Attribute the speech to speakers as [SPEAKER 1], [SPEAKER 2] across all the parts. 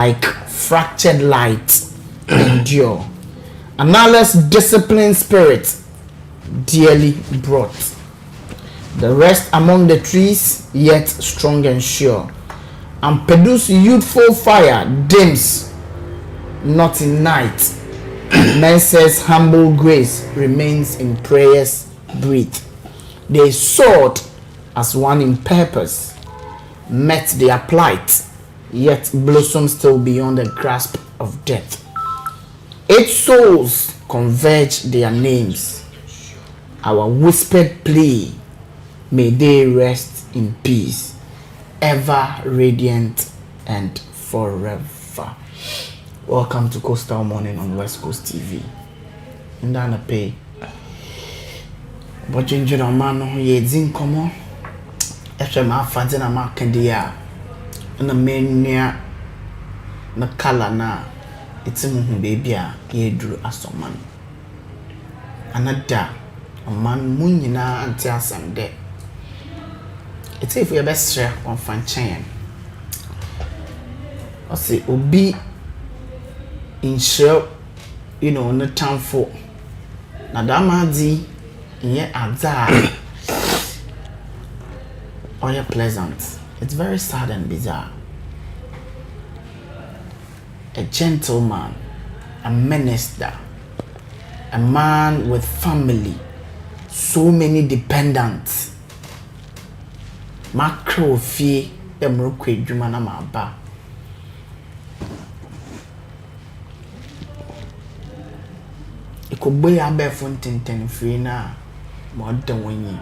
[SPEAKER 1] like fractured light endure. Another's disciplined spirit dearly brought. The rest among the trees, yet strong and sure, and produce youthful fire dims not in night. Men's humble grace remains in prayers breathe. They soared as one in purpose, met their plight, yet blossom still beyond the grasp of death. 8 souls converge their names. Our whispered plea, may they rest in peace, ever radiant and forever. Welcome to Coastal Morning on West Coast TV. In Dana Pay. But you know, man, ye zin komo. After my father and my candia, and the main near the color na. It's a baby, ye drew as a man. Another, a man munina and tear some day. It's if your best share on fan chain. I say, Obi in show, you know, no time for Nadamadi, yet Azar. Or you're pleasant. It's very sad and bizarre. A gentleman, a minister, a man with family, so many dependents. Macro fee, emrokwe jumana maba. Ikoboy abe fonten free na modern wenyi.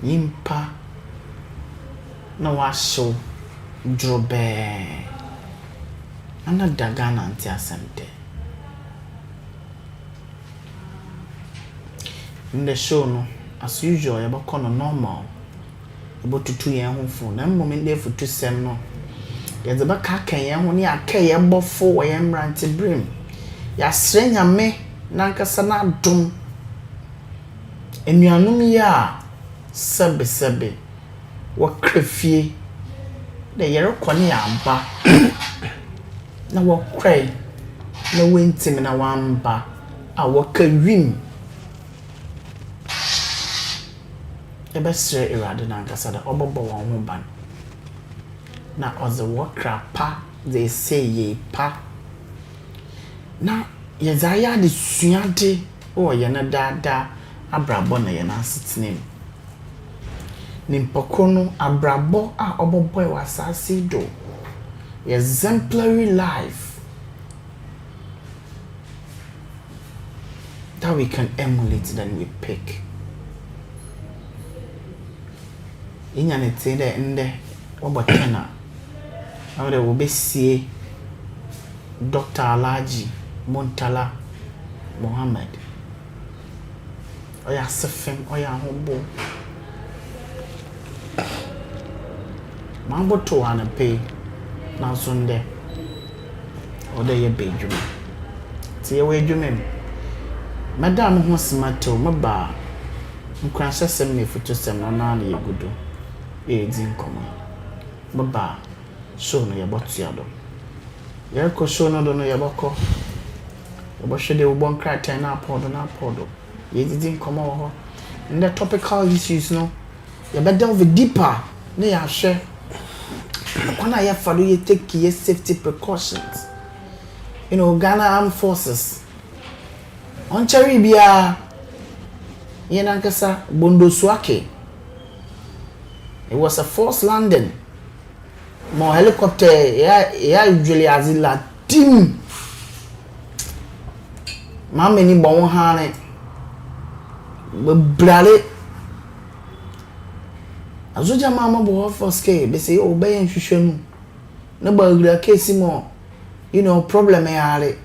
[SPEAKER 1] Yimpa na washo drobe. Ana dagana anti asante. In the show no, as usual, you about normal. About to 2 years home phone. Na moment there for 2 sem no. There's a back yen when you are kay above 4 am ranty brim. Ya srenya me nankasa na dum. Enuanum ya sebe wa krefie. De yere kwani amba. Na wo krai na wentim na wamba a wo ka wim e be sere irade na nkasa da obobo won ho ban na oze wo krapa they say ye pa na ye zaya de suade o ye na dada abrabo na ye na asitinem nimpokono abrabo a obobo e wasase do exemplary life that we can emulate, then we pick. In an etede in the Obatena, now there will be see Dr. Alaji Montala Mohammed. Oya Sefem, Oya Hobo. Mambo to an pay. Now Sunday, or the ye bedroom. See away, Jumim. Madame was mato, my bar. You can send me for to send on any good do. It's in common. Baba, show no your bots yado. Yerko show no don't know your boko. The bush they will bon cry 10 up. Ye didn't come over. And the topical issues, no. You better delve deeper. They are share. When I have follow you take your safety precautions. You know, Ghana Armed Forces. On Charibia Yenankasa Bondo Swake. It was a forced landing. More helicopter, usually as in la team. Mamma ni bon hane. Blale. Azuja mama bo first ke be say obey en hwehwanu na ba case mo you know problem yare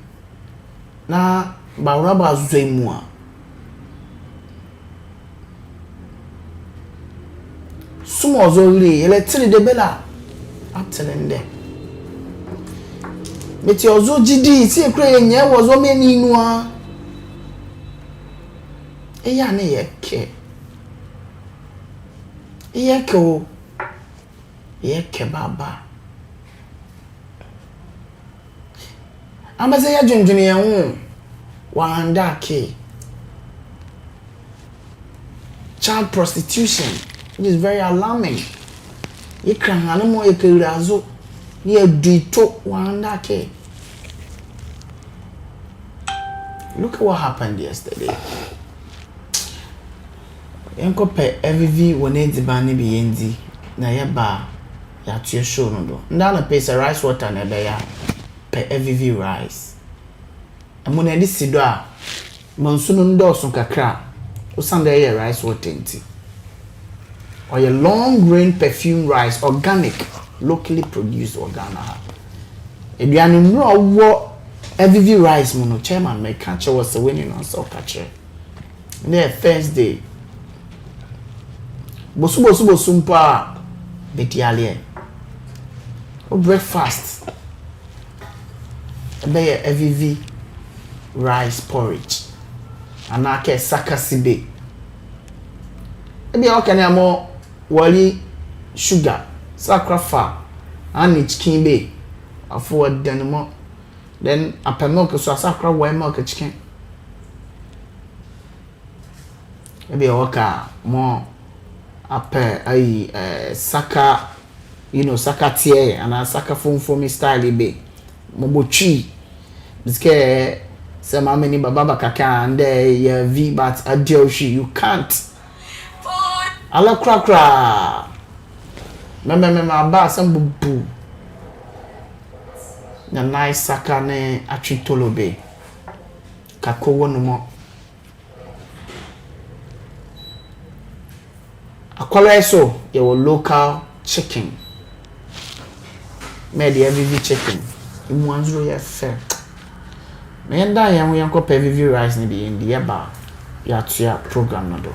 [SPEAKER 1] na ba raba azuemu a sumo zoli ele tiri de bela atelende meti ozo gidi ti ekure yenye wozo meni nu a eya na yeke Yeke baba. Amase ya dwendwene ye ho. Wanda ke. Child prostitution, which is very alarming. Ye kran animo ye kirazo. Ye dito wanda ke. Look at what happened yesterday. Enko pe EVV wone dibane bi yendi na ye ba ya tue show no do. Nda na pay rice water na be ya pe EVV rice. Amo na di sido a monsu no ndo so kakra. Osande ye rice water nti. Or a long grain perfume rice, organic, locally produced organic. Eduane mro wo EVV rice mo no chairman me catch was winning on so catch. There Thursday. Bosu mpa betiale. O breakfast. Be EVV rice porridge. Anake sakasibe. Ebi okane amo wali sugar, sacrifice, and chicken be. Afford denimo. Then a milk so sakra white milk chicken. Ebi oka more saka, saka tie and a saka for me style be. Mobochi. Biske some many baba kaka and there V but a deal you can't. Ala kra. Mama ba some bubu. Na nice saka ne atwitolobe. Kakowo no mo. Akwala so your local chicken. Made the EVV chicken. In one's royal fair. Me and I am we uncle EVV rice ni be in the eba. Ya tia program no do.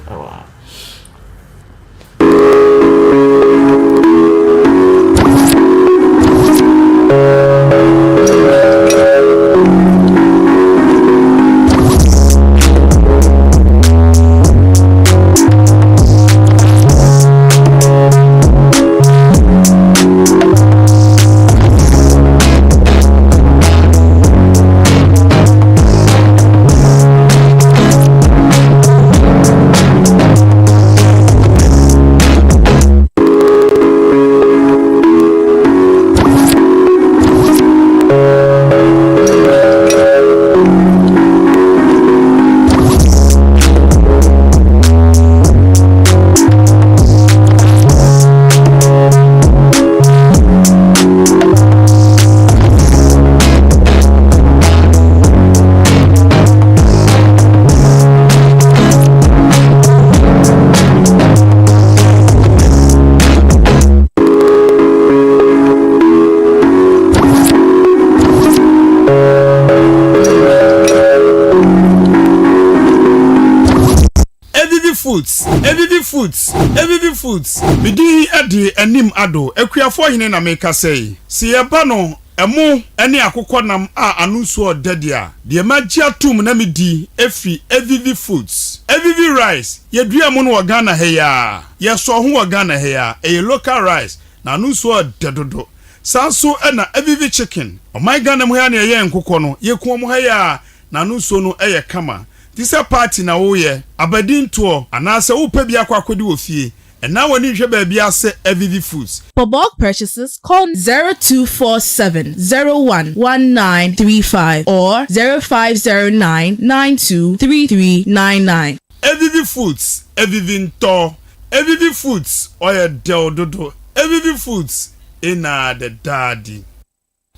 [SPEAKER 2] EVV foods bidi ade anim ado akuafo hene na meka sei si eba no emu ene akokonam a anusu odadia de magia tum na medi efi EVV foods EVV rice yedua mu no Ghana heya yeso ho Ghana heya e local rice na anusu odadodo sanso na EVV chicken o my Ghana mu heya na ye nkokọ no yekuo mu heya na anusu no eye kama. This a party na woye abadin to anase wo pa bia kwakodi wo fie and now when you hwe bia se EVV foods.
[SPEAKER 3] For bulk purchases call 0247011935 or 0509923399.
[SPEAKER 2] EVV foods EVV nto EVV foods oya dodo EVV foods ina the daddy.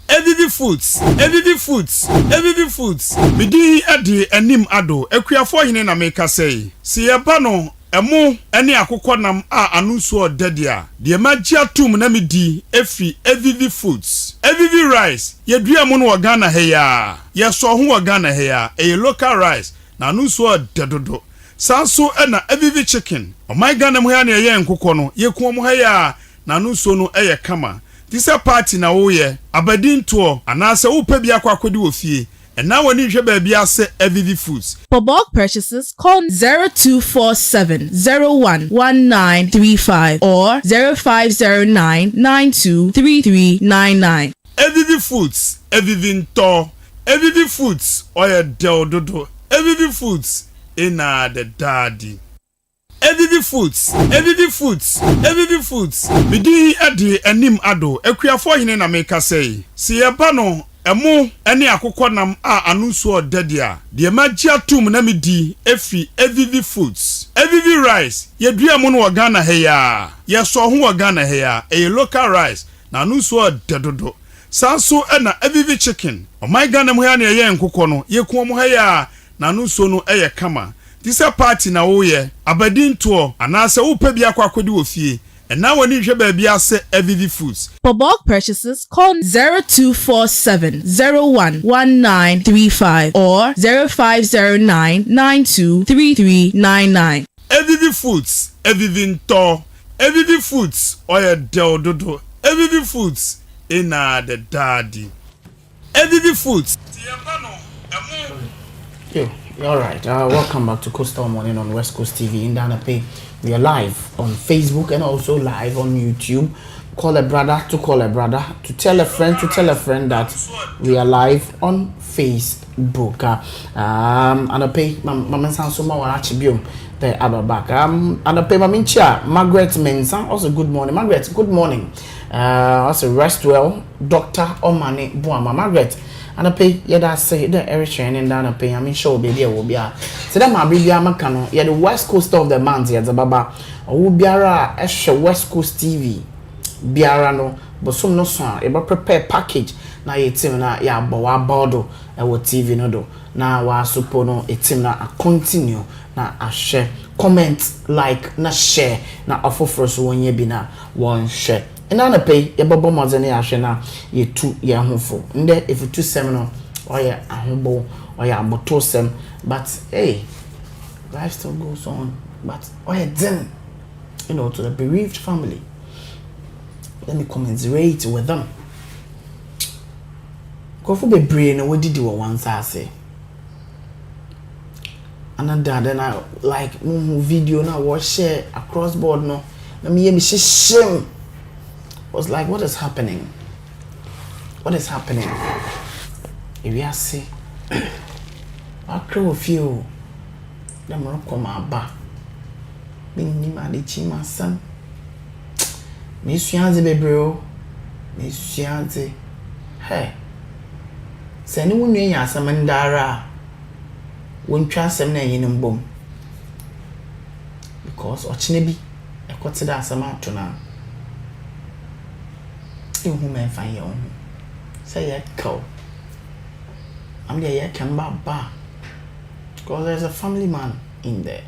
[SPEAKER 2] EVV foods bidi ade anim ado akuafo hene na meka sei si eba no emu ene akokonam a anusu odadia de magia tum na medi efi EVV foods EVV rice yedua mu no Ghana heya yeso ho Ghana heya e local rice na anusu odadodo sanso na EVV chicken o my Ghana mu heya na ye nkokọ no yekuo mu heya na anusu no eye kama. This a party na woye abadin to anase wo pa bia kwakodi wo fie and now when you hwe bia se EVV foods.
[SPEAKER 3] For bulk purchases call 0247011935 or 0509923399.
[SPEAKER 2] EVV foods EVV nto Evivi foods oye deododo. Evivi foods ina the daddy. Evivi foods. Evivi foods. Midi adi enim ado. Ekuafo hine na meka say. Si eba no emu ene akokɔ nam a anunso odadia. De magia tum na midi efi Evivi foods. Evivi rice. Yedua mu no Ghana heya. Yeso ho Ghana heya. E local rice. Na anunso odadodo. Sanso ena Evivi chicken. O my Ghana mu ya na ye nkokɔ no. Ye ko mu heya. Na anunso no eye kama. This a party na woye abadin to anase wo pa bi akwakodi wo fie and now when you hwe ba bia se Evivi foods.
[SPEAKER 3] For bulk purchases, call 0247 011935 or 0509 923399.
[SPEAKER 2] Evivi foods, Evivi nto. Evivi foods oye deododo. Evivi foods ina the daddy. Evivi foods.
[SPEAKER 1] Yo. All right, welcome back to Coastal Morning on West Coast TV in Danape. We are live on Facebook and also live on YouTube. Call a brother to call a brother, to tell a friend that we are live on Facebook. Anape, Mama Sansoma Warachibium, the other back. Anape Mamincha, Margaret Mensa, also good morning. Margaret, good morning. Also rest well, Dr. Omane Buama. Margaret. And I pay yada say the Eritrean and down a pay. I mean, show baby will be a. So that my baby Amakano, yeah, the West Coast of the Mans, yeah, the Baba, or Biara, Esha West Coast TV, Biara no, but some no son, about prepare package. Now it's him na ya bawa bordo, our TV no do. Now wa supono it's him na a continue na a share, comment, like, na share, na offer first one ye be na one share. And on a pay, a bubble mazani ashena, ye 2 year home for. And there, if you 2 seminal, or ya a humble, or ya botosem, but hey, life still goes on. But or ya then, you know, to the bereaved family, let me commiserate with them. Go for the brain, what did you once I say? Another then I like video now, watch share across board no. Let me hear me shame. Was like, what is happening? What is happening? If you see, I crow of you, the Morocco ba. Being Nima de Chima son. Miss Yanzi bebro, Miss Yanzi. Hey, send you near Yasamandara. Won't trust them in boom. Because Ochnebi, I consider Samantha now. You who may find your own. Say a cow. I'm there, can ba. Because there's a family man in there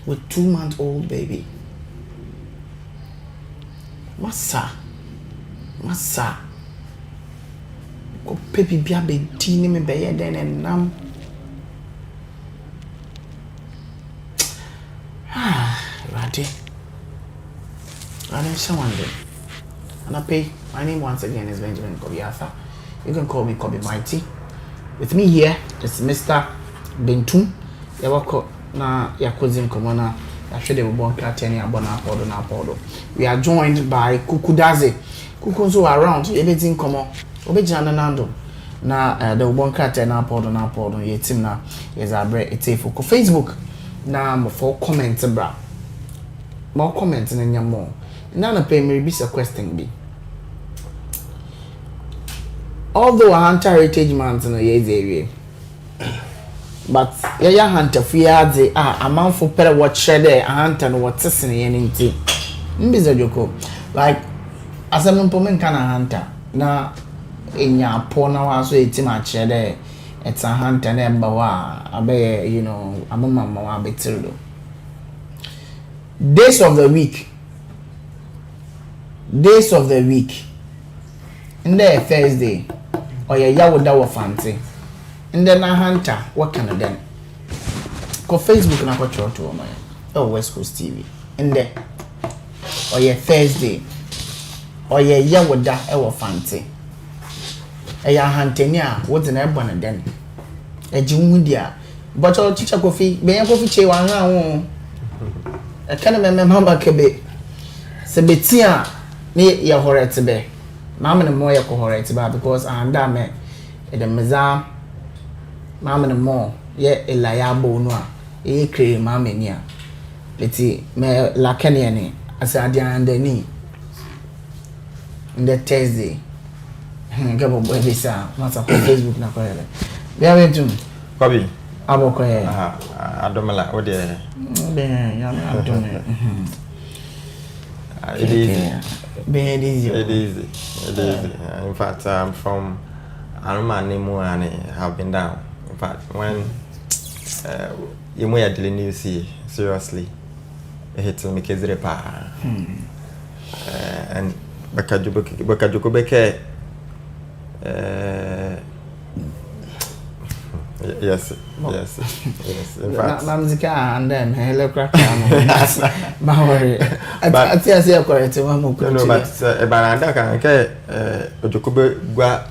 [SPEAKER 1] with 2-month-old baby. Massa. Go baby be teeny me be then and nam. Ready. Someone there. And I pay. My name once again is Benjamin Kobiasa. You can call me Kobe Mighty. With me here is Mr. Bentum. Yawako na yakozim komona. Yashede ubon kateni abona podo. We are joined by Kukudaze. Kukunzo around. Everything komo. Obejana nando. Na the ubon kateni podo. Ye team na is abre etefo ko Facebook. Na mo for comment bra. More comments in your more. None of them may be a question be. Although a hunter heritage mountain in a area, but yeah, hunter fear the a month for better what share there, a hunter and what's listening anything. Mbiza joko like as a non-pomen kind of hunter now in your porn house, it's much there. It's a hunter and bawa, a bear, you know, a mama better. Days of the week. In there Thursday or ya yawoda wa fancy. In there na hunter what can then? Go Facebook na ko choto o my. Oh West Coast TV. In there or ya Thursday or ya yawoda e wa fancy. E ya hunter ni a what na ebo na den. E ji hu dia. But o teacher Kofi, be yan Kofi che wa han wo. E kana me mama kebe. Se betia ni ya horete be mama ne mo ya ko horete ba because anda me the meza mama no more ye elayabo no a e kre mama ni a leti me la kenya ni asade andani in the Thursday ngabo boy bisa masa ko Facebook na ko yele bia wetum
[SPEAKER 4] Kobi
[SPEAKER 1] aboko ye
[SPEAKER 4] adomela o de
[SPEAKER 1] ya adome
[SPEAKER 4] it is
[SPEAKER 1] it
[SPEAKER 4] is in fact I'm from Arumanemu and have been down. In fact, when you may have news see seriously, it hits me kezrepa and bakajuko beke yes. In fact,
[SPEAKER 1] Mamzika and them hello crack. Don't worry. I say correct.
[SPEAKER 4] No, but Bananda can get Ojokube gua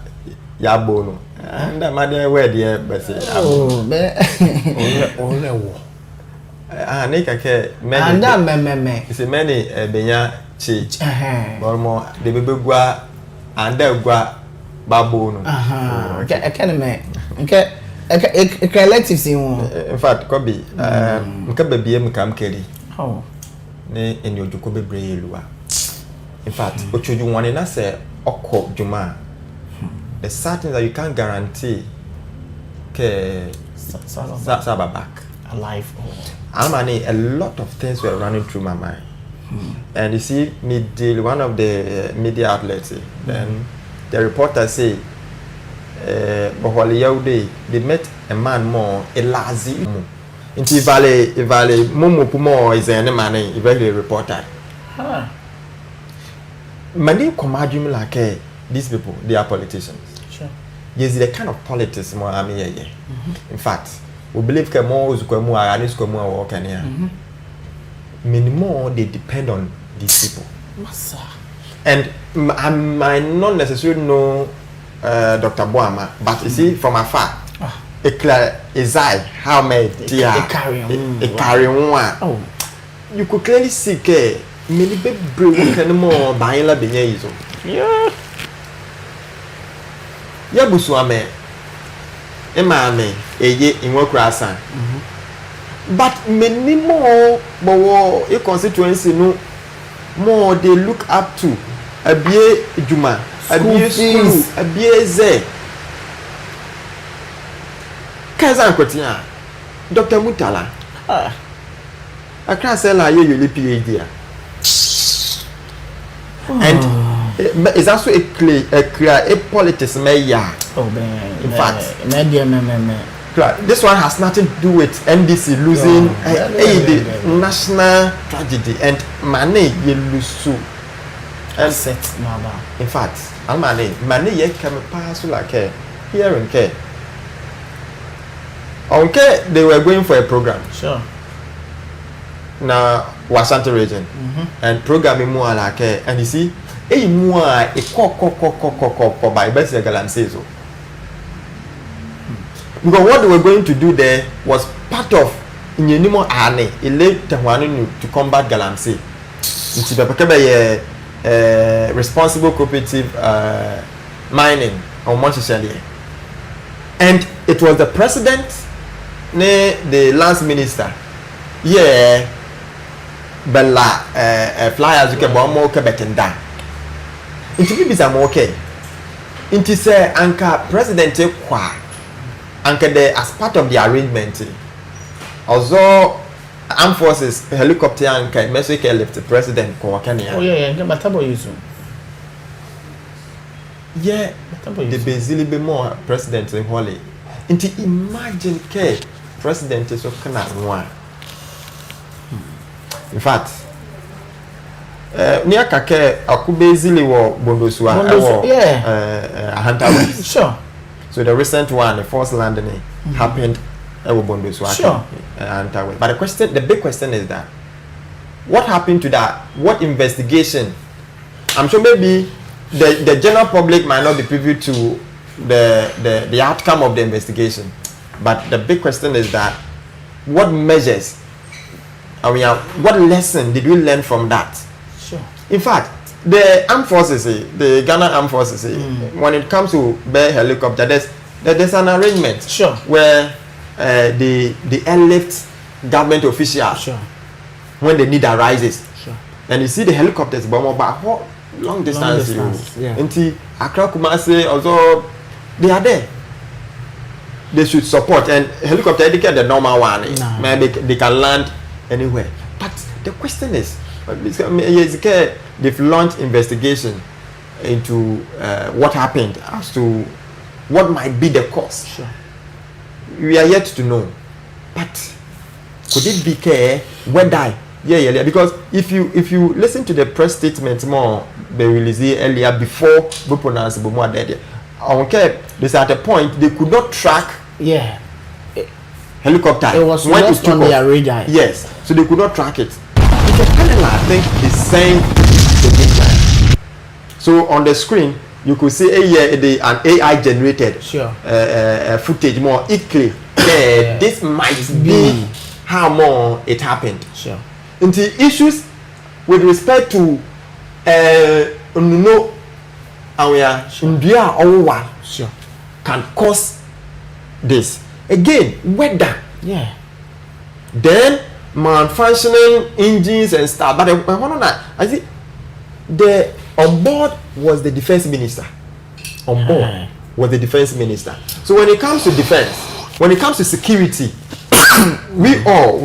[SPEAKER 4] Yabono. And that mother word here, but
[SPEAKER 1] oh, only war.
[SPEAKER 4] Nika ke many.
[SPEAKER 1] And that me.
[SPEAKER 4] It's a many benya chi. Or more the baby gua and the gua babono.
[SPEAKER 1] Okay, I can't make. Okay. A collective
[SPEAKER 4] in fact, Kobi, baby, come carry.
[SPEAKER 1] Oh,
[SPEAKER 4] Ne in your Jokobe Brelua. In fact, what you want in us say, Oko Juma. The certain that you can't guarantee Saba back
[SPEAKER 1] alive.
[SPEAKER 4] Almani, a lot of things were running through my mind. And you see, me deal one of the media outlets, then the reporter say, they met a man more a lazy into valley mumu pumo is any man very reporter. Many imagine like these people, they are politicians.
[SPEAKER 1] Sure.
[SPEAKER 4] Yes, the kind of politics more I mean in fact, we believe that more is more and is more work and here. Minimum they depend on these people. And I might not necessarily know Dr. Boama, but you see from afar, how many carry on. Oh, you could clearly see many baby more buying la benyezo. Yeah. Yabusuame, Emame, Eye, in work rasa. But many more, a constituency no more they look up to a BA Juma. A school, a BAZ. Kazan Kotia, Dr. Mutala. I can't say like you PhD. And it's also a politics mayor.
[SPEAKER 1] Oh, man.
[SPEAKER 4] In fact,
[SPEAKER 1] this
[SPEAKER 4] one has nothing to do with NDC losing the national tragedy and money you lose too. And in fact, money yet can pass like here and care. Okay, they were going for a program.
[SPEAKER 1] Sure.
[SPEAKER 4] Now, Wasante region and programming more like and you see, a more a cock by best galam says so. Because what they were going to do there was part of Inyenimo Arne, a late Tahuanu to combat Galamsey. It's a responsible cooperative mining on Montessori. And it was the president, the last minister. Yeah, Bella flyers you can bomb more Quebecenda. Into be some okay. Into say Anka President Qua. Anka there as part of the arrangement. Although armed forces helicopter anka message left the president Kenya.
[SPEAKER 1] Oh yeah, but about you soon.
[SPEAKER 4] Yeah, the basically be more president in Holly. Into imagine president is so kind of one. In fact, near Kake Akubezili wo Bondosua, Hunter West.
[SPEAKER 1] Sure.
[SPEAKER 4] So the recent one, the first landing happened at Bondosua.
[SPEAKER 1] Sure.
[SPEAKER 4] Hunter West. But the big question is that what happened to that? What investigation? I'm sure maybe the general public might not be privy to the outcome of the investigation. But the big question is that what measures? I mean, what lesson did we learn from that?
[SPEAKER 1] Sure.
[SPEAKER 4] In fact, the armed forces, the Ghana armed forces, when it comes to bear helicopter, there's there's an arrangement
[SPEAKER 1] Sure.
[SPEAKER 4] where the airlift government officials when the need arises.
[SPEAKER 1] Sure.
[SPEAKER 4] And you see the helicopters but long distance.
[SPEAKER 1] Yeah.
[SPEAKER 4] Until Accra Kumasi also they are there. They should support, and helicopter educate the normal one. Maybe they can land anywhere. But the question is, they've launched investigation into what happened as to what might be the cause.
[SPEAKER 1] Sure.
[SPEAKER 4] We are yet to know. But could it be whether because if you listen to the press statement more they released earlier before we pronounce there's at a point they could not track helicopter.
[SPEAKER 1] It was lost on their radar.
[SPEAKER 4] Yes, so they could not track it. I think is saying the midnight. So on the screen you could see an AI generated footage more equally. This might be how more it happened.
[SPEAKER 1] Sure.
[SPEAKER 4] Into issues with respect to can cause this again weather. Then malfunctioning engines and stuff. But I think the on board was the defense minister. On board was the defense minister. So when it comes to defense, when it comes to security, we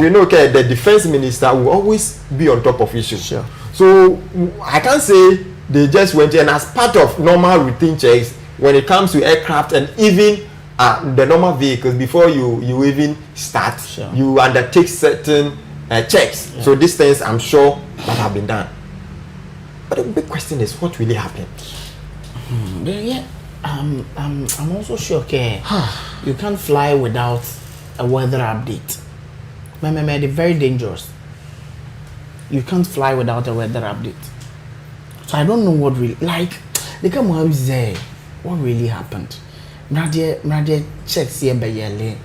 [SPEAKER 4] know the defense minister will always be on top of issues.
[SPEAKER 1] Sure.
[SPEAKER 4] So I can't say they just went in as part of normal routine checks when it comes to aircraft and even the normal vehicles. Before you even start, you undertake certain checks. So these things I'm sure that have been done. But the big question is what really happened.
[SPEAKER 1] I'm also sure you can't fly without a weather update. They're very dangerous. You can't fly without a weather update. So I don't know what really they come out say what really happened. Nadia checks here by yelling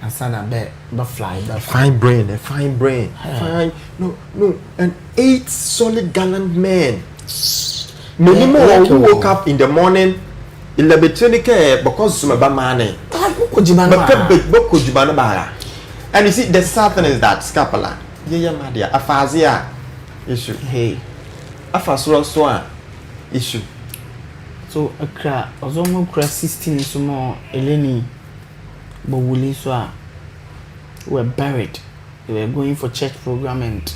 [SPEAKER 1] and sana be fly.
[SPEAKER 4] Fine brain. Fine. No. And 8 solid gallant men. Many more who woke up in the morning. Because and you see the sad thing is that scapula aphasia issue issue.
[SPEAKER 1] So Accra was almost 16 so more Eleni Bowuli so were buried. They were going for church program and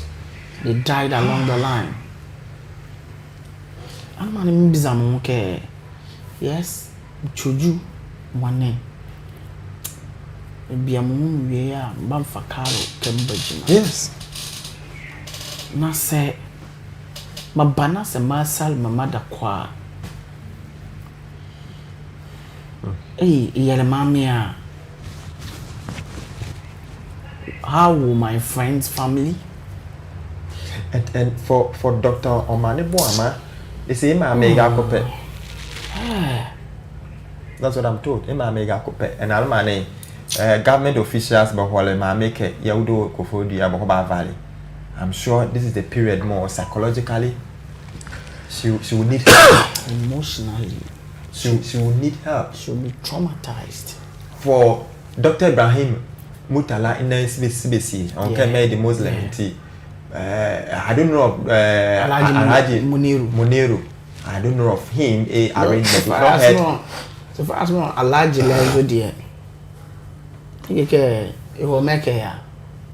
[SPEAKER 1] they died along the line. I'm not even bizarre. Yes, Chuju Wane. Biamu Wea Bamfakaro Cambridge.
[SPEAKER 4] Yes.
[SPEAKER 1] Na say Mabana se Marsal Mamada Kwa. Hey, Yelemamia. How will my friend's family?
[SPEAKER 4] And for Dr. Omane Boama, they say mega cope. That's what I'm told. Mega cope. And Almane government officials but while make Yaudo Kofodi Aboba Valley. I'm sure this is the period more psychologically. She will need help.
[SPEAKER 1] Emotionally.
[SPEAKER 4] She will need help.
[SPEAKER 1] She'll be traumatized.
[SPEAKER 4] For Dr. Ibrahim Mutala in the CBC, okay, the Muslim. I don't know of Alhaji Muniru. I don't know of him. Arrangement.
[SPEAKER 1] So far as more Alhaji Lenzo dear. It will make here.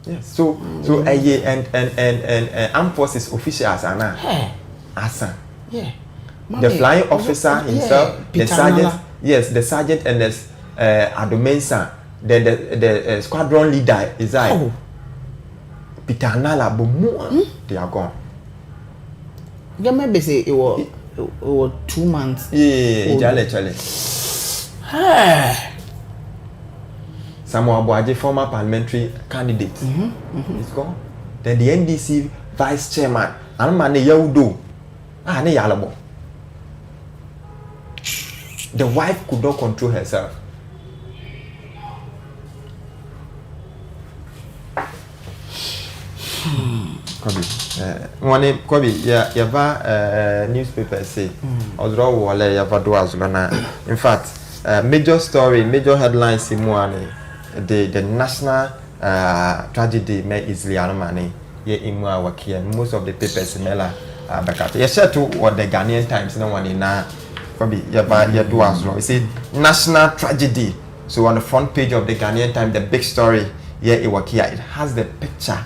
[SPEAKER 4] Yes. So and armed forces officials are now. Asa.
[SPEAKER 1] Yeah.
[SPEAKER 4] The flying officer himself, the sergeant, the sergeant and the Adomensa, the squadron leader is Peter Nala Bomu. They are gone.
[SPEAKER 1] You maybe say it was 2 months.
[SPEAKER 4] Chale. Samuel Abuaje, former parliamentary candidate, is gone. Then the NDC vice chairman, Almane Yaudo, ne Yalabo. The wife could not control herself. Kobe, yava newspaper say, Ozro wale yava do azulana. In fact, major story, major headlines the national tragedy may easily anomane ye imu awaki, and most of the papers mela bakat. You share to what the Ghanaian Times no one in na probably you do as well. You see national tragedy. So on the front page of the Ghanaian Times, the big story here Iwakia, it has the picture.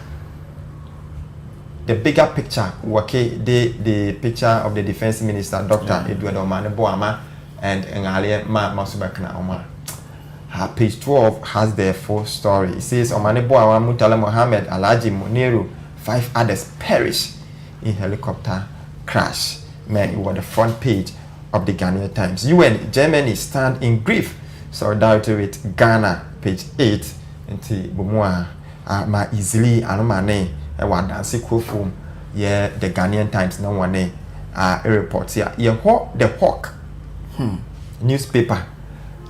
[SPEAKER 4] The bigger picture, the picture of the defense minister, Dr. Edward Omane Boama, and Ngalia Masubakna Omar. Page 12 has the full story. It says Omane Boama Mutala Mohammed Alaji Muniru, 5 others perish in helicopter crash. Man, it was the front page of the Ghanaian Times. UN, Germany stand in grief. Solidarity with Ghana, page 8. Until Bumwa, ma easily anomane. One dance film, yeah, the Ghanaian Times no one a report here. The Hawk newspaper,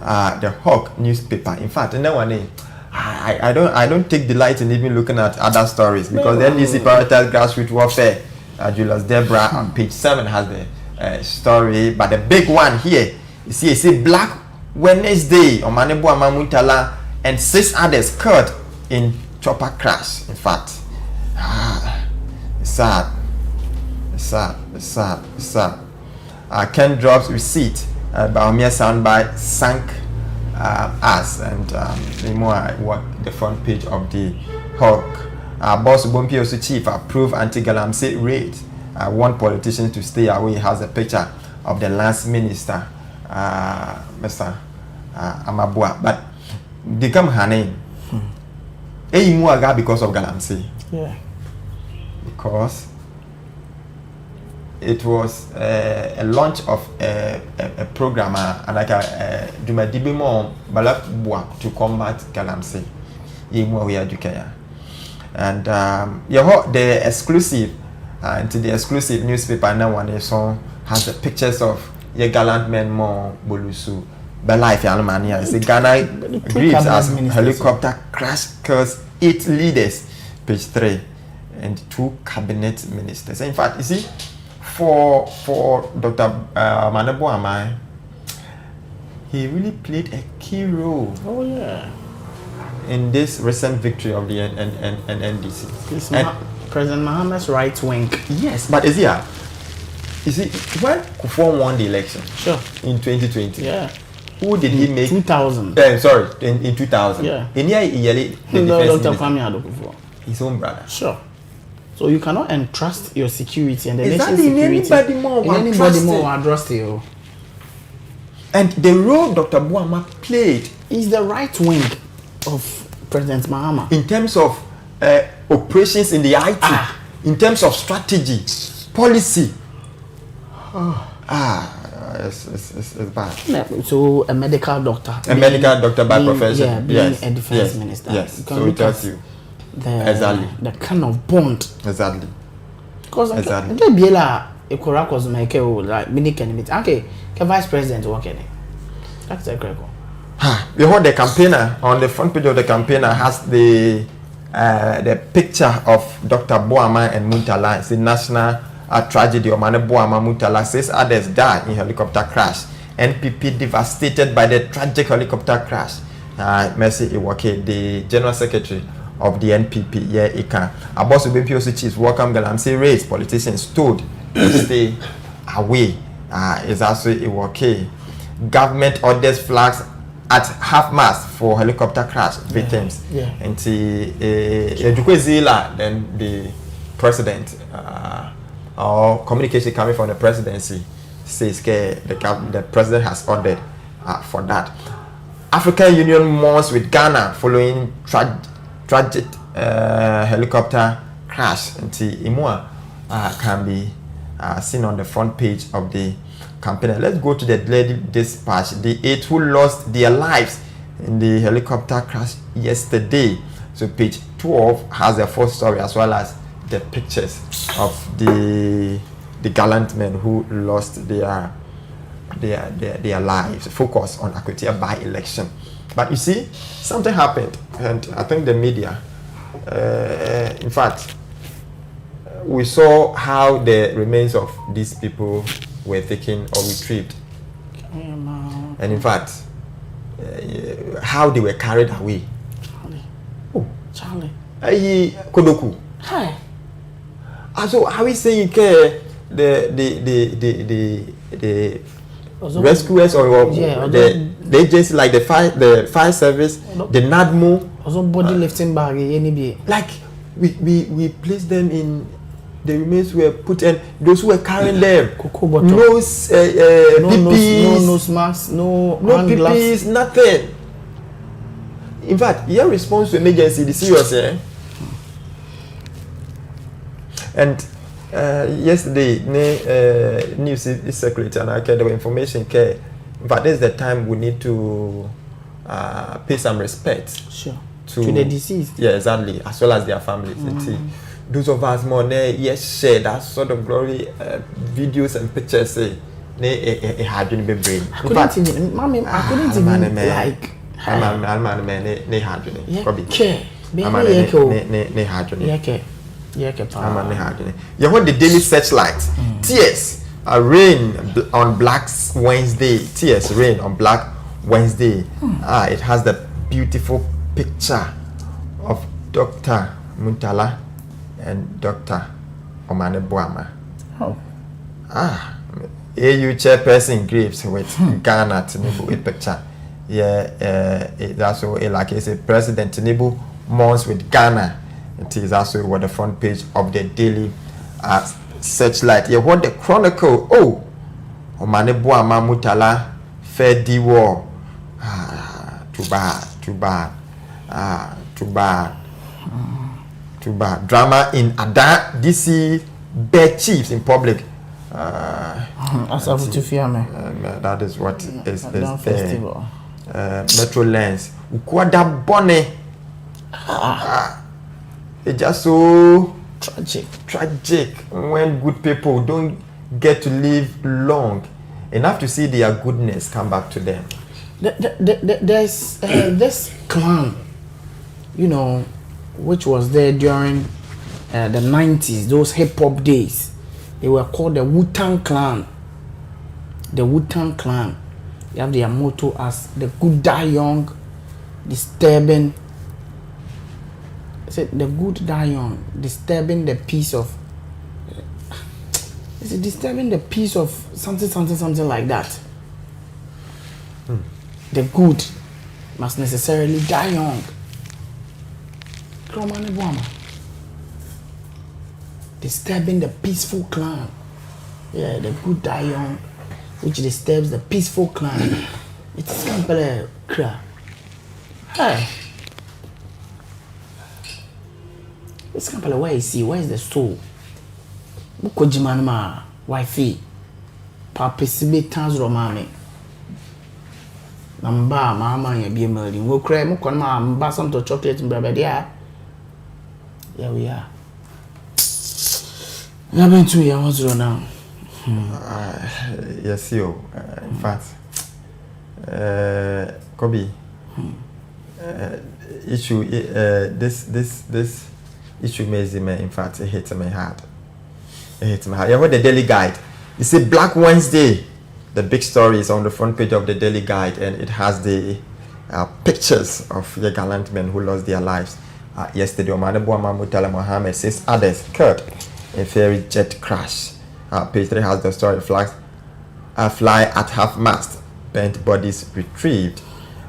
[SPEAKER 4] the Hawk newspaper. In fact, no one I don't take delight in even looking at other stories because the NDC prioritized grassroots warfare. Julius Debra on page 7 has the story, but the big one here, you see Black Wednesday on Manebu Amamutala and 6 others killed in chopper crash. In fact. Sad. Ken drops receipt. Baumia soundbite sank us, and what the front page of the Hawk. Boss Bumpy also chief approved anti-galamsey raid. Want politicians to stay away. Has a picture of the last minister, Mr. Amabua, but they come her name. Because of galamsey.
[SPEAKER 1] Yeah.
[SPEAKER 4] Because it was a launch of a program like a Dumadibimo Balakbua to combat galamsey. And the exclusive into the exclusive newspaper now one song has the pictures of your gallant men more Bolusu. Life Almania is Ghana grieves as helicopter crash kills 8 leaders, page 3. And 2 cabinet ministers. In fact, you see, for Dr. Manebu Amai, he really played a key role.
[SPEAKER 1] Oh yeah.
[SPEAKER 4] In this recent victory of the NDC.
[SPEAKER 1] President Mahamad's right wing.
[SPEAKER 4] Yes, but is he? You see, when Kufuor won the election,
[SPEAKER 1] sure,
[SPEAKER 4] in 2020,
[SPEAKER 1] yeah,
[SPEAKER 4] who did he make?
[SPEAKER 1] 2000.
[SPEAKER 4] Sorry, in 2000.
[SPEAKER 1] Yeah.
[SPEAKER 4] In here, the defense
[SPEAKER 1] Dr. Kwame Adokufo.
[SPEAKER 4] His own brother.
[SPEAKER 1] Sure. So you cannot entrust your security and the
[SPEAKER 4] nation's
[SPEAKER 1] security
[SPEAKER 4] anybody more
[SPEAKER 1] will trust you.
[SPEAKER 4] And the role Dr. Buama played
[SPEAKER 1] is the right wing of President Mahama
[SPEAKER 4] in terms of operations in the IT, in terms of strategy, policy. It's bad.
[SPEAKER 1] So a medical doctor,
[SPEAKER 4] by profession,
[SPEAKER 1] yeah, being a defense minister.
[SPEAKER 4] Yes, so it tells you. Exactly.
[SPEAKER 1] The kind of bond.
[SPEAKER 4] Exactly.
[SPEAKER 1] Because the Biela Ekura was like mini candidate. Okay, the vice president working. That's a great one.
[SPEAKER 4] You heard the campaigner on the front page of the campaigner has the picture of Dr. Boama and Muntala. It's the national tragedy of Mane Boama Muntala. 6 others died in helicopter crash. NPP devastated by the tragic helicopter crash. Mercy Iwake, the general secretary of the NPP, yeah, Ika. Abosu BPOC chiefs welcome Galamsey raised. Politicians stood to stay away. Is also Iwake. Government orders flags at half mast for helicopter crash victims.
[SPEAKER 1] Yeah.
[SPEAKER 4] And then the president or communication coming from the presidency says the president has ordered for that. African Union mourns with Ghana following tragic helicopter crash. And Imua can be seen on the front page of the campaign. Let's go to the Daily Dispatch. The 8 who lost their lives in the helicopter crash yesterday. So page 12 has a full story as well as the pictures of the gallant men who lost their lives. Focus on Akwetia by-election. But you see, something happened, and I think the media, in fact, we saw how the remains of these people were taken or retrieved. And in fact, how they were carried away.
[SPEAKER 1] Charlie.
[SPEAKER 4] Oh,
[SPEAKER 1] Charlie.
[SPEAKER 4] Kodoku.
[SPEAKER 1] Hi.
[SPEAKER 4] Also, how is saying the rescuers or the agency like the fire service, the NADMO.
[SPEAKER 1] Also body lifting bag any
[SPEAKER 4] like we placed them in the remains were put and those who were carrying them no PPEs,
[SPEAKER 1] no nose masks, no
[SPEAKER 4] PPEs, nothing. In fact, your response to emergency the serious and yesterday news is circulated and I get the information care. In fact, this is the time we need to pay some respect to
[SPEAKER 1] the deceased.
[SPEAKER 4] Yeah, exactly, as well as their families. Those of us more yes share that sort of glory videos and pictures say it had been brain.
[SPEAKER 1] I couldn't even like
[SPEAKER 4] you heard the daily searchlight. Tears rain on Black Wednesday. Tears rain on Black Wednesday. It has the beautiful picture of Dr. Muntala and Dr. Omane Boama. AU chairperson Graves with Ghana Tinubu with picture. It's also like I said, President Tinubu mourns with Ghana. It is also what the front page of the daily searchlight. You want the chronicle? Oh, Omane Boama Mutala Fair D War. Too bad. Drama in Ada DC bed chiefs in public. That is what is there. Metro Lens. Ukwada Bonne. It's just so tragic when good people don't get to live long enough to see their goodness come back to them.
[SPEAKER 1] There's this clan, which was there during the 90s, those hip hop days. They were called the Wu-Tang Clan. The Wu-Tang Clan. They have their motto as the good die young, disturbing. I said the good die young, disturbing the peace of. Is it disturbing the peace of something like that? The good must necessarily die young. Disturbing the peaceful clan. Yeah, the good die young, which disturbs the peaceful clan. It's simple. Hey. It's simple. Where is he? Where is the soul? Mukojimanma, wifey. Papisibe tans romame. Namba mama ya be murder. Wo cry mo kon ma mba some to chocolate mbaba there. Here we are. We have been 2 years now.
[SPEAKER 4] Yes, you. In fact, Kobe. Issue. This issue makes me. In fact, it hits me hard. You heard the Daily Guide. You see, Black Wednesday. The big story is on the front page of the Daily Guide, and it has the pictures of the gallant men who lost their lives yesterday. Omane Boama Mutala Mohammed, 6 others killed in ferry jet crash. Page 3 has the story. Fly at half-mast, bent bodies retrieved.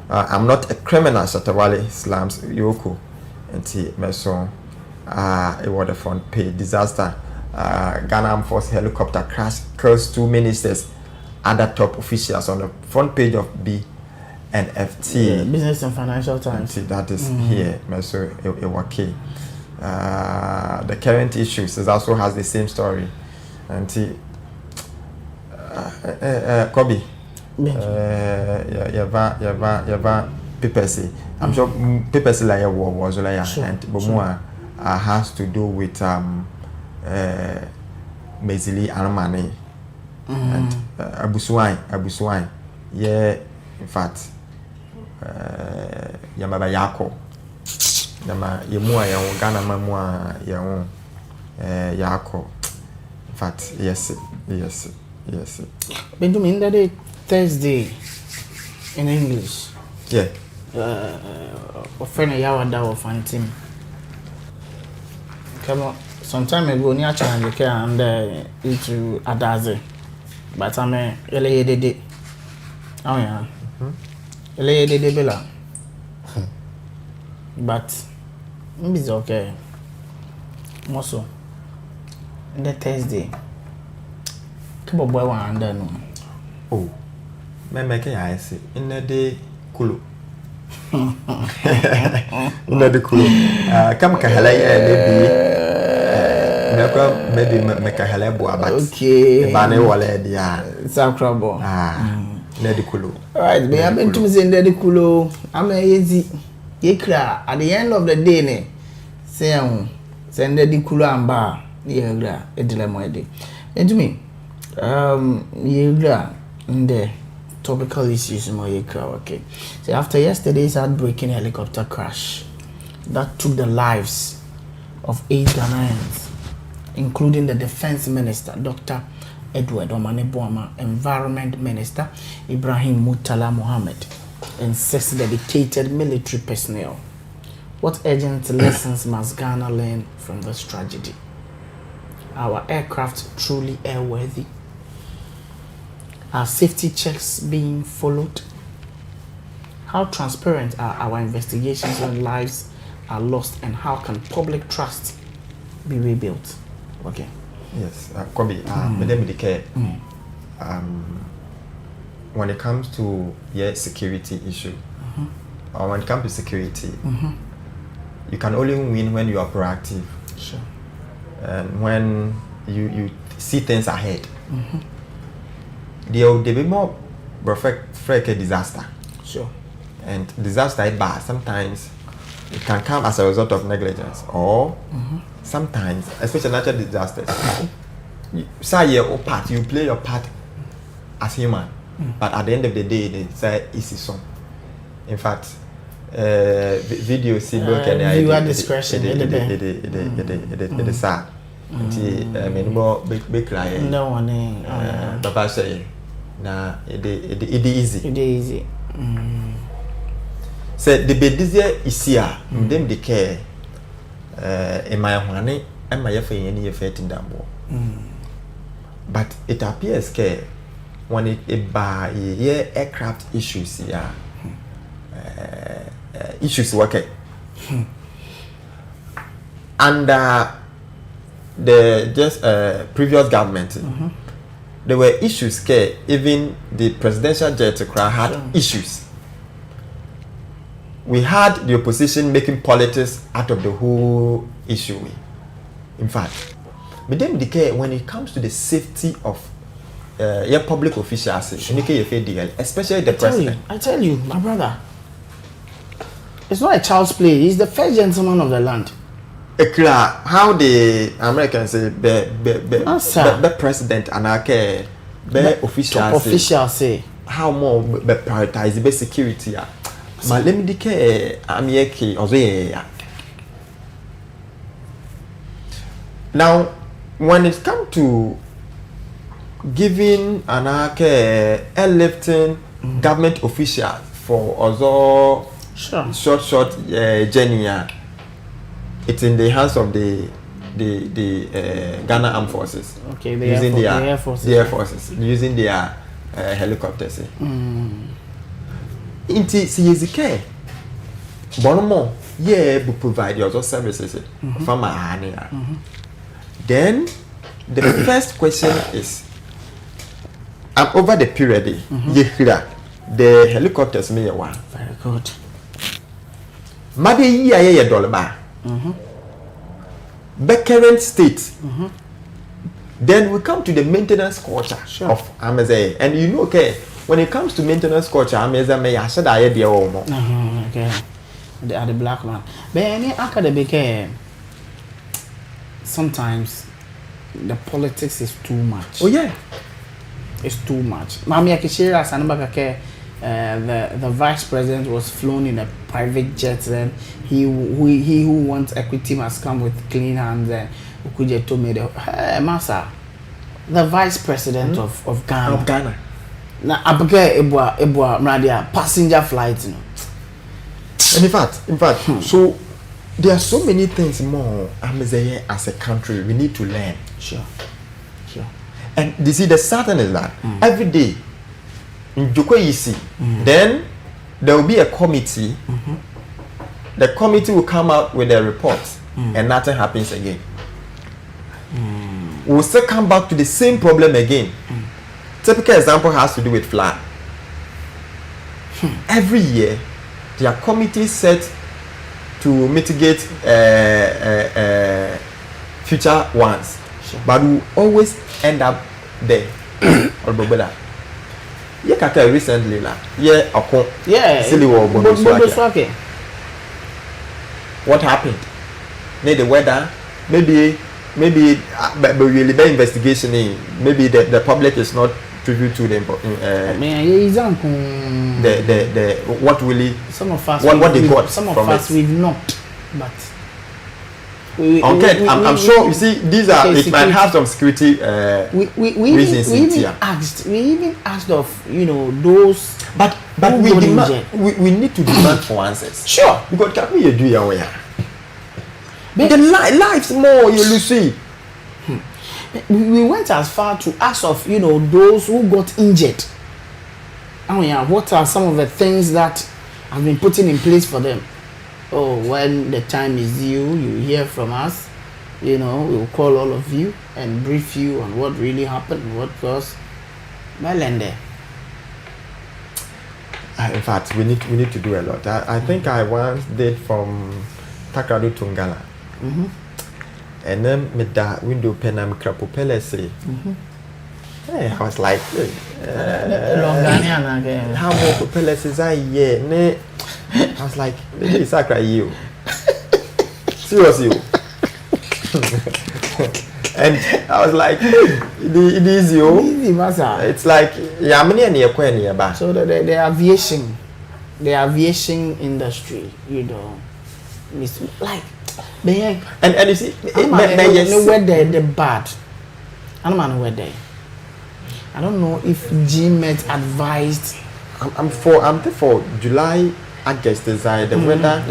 [SPEAKER 4] I'm not a criminal, Shatawale slams Yoko. And see, Meson, it was the front page. Disaster. Ghana Armed Force helicopter crash kills 2 ministers. Other top officials on the front page of BNFT.
[SPEAKER 1] Yeah, Business and Financial Times.
[SPEAKER 4] That is here. So okay. The current issues is also has the same story. And Kobe. Yava PPC. I'm sure PPC like a war was like and Bomua has to do with Mezili Armani. And Abuswine, yeah, in fact, Yamaba Yako, Yama Yamua, Ghana Mamua, Yako. In fact, yes.
[SPEAKER 1] Benjamin, that day Thursday in English,
[SPEAKER 4] Yeah.
[SPEAKER 1] Friend Yawada or find him. Come on, some time ago, near challenge and into Adaze. But I'm a LA. Oh, yeah. LA Bella. But it's okay. Also, the Thursday. Come on, boy, one under no.
[SPEAKER 4] Oh, me make I see in the day kulu. In the kulu. Come kahala maybe make a halabo about.
[SPEAKER 1] Okay.
[SPEAKER 4] Bane wale dia.
[SPEAKER 1] Sakrabo.
[SPEAKER 4] Nedi kulu.
[SPEAKER 1] Alright, but I've been to say Nedi kulu. I'm easy. Yekra at the end of the day, ne. Say send Nedi kulu amba. Yekra edilemo edi. And to me, yekra the topical issues more yekra. Okay. So after yesterday's heartbreaking helicopter crash that took the lives of 8 Ghanaians, including the Defense Minister, Dr. Edward Omaneboama, Environment Minister, Ibrahim Murtala Mohammed, and 6 dedicated military personnel. What urgent lessons must Ghana learn from this tragedy? Our aircraft truly airworthy? Are safety checks being followed? How transparent are our investigations when lives are lost, and how can public trust be rebuilt? Okay.
[SPEAKER 4] Yes, Kobe, when it comes to security issue, or when it comes to security, you can only win when you are proactive.
[SPEAKER 1] Sure.
[SPEAKER 4] And when you see things ahead. There will be more perfect disaster.
[SPEAKER 1] Sure.
[SPEAKER 4] And disaster is bad. Sometimes it can come as a result of negligence, or sometimes, especially natural disasters, say your part, you play your part as human, but at the end of the day, they say it's so. In fact, video see
[SPEAKER 1] viewer discretion.
[SPEAKER 4] It is sad. More big cry.
[SPEAKER 1] No one.
[SPEAKER 4] Papa say, nah, it easy.
[SPEAKER 1] It easy.
[SPEAKER 4] Say the bedizia is here. Them the care. In my honey, and my affair any effect in Dambo. But it appears care when it by aircraft issues here. Issues working. Under the just previous government, there were issues care. Even the presidential jet had issues. We had the opposition making politics out of the whole issue. In fact, but then when it comes to the safety of public officials, especially the president.
[SPEAKER 1] I tell you, my brother, it's not a child's play. He's the first gentleman of the land.
[SPEAKER 4] How the Americans say, the president and the officials say, how more prioritize the security. Ma let me declare now, when it comes to giving an airlifting government official for other short journey, it's in the hands of the Ghana Armed Forces. Okay, the Air Forces using their helicopters. Inti CSK Bonomo will provide your services from my Then the first question is, over the period, the helicopters may one.
[SPEAKER 1] Very good.
[SPEAKER 4] Maybe $1 the current state. Then we come to the maintenance culture of Amazon, and you know, when it comes to maintenance culture, Amazon may have said I dear
[SPEAKER 1] okay. The black man. But any academic, sometimes the politics is too much.
[SPEAKER 4] Oh yeah,
[SPEAKER 1] it's too much. Mami Akishira Sanabaka, the vice president was flown in a private jet. Then he who wants equity must come with clean hands. And Ukuje told me, hey, Masa, the vice president of Ghana.
[SPEAKER 4] Of Ghana.
[SPEAKER 1] Na abeke ebwa mradia passenger flight no.
[SPEAKER 4] And in fact, so there are so many things more as a country we need to learn.
[SPEAKER 1] Sure.
[SPEAKER 4] And you see, the sad thing is that every day in Jokoyisi, then there will be a committee. The committee will come out with a report, and nothing happens again. We'll still come back to the same problem again. Typical example has to do with flood. Every year, there are committees set to mitigate future ones, but we always end up there. Recently, what happened? Maybe the weather, maybe really bad investigation. Maybe the public is not privy to the what really
[SPEAKER 1] some of us
[SPEAKER 4] what they got
[SPEAKER 1] some of
[SPEAKER 4] from
[SPEAKER 1] us
[SPEAKER 4] it.
[SPEAKER 1] we've not, but
[SPEAKER 4] I'm sure you see these are it might have some security reasons
[SPEAKER 1] we even asked of those
[SPEAKER 4] but we need to demand for answers.
[SPEAKER 1] Sure,
[SPEAKER 4] because can we do your way? The lives more you see.
[SPEAKER 1] We went as far to ask of those who got injured. What are some of the things that have been put in place for them? Oh, when the time is due, you hear from us. We'll call all of you and brief you on what really happened, what was Melende.
[SPEAKER 4] In fact, we need to do a lot. I think I once did from Takradu to Ngala. And then with that window pen and crapopele say. Hey, I was like, how more propellers is I I was like, maybe it's you. Seriously. And I was like, it is you. It's like
[SPEAKER 1] so the aviation industry, it's like
[SPEAKER 4] and you see
[SPEAKER 1] where the bad. I don't know where they. I don't know if GMET advised.
[SPEAKER 4] I'm for July, August design the weather.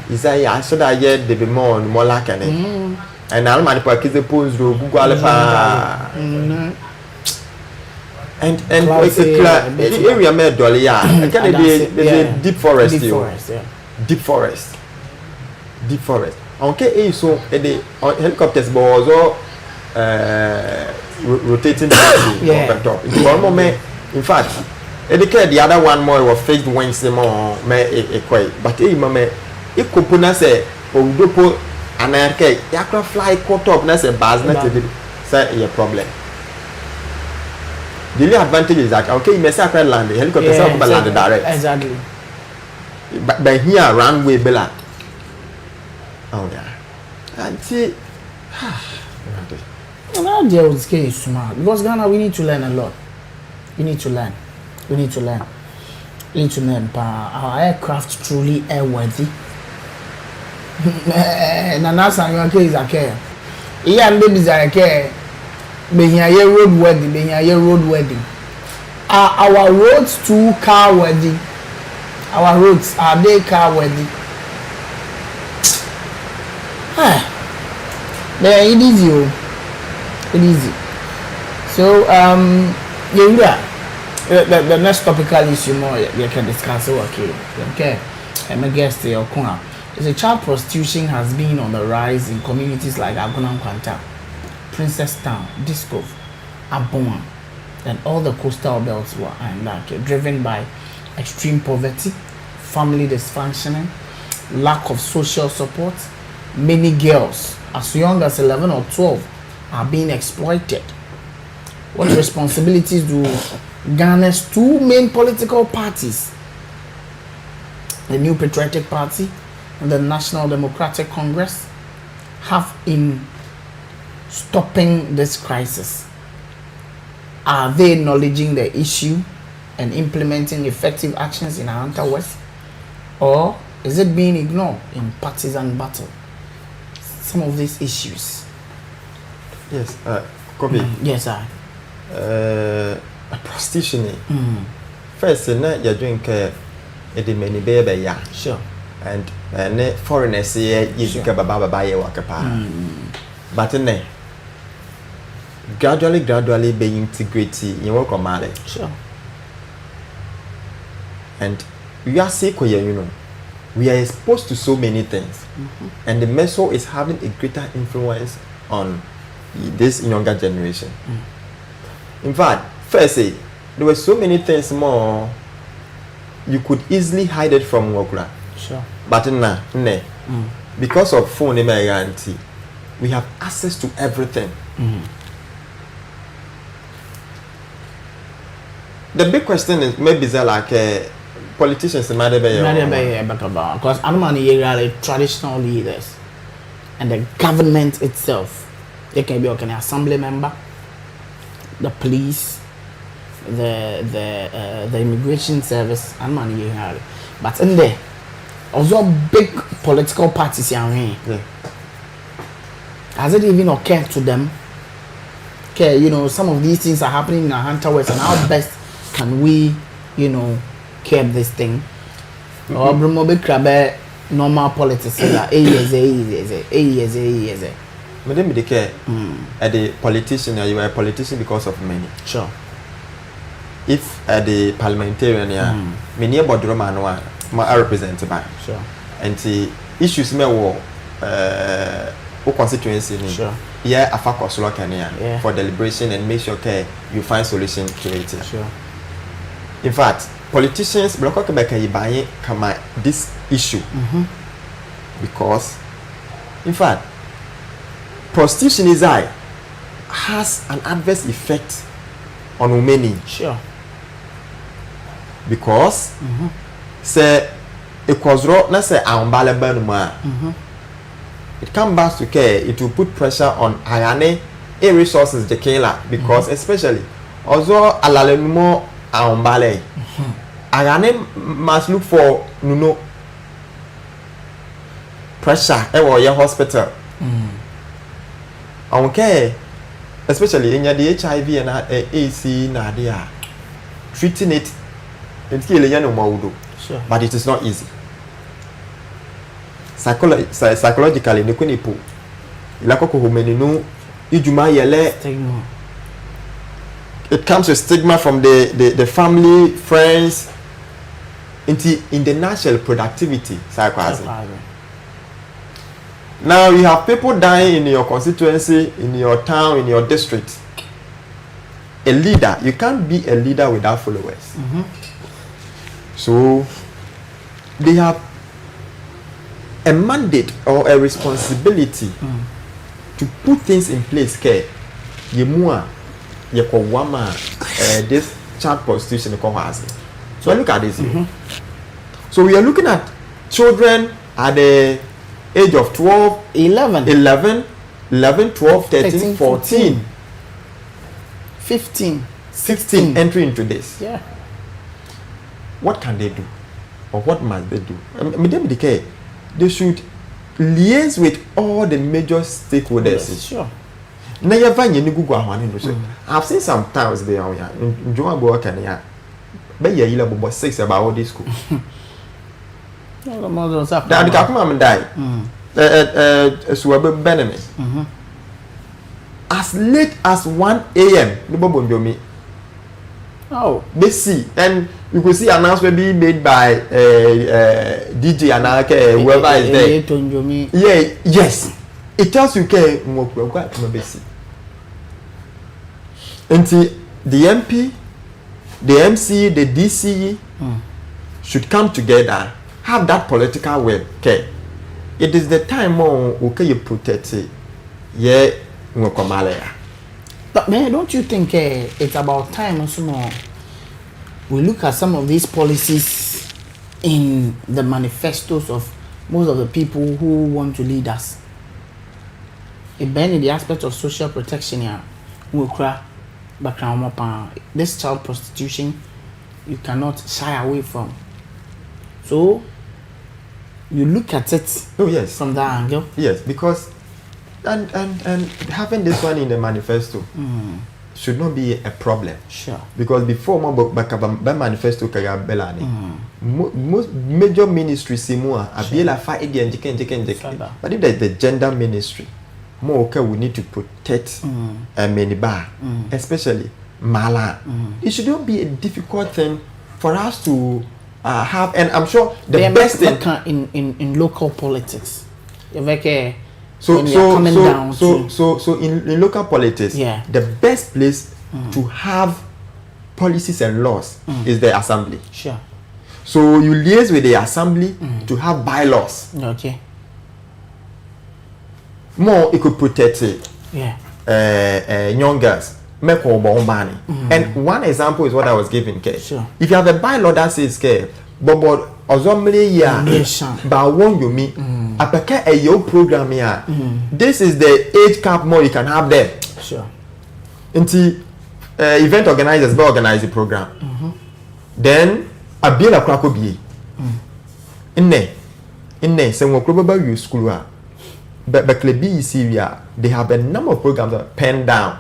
[SPEAKER 4] Is I so that year they be more like and I'll manipulate the pose do Google and area made dolly can be deep forest deep forest okay so the helicopters was all rotating one moment in fact the other one more was fixed Wednesday more but moment if kupuna say odopo anarke yakra fly caught up na say baz na say a problem. The only advantage is that okay, you may say land the helicopter land direct.
[SPEAKER 1] Exactly.
[SPEAKER 4] But here runway bela. Oh yeah. And see
[SPEAKER 1] now there was case smart because Ghana we need to learn a lot. We need to learn. Our aircraft truly airworthy. Nanasa your case okay. Ian babies are okay. Behind road wedding. Are our roads too car worthy? Our roads are they car worthy? It is you. So the next topical issue more we can discuss. Okay. I'm a guest here. Is a child prostitution has been on the rise in communities like Agona Kwanta, Princess Town, Disco, Aboma, and all the coastal belts were driven by extreme poverty, family dysfunctioning, lack of social support. Many girls as young as 11 or 12 are being exploited. What responsibilities do Ghana's two main political parties, the New Patriotic Party and the National Democratic Congress, have in stopping this crisis? Are they acknowledging the issue and implementing effective actions in Ahanta West, or is it being ignored in partisan battle? Some of these issues.
[SPEAKER 4] Yes, Kobe.
[SPEAKER 1] Yes, sir.
[SPEAKER 4] Prostitution. First, you're doing the many baby, yeah.
[SPEAKER 1] Sure.
[SPEAKER 4] and foreigners here is baba ye wakapa. But gradually being integrated in work on
[SPEAKER 1] Sure.
[SPEAKER 4] And we are sick, we are exposed to so many things, and the meso is having a greater influence on this younger generation. In fact, first say there were so many things more you could easily hide it from Wokra.
[SPEAKER 1] Sure.
[SPEAKER 4] But now, because of phone guarantee, we have access to everything. The big question is maybe is like politicians in
[SPEAKER 1] because I'm really traditional leaders and the government itself. They can be an assembly member, the police, the immigration service, and money. But in there, also big political parties here.
[SPEAKER 4] Yeah.
[SPEAKER 1] Has it even occurred to them? Okay, some of these things are happening in our Hunter West, and how best can we, curb this thing? Or bring normal politics here.
[SPEAKER 4] Madam, they care. At the politician, you are a politician because of money.
[SPEAKER 1] Sure.
[SPEAKER 4] If at the parliamentarian, many about the Roman are represented by.
[SPEAKER 1] Sure.
[SPEAKER 4] And the issues may war constituency.
[SPEAKER 1] Sure.
[SPEAKER 4] Yeah, a focus for deliberation and make sure you find solution to it.
[SPEAKER 1] Sure.
[SPEAKER 4] In fact, politicians block this issue because, in fact, prostitution has an adverse effect on women.
[SPEAKER 1] Sure.
[SPEAKER 4] Because say it was wrong, let's say it comes back to care, it will put pressure on Ayane resources the Kela because especially also Alalemo Aumbale Ayane must look for pressure or your hospital. Okay, especially in the HIV and AC Nadia, treating it until
[SPEAKER 1] Sure.
[SPEAKER 4] but it is not easy. Psychologically, ne kuni po. Ilakoko humeninu ijuma yele.
[SPEAKER 1] Stigma.
[SPEAKER 4] It comes with stigma from the family, friends, in the natural productivity. Now you have people dying in your constituency, in your town, in your district. A leader, you can't be a leader without followers. So they have a mandate or a responsibility to put things in place. This child prostitution. So look at this. So we are looking at children at the age of 12, 11, 12, 13, 14,
[SPEAKER 1] 15,
[SPEAKER 4] 16 entry into this.
[SPEAKER 1] Yeah.
[SPEAKER 4] What can they do? Or what must they do? They should liaise with all the major stakeholders.
[SPEAKER 1] Yes, sure.
[SPEAKER 4] I've seen some towns there. In Joanbo Kenya, but yeah, you about 6 about all this school. That the Kapman died. Suabe Benjamin. As late as 1 a.m. The Bobo me.
[SPEAKER 1] Oh,
[SPEAKER 4] they see, and you could see announcement being made by DJ Anake, whoever is there. Yeah, yes. It tells you until the MP, the MC, the DCE should come together, have that political will. Okay, it is the time you protect it. Yeah,
[SPEAKER 1] but man, don't you think it's about time also more? We look at some of these policies in the manifestos of most of the people who want to lead us. It been in the aspect of social protection here. This child prostitution you cannot shy away from. So you look at it from that angle.
[SPEAKER 4] Yes, because and having this one in the manifesto, should not be a problem.
[SPEAKER 1] Sure.
[SPEAKER 4] Because before my manifesto Belani, most major ministries simua abiela fa edi njeke. But if there's the gender ministry, more okay, we need to protect Meniba, especially Mala. It should not be a difficult thing for us to have, and I'm sure the best thing
[SPEAKER 1] in local politics.
[SPEAKER 4] So
[SPEAKER 1] in
[SPEAKER 4] local politics, the best place to have policies and laws is the assembly.
[SPEAKER 1] Sure.
[SPEAKER 4] So you liaise with the assembly to have bylaws.
[SPEAKER 1] Okay.
[SPEAKER 4] More, it could protect it.
[SPEAKER 1] Yeah.
[SPEAKER 4] Young girls. And one example is what I was giving.
[SPEAKER 1] Sure.
[SPEAKER 4] If you have a bylaw that says, but one you meet, a your program here. This is the age cap more you can have there.
[SPEAKER 1] Sure.
[SPEAKER 4] Until event organizers will organize the program. Then a bill of crack be in there, some global use school. But Syria, they have a number of programs that pen down,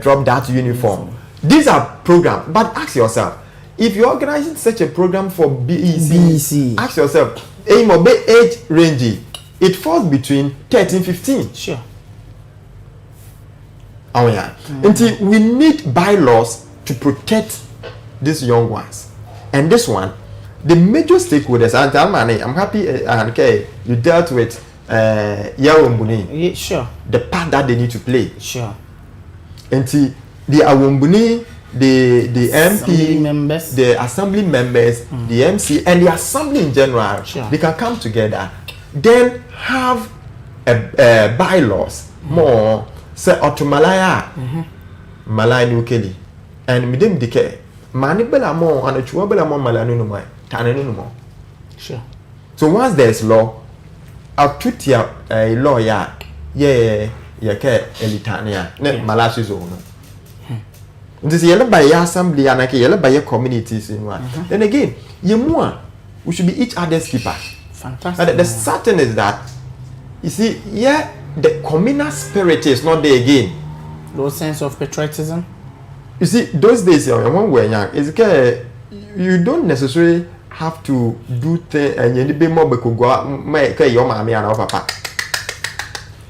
[SPEAKER 4] drop that uniform. These are programs, but ask yourself, if you're organizing such a program for BEC, ask yourself, aim or age range, it falls between 13 15.
[SPEAKER 1] Sure.
[SPEAKER 4] Oh yeah. Until we need bylaws to protect these young ones. And this one, the major stakeholders, and I'm happy you dealt with Yawombuni.
[SPEAKER 1] Sure.
[SPEAKER 4] The part that they need to play.
[SPEAKER 1] Sure.
[SPEAKER 4] Until the Awombuni, the MP
[SPEAKER 1] members,
[SPEAKER 4] the assembly members, the MC, and the assembly in general, they can come together, then have a bylaws more say Otumalaya Malaya Nukeli and Midim Dike Manibela more and a Chuabela more Malanuma Tananuma.
[SPEAKER 1] Sure.
[SPEAKER 4] So once there's law, I'll treat a lawyer, Elitania, Malachi's own. This yellow by your assembly and like yellow by your communities in one. Then again, we should be each other's keeper.
[SPEAKER 1] Fantastic.
[SPEAKER 4] But the certain is that you see, the communal spirit is not there again.
[SPEAKER 1] No sense of patriotism.
[SPEAKER 4] You see, those days when we're young, it's okay, you don't necessarily have to do things and you need more because go make your mommy and papa.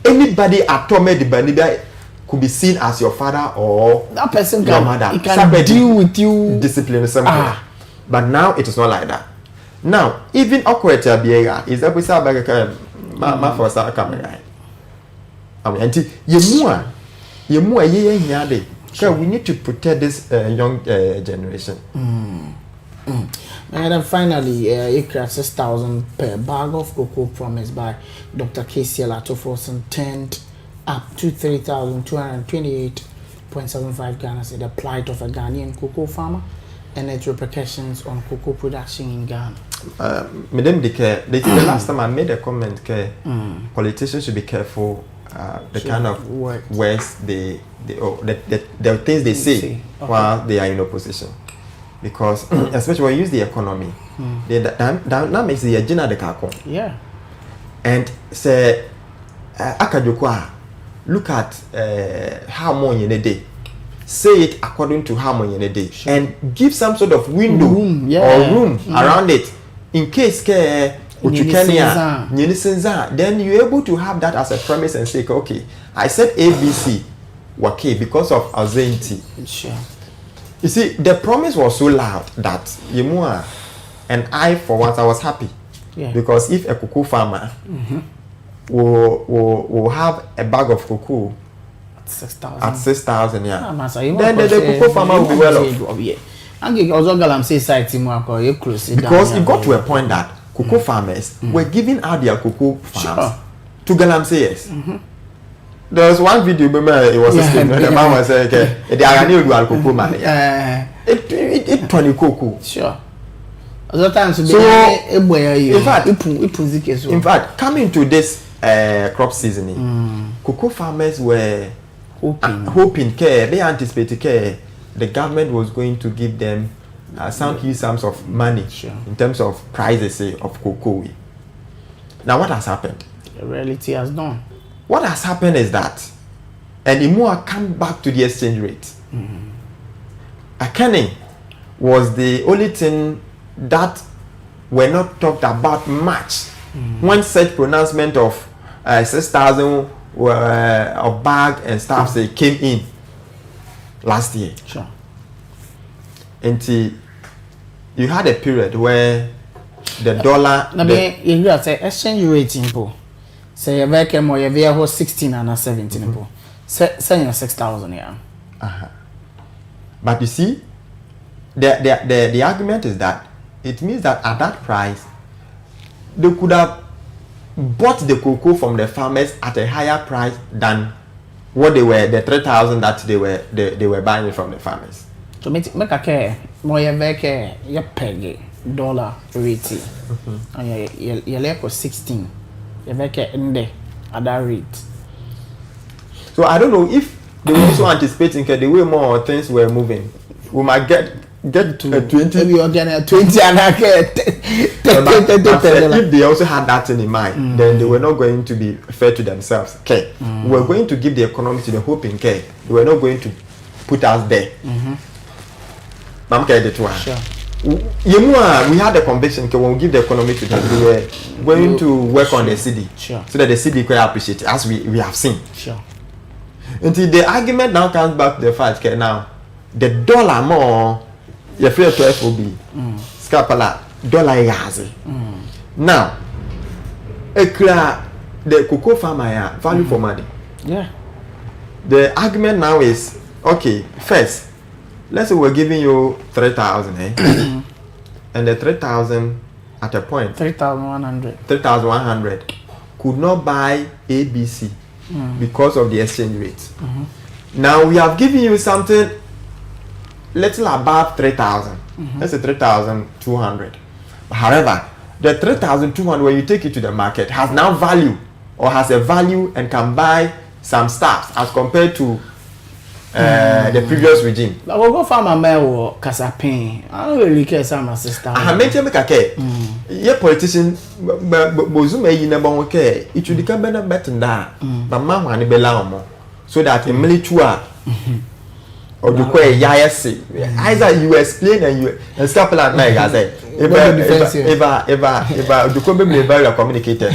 [SPEAKER 4] Anybody at all made the banida could be seen as your father or
[SPEAKER 1] that person
[SPEAKER 4] your mother.
[SPEAKER 1] He can deal with you.
[SPEAKER 4] Discipline something. But now it is not like that. Now, even awkward biega is that we say my first camera. I mean, we need to protect this young generation.
[SPEAKER 1] And then finally, Ikra 6,000 per bag of cocoa promised by Dr. K.C. Latofoson turned up to 3,228.75 Ghana. Said the plight of a Ghanaian cocoa farmer and its repercussions on cocoa production in Ghana.
[SPEAKER 4] Madam the last time I made a comment, politicians should be careful the kind of words the things they say while they are in opposition. Because especially when you use the economy, that makes the agenda the kako.
[SPEAKER 1] Yeah.
[SPEAKER 4] And say akadokwa, look at how much in a day. Say it according to how much in a day, and give some sort of window or room around it in case then you're able to have that as a premise and say, okay, I said ABC, okay, because of anxiety.
[SPEAKER 1] Sure.
[SPEAKER 4] You see, the promise was so loud that Yemua and I, for once, I was happy.
[SPEAKER 1] Yeah.
[SPEAKER 4] Because if a cocoa farmer will have a bag of cocoa
[SPEAKER 1] at 6,000,
[SPEAKER 4] then the cocoa farmer will be well off. Because it got to a point that cocoa farmers were giving out their cocoa farms to Galamseyers. There was one video, remember, it was a statement. The man was saying, okay, they are new to cocoa man. It turned cocoa.
[SPEAKER 1] Sure. Other times, so in
[SPEAKER 4] fact, coming to this crop seasoning, cocoa farmers were hoping they anticipated the government was going to give them some huge sums of money in terms of prices of cocoa. Now, what has happened?
[SPEAKER 1] The reality has done.
[SPEAKER 4] What has happened is that, and the more come back to the exchange rate, Akane was the only thing that were not talked about much when such pronouncement of 6,000 of bag and stuff say came in last year.
[SPEAKER 1] Sure.
[SPEAKER 4] Until you had a period where the dollar.
[SPEAKER 1] You say exchange rate impo. Say you make more you vehicle 16 and 17 impo. Say 6,000 yeah.
[SPEAKER 4] But you see, the argument is that it means that at that price, they could have bought the cocoa from the farmers at a higher price than what they were, the 3,000 that they were buying it from the farmers.
[SPEAKER 1] So make a care more you make your peg dollar rate. And you left 16. You make in the other rate.
[SPEAKER 4] So I don't know if they were also anticipating the way more things were moving. We might get to a 20.
[SPEAKER 1] Maybe you're getting a 20 and I get
[SPEAKER 4] if they also had that thing in mind, then they were not going to be fair to themselves. Okay, we were going to give the economy to the hope in care. They were not going to put us there. Sure. We had the conviction that when we give the economy to them, we were going to work on the city,
[SPEAKER 1] so
[SPEAKER 4] that the city could appreciate it, as we have seen.
[SPEAKER 1] Sure.
[SPEAKER 4] Until the argument now comes back to the fact that now the dollar more, you're free to FOB, scapula, dollar yazi. Now, the cocoa farmer value for money.
[SPEAKER 1] Yeah.
[SPEAKER 4] The argument now is okay. First, let's say we're giving you 3,000, and the 3,000 at a point 3,100 could not buy ABC because of the exchange rate. Now we have given you something little above 3,000. Let's say 3,200. However, the 3,200 when you take it to the market has now value or has a value and can buy some stuff as compared to the previous regime.
[SPEAKER 1] But we'll go farm a mail or Casapin. I don't really care some sister.
[SPEAKER 4] I mentioned make a care. Your politician Bozume you never care. It should become better than that. But Mamma and Belamo. So that in military or the way Yayasi. Either you explain and scalpel at night, I say. If the company very communicated.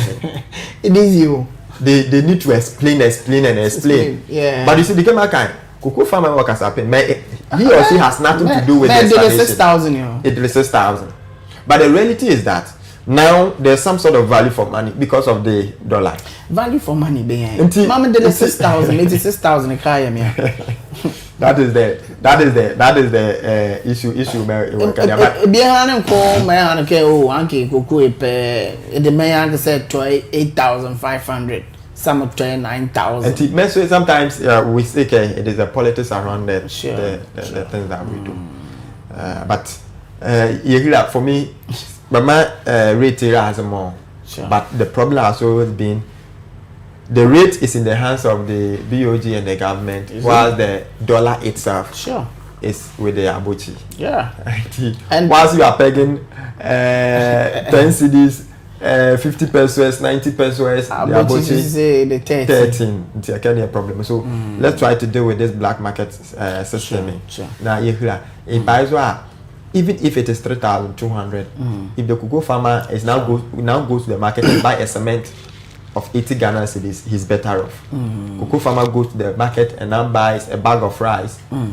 [SPEAKER 1] It is you.
[SPEAKER 4] They need to explain.
[SPEAKER 1] Yeah.
[SPEAKER 4] But you see, the camera kind. Cocoa farmer workers happen. He or she has nothing to do with the explanation.
[SPEAKER 1] 6,000.
[SPEAKER 4] It is 6,000. But the reality is that now there's some sort of value for money because of the dollar.
[SPEAKER 1] Value for money, behind. Mama did 6,000. 86,000.
[SPEAKER 4] That is the issue.
[SPEAKER 1] Behind call my uncle. Oh, Uncle Cocoa. The man said 8,500. Some of 9,000.
[SPEAKER 4] And sometimes we say it is the politics around the things that we do. But for me, my rate has more.
[SPEAKER 1] Sure.
[SPEAKER 4] But the problem has always been the rate is in the hands of the BOG and the government, while the dollar itself is with the Abuchi.
[SPEAKER 1] Yeah.
[SPEAKER 4] And whilst you are pegging 10 cedis. 50 pesos, 90 pesos,
[SPEAKER 1] the
[SPEAKER 4] 13. It's a kind of problem. So let's try to deal with this black market system.
[SPEAKER 1] Sure.
[SPEAKER 4] Now, even if it is 3,200, if the cocoa farmer is now goes to the market and buy a cement of 80 Ghana cedis, he's better off. Cocoa farmer goes to the market and now buys a bag of rice, 5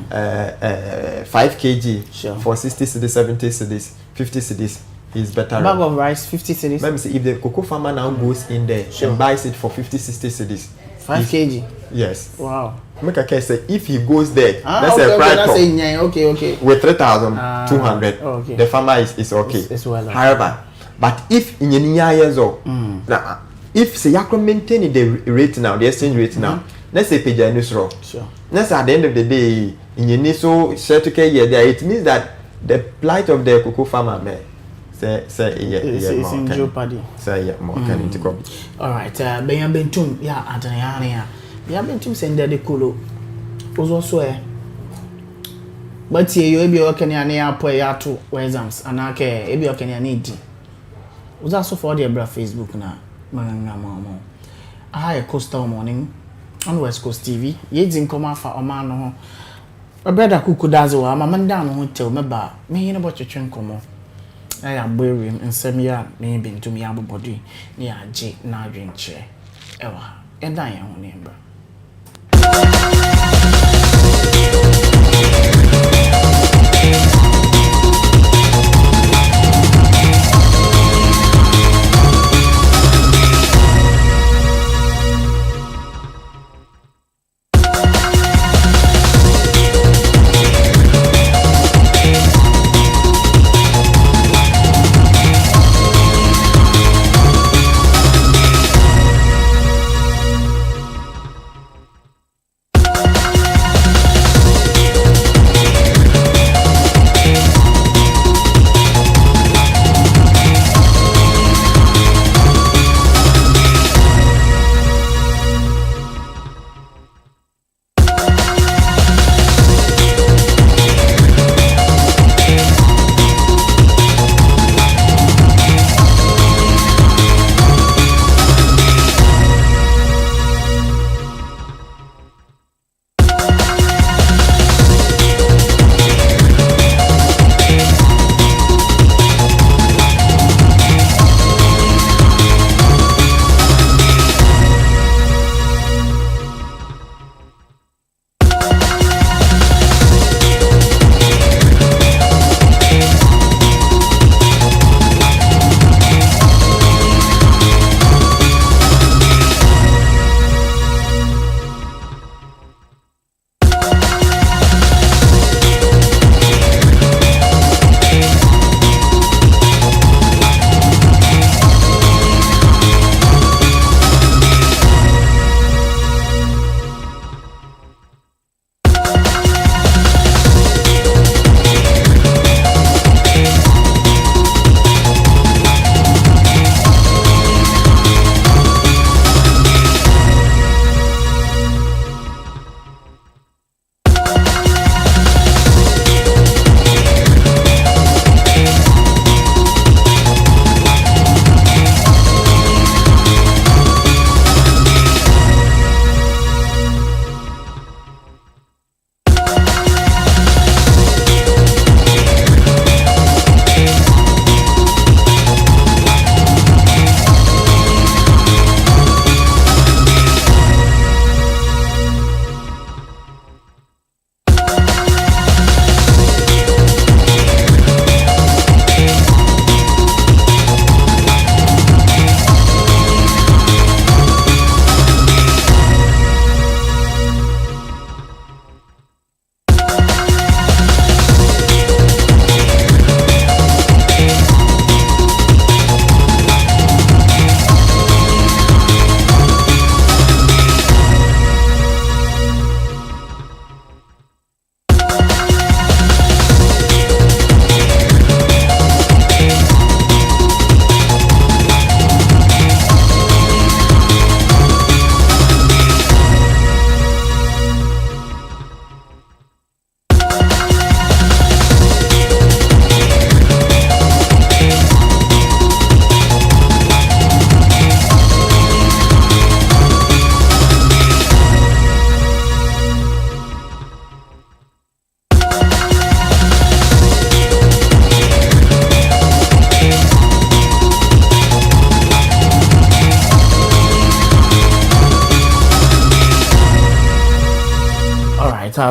[SPEAKER 4] kg for 60 cedis, 70 cedis, 50 cedis. Is better.
[SPEAKER 1] Bag of rice, 50 cedis.
[SPEAKER 4] Let me see if the cocoa farmer now goes in there and buys it for 50, 60 cedis.
[SPEAKER 1] 5 kg.
[SPEAKER 4] Yes.
[SPEAKER 1] Wow.
[SPEAKER 4] Make a case say if he goes there, let's say
[SPEAKER 1] okay.
[SPEAKER 4] With 3,200, the farmer is okay.
[SPEAKER 1] It's well.
[SPEAKER 4] However, but if in years old, now if say you can maintain the rate now, the exchange rate now, let's say pay Sure. Let's say at the end of the day, in your so share to care there, it means that the plight of the cocoa farmer may. It's
[SPEAKER 1] in jeopardy. All right. Bentum, yeah, Adriana. Bentum send the Kulu. Was also a. But you be working an air to exams and I care. If you can need. Was also for the Facebook now. I Coastal Morning on West Coast TV. Yet in come for a man a brother kuku does wa mama down hotel meba me yin about twetwe nkomo I am wearing and some ya maybe to me abo body near J na adwenche ewa and I am neighbor.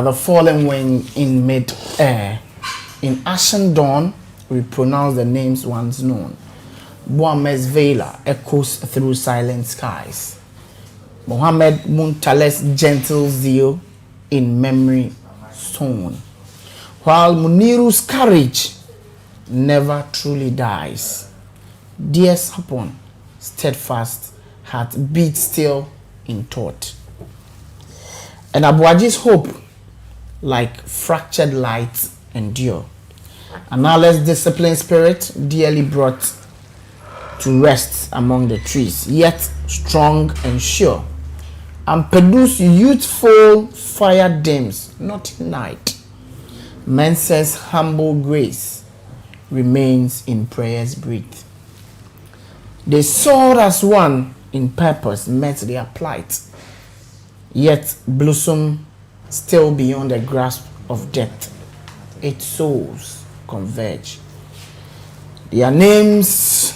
[SPEAKER 1] The fallen when in mid-air. In ashen dawn, we pronounce the names once known. Boames Vela echoes through silent skies. Mohammed Muntale's gentle zeal in memory stone. While Muniru's courage never truly dies. Dear Sapon, steadfast, heart beat still in thought. And Abuaji's hope, like fractured light, endure. And now let's discipline spirit, dearly brought to rest among the trees, yet strong and sure, and produce youthful fire dims, not in night. Men's humble grace remains in prayer's breath. They soared as one in purpose, met their plight, yet blossom still beyond the grasp of death. 8 souls converge. Their names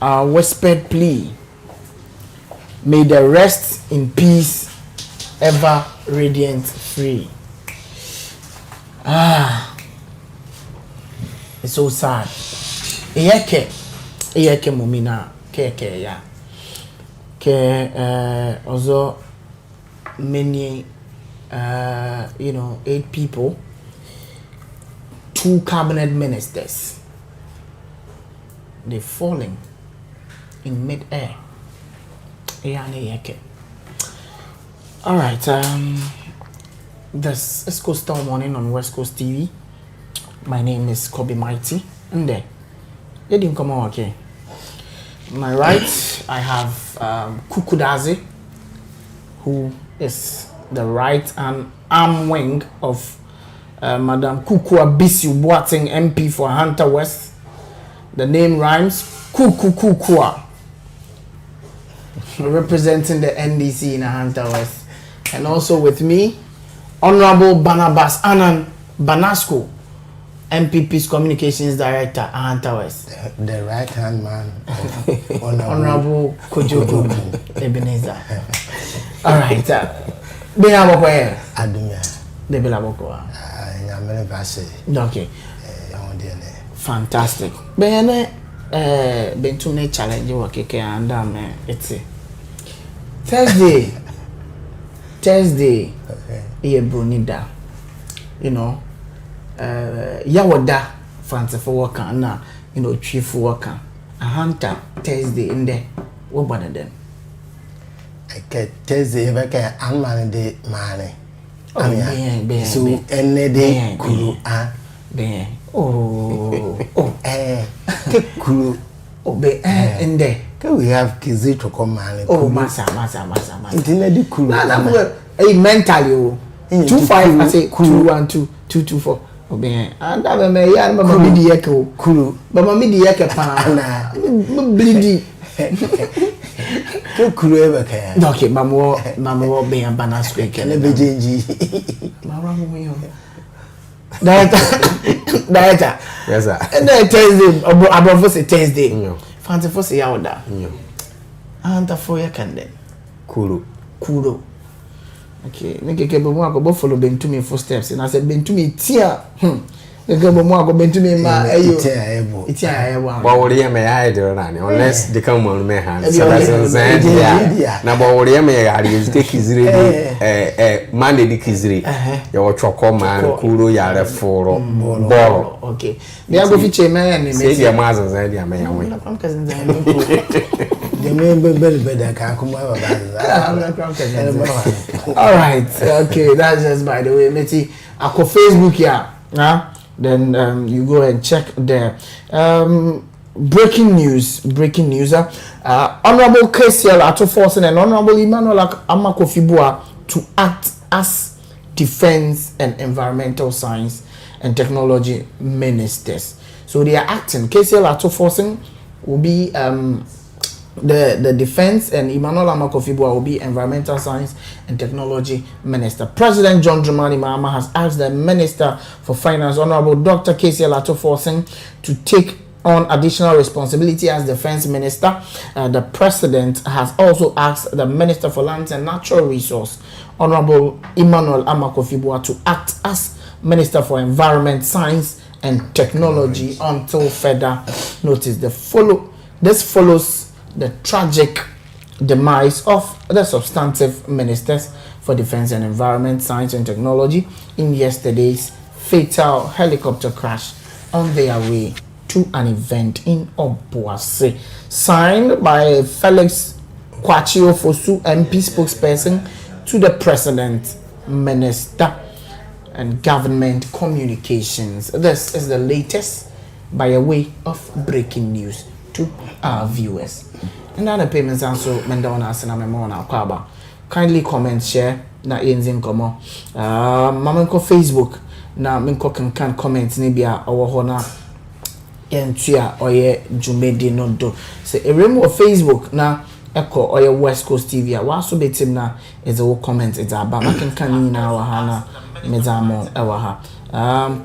[SPEAKER 1] are whispered plea. May they rest in peace, ever radiant free. It's so sad. Iyeke mumina keke ya. Also many 8 people, 2 cabinet ministers, they're falling in mid-air. All right, this is WestCoast Morning on West Coast TV. My name is Kobe Mighty. And there, you didn't come on, okay? My right, I have Kukudazi, who is the right and arm wing of Madam Kukua Bisi Boateng MP for Hunter West. The name rhymes, Kukua, representing the NDC in Hunter West. And also with me, Honorable Barnabas Anan Banasco, MPP's Communications Director at Hunter West.
[SPEAKER 5] The right-hand man of
[SPEAKER 1] Honorable Kojoku Ebenezer. All right. Benaboko.
[SPEAKER 5] Adumia.
[SPEAKER 1] The Belaboko. Okay. Fantastic. Bentune challenge work and it's Thursday. Yeah, Brunida. Yawoda fancy for worker na chief worker. A hunter Thursday in there. What about them?
[SPEAKER 5] I get Thursday if I can unman the money. So any day kuru kuru
[SPEAKER 1] in there.
[SPEAKER 5] We have kids to come man.
[SPEAKER 1] Massa.
[SPEAKER 5] Intimate kuru.
[SPEAKER 1] Mentally 25 I say 212 224. And I may mama midi yeko kuru. Mama midi yeke pa na bleedy.
[SPEAKER 5] Kuru ever can.
[SPEAKER 1] Okay, mama be and banas quick and
[SPEAKER 5] never change.
[SPEAKER 1] Director.
[SPEAKER 5] Yes, sir.
[SPEAKER 1] And then Thursday, above say Thursday. Fancy for say yawoda. And for your candle.
[SPEAKER 5] Kuru.
[SPEAKER 1] Okay, make mo ago follow Bentumi footsteps and I said Bentumi tia. Mo ago Bentumi ma ayo. Itia ebo.
[SPEAKER 6] But what me I do unless they come on me hand. So that's yeah. Na but what me I use take kizire man dey kizire. Your choko man kuro yare foro ball.
[SPEAKER 1] Okay. Me ago feature man me.
[SPEAKER 6] Say dia mazan zan dia me yawe.
[SPEAKER 1] I'm cousin zan.
[SPEAKER 5] The man better can come over.
[SPEAKER 1] All right, okay, that's just by the way. Meti, ako Facebook here, then you go and check there. Breaking news. Honorable KCL Atoforsen and Honorable Emmanuel Amakofibua to act as Defense and Environmental Science and Technology Ministers. So they are acting. KCL Atoforsen will be the Defense, and Emmanuel Amakofibua will be Environmental Science and Technology Minister. President John Dramani Mahama has asked the Minister for Finance, Honorable Dr. KCL Atoforsen, to take on additional responsibility as Defense Minister. The President has also asked the Minister for Lands and Natural Resource, Honorable Emmanuel Amakofibua, to act as Minister for Environment, Science and Technology until further notice. This follows the tragic demise of the substantive ministers for Defense and Environment, Science and Technology in yesterday's fatal helicopter crash on their way to an event in Obuasi. Signed by Felix Kwachio Fosu, MP spokesperson to the President, Minister and Government Communications. This is the latest by a way of breaking news to our viewers. And other payments also Mendona Asana Memona Kwaba. Kindly comment, share, na yenzin komo. Mama ko Facebook na minko can comment nibia awahona yentua oye jumedi no do. Se eremu of Facebook na eko oye West Coast TV a waso betim na is a comment it's aba makin kan na wahana mezamo ewa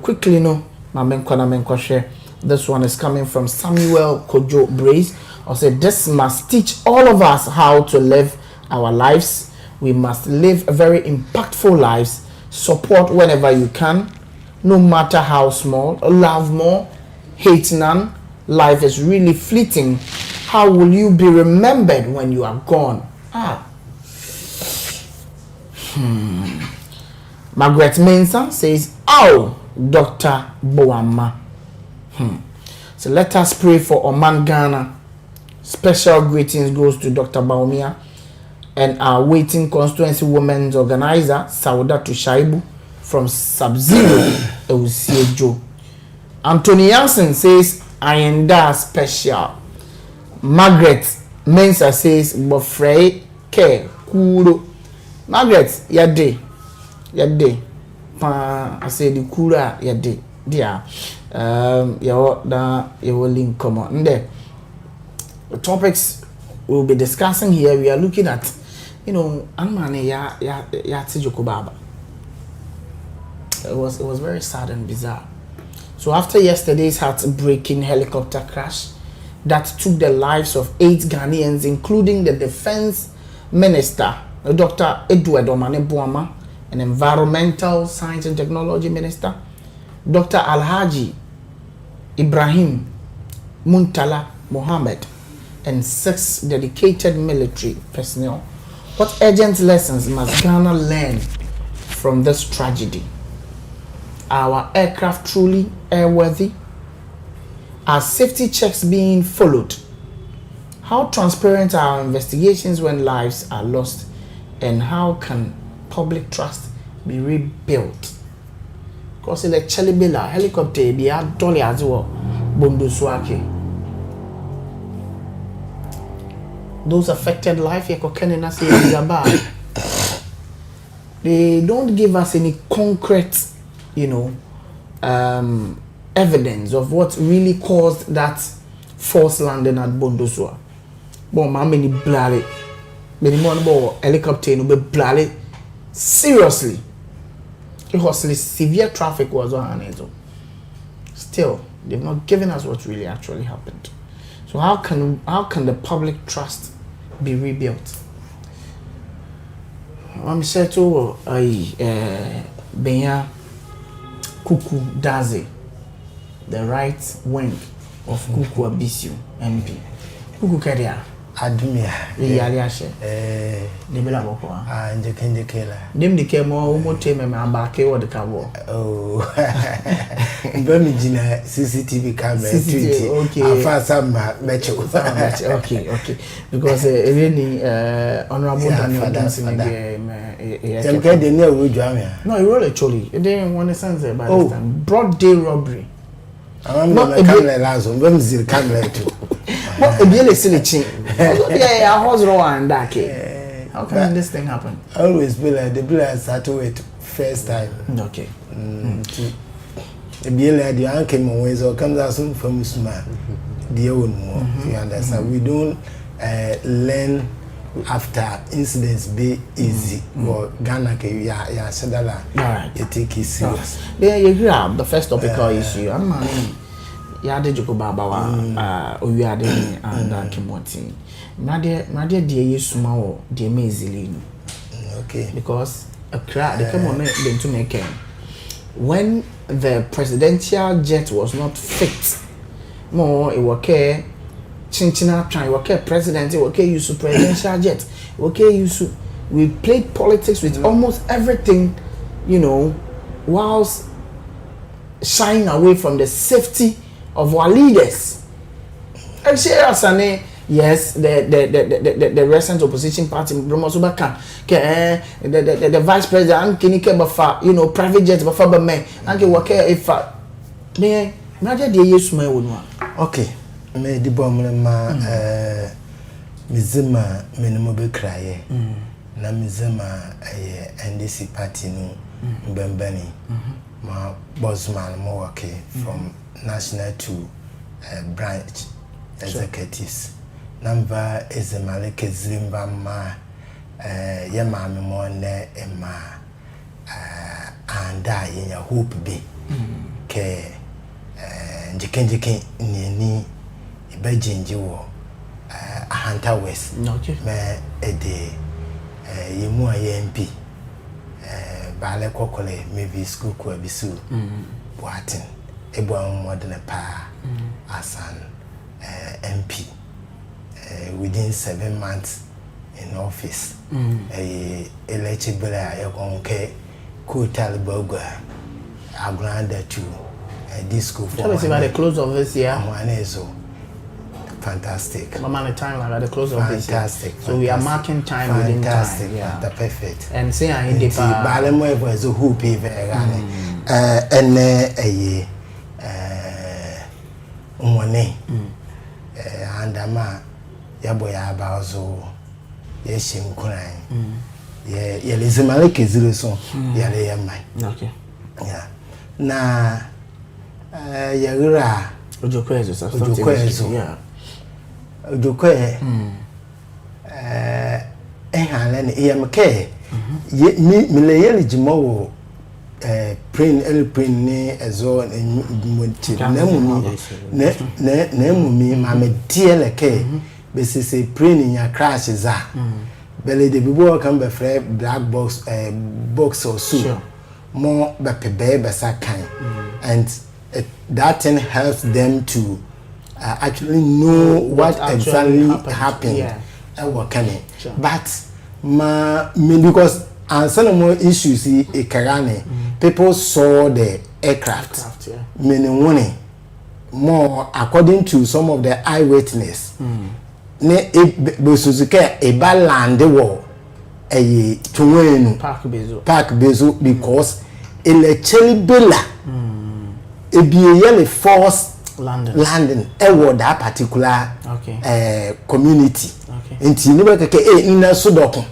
[SPEAKER 1] quickly no mamenko share. This one is coming from Samuel Kojo Brace. I said this must teach all of us how to live our lives. We must live very impactful lives. Support whenever you can, no matter how small. Love more, hate none. Life is really fleeting. How will you be remembered when you are gone? Margaret Mensah says, "Oh, Dr. Boama." So let us pray for Oman Ghana. Special greetings goes to Dr. Baumia and our waiting constituency women's organizer Saudatu Shaibu from Sub-Zero Eusiejo. Anthony Jansen says, "Ayenda special." Margaret Mensah says, "Bofrey ke kuro." Margaret, yade pa I say the kura yade dia your link come on. The topics we'll be discussing here, we are looking at, Anmane ya Tijokubaba. It was very sad and bizarre. So after yesterday's heartbreaking helicopter crash that took the lives of 8 Ghanaians, including the defense minister, Dr. Edward Omane Boama, an environmental science and technology minister, Dr. Alhaji Ibrahim Muntala Mohammed, and 6 dedicated military personnel. What urgent lessons must Ghana learn from this tragedy? Are our aircraft truly airworthy? Are safety checks being followed? How transparent are our investigations when lives are lost? And how can public trust be rebuilt? Because the Chalibela helicopter be a dolly as well. Bunduswake. Those affected life, they don't give us any concrete, evidence of what really caused that forced landing at Bondosua. But many blale, many more helicopter no be blale. Seriously, it was severe traffic was on it. Still, they've not given us what really actually happened. So how can the public trust be rebuilt? I'm said to Benya Kuku Daze, the right wing of Kuku Abisu MP. Kuku Kadia
[SPEAKER 5] Adumia
[SPEAKER 1] Yaliashe Debela Boko
[SPEAKER 5] and the Kendekela.
[SPEAKER 1] Dim the Kemo Motem and Abake or the Cabo.
[SPEAKER 5] Oh, Birmingham CCTV camera.
[SPEAKER 1] Okay.
[SPEAKER 5] I found some match.
[SPEAKER 1] Okay. Because really honorable Daniel dancing in
[SPEAKER 5] the
[SPEAKER 1] no, you really actually. It didn't want to sense about this time. Broad day robbery.
[SPEAKER 5] I'm not a camera last one. When is the camera too?
[SPEAKER 1] What a really silly thing. Yeah, I was wrong and that. How can this thing happen?
[SPEAKER 5] Always be like the blue start to it first time.
[SPEAKER 1] Okay.
[SPEAKER 5] The BLA the uncle ways or comes out soon from Suma. The own more. You understand? We don't learn after incidents be easy or Ghana ya sedala.
[SPEAKER 1] Alright.
[SPEAKER 5] You take it serious.
[SPEAKER 1] Yeah, you grab the first topical issue. I'm ya de joko baba wa owiade ni and Kimoti. Made de yesuma wo de mezili no.
[SPEAKER 5] Okay.
[SPEAKER 1] Because a crowd they come on them to make when the presidential jet was not fit. More it was care Chinchina try okay president okay use presidential jet okay use we played politics with almost everything, whilst shying away from the safety of our leaders. And yes, the recent opposition party, the vice president, private jets,
[SPEAKER 5] okay. Me di bom ma mizima menemo be kraye na mizima NDC party no mbembani ma bossman mo work from national to branch executives number is malike zimba ma ye ma me mo ne ma and that in your hope be ke jiken ni ibajinji wo Ahanta West me ede yemu MP bale kokole maybe school ko abisu boatin ebo modern pa asan MP within 7 months in office eligible ayokonke Kutal Boga Agranda to this school for
[SPEAKER 1] tell me about the close of this year.
[SPEAKER 5] One is so fantastic.
[SPEAKER 1] Mama, the time at the close of this year.
[SPEAKER 5] Fantastic.
[SPEAKER 1] So we are marking time within time.
[SPEAKER 5] Fantastic. Yeah, perfect.
[SPEAKER 1] And say I in the
[SPEAKER 5] Balemo was a hoopy very and money and a man yaboya about so yes him crying. Yeah, Elizabeth is so yeah, they are mine.
[SPEAKER 1] Okay.
[SPEAKER 5] Yeah. Na Yagra
[SPEAKER 1] Ojokwe yeah.
[SPEAKER 5] Ojokwe Ehan EMK me eligible print ni ezo nti nemumi ma me dieleke be say print nya crash za bele de bibo kan be free black box box or so sure. More be be sakan and that thing helps them to actually know what exactly happened and what can it sure. But because and some more issues Karane people saw the aircraft yeah. Meaning more according to some of the eyewitness ne besuzuke eba land wo tuwenu park bezo because electually bela ebiye force landing that particular community nti ni be keke nna sodoko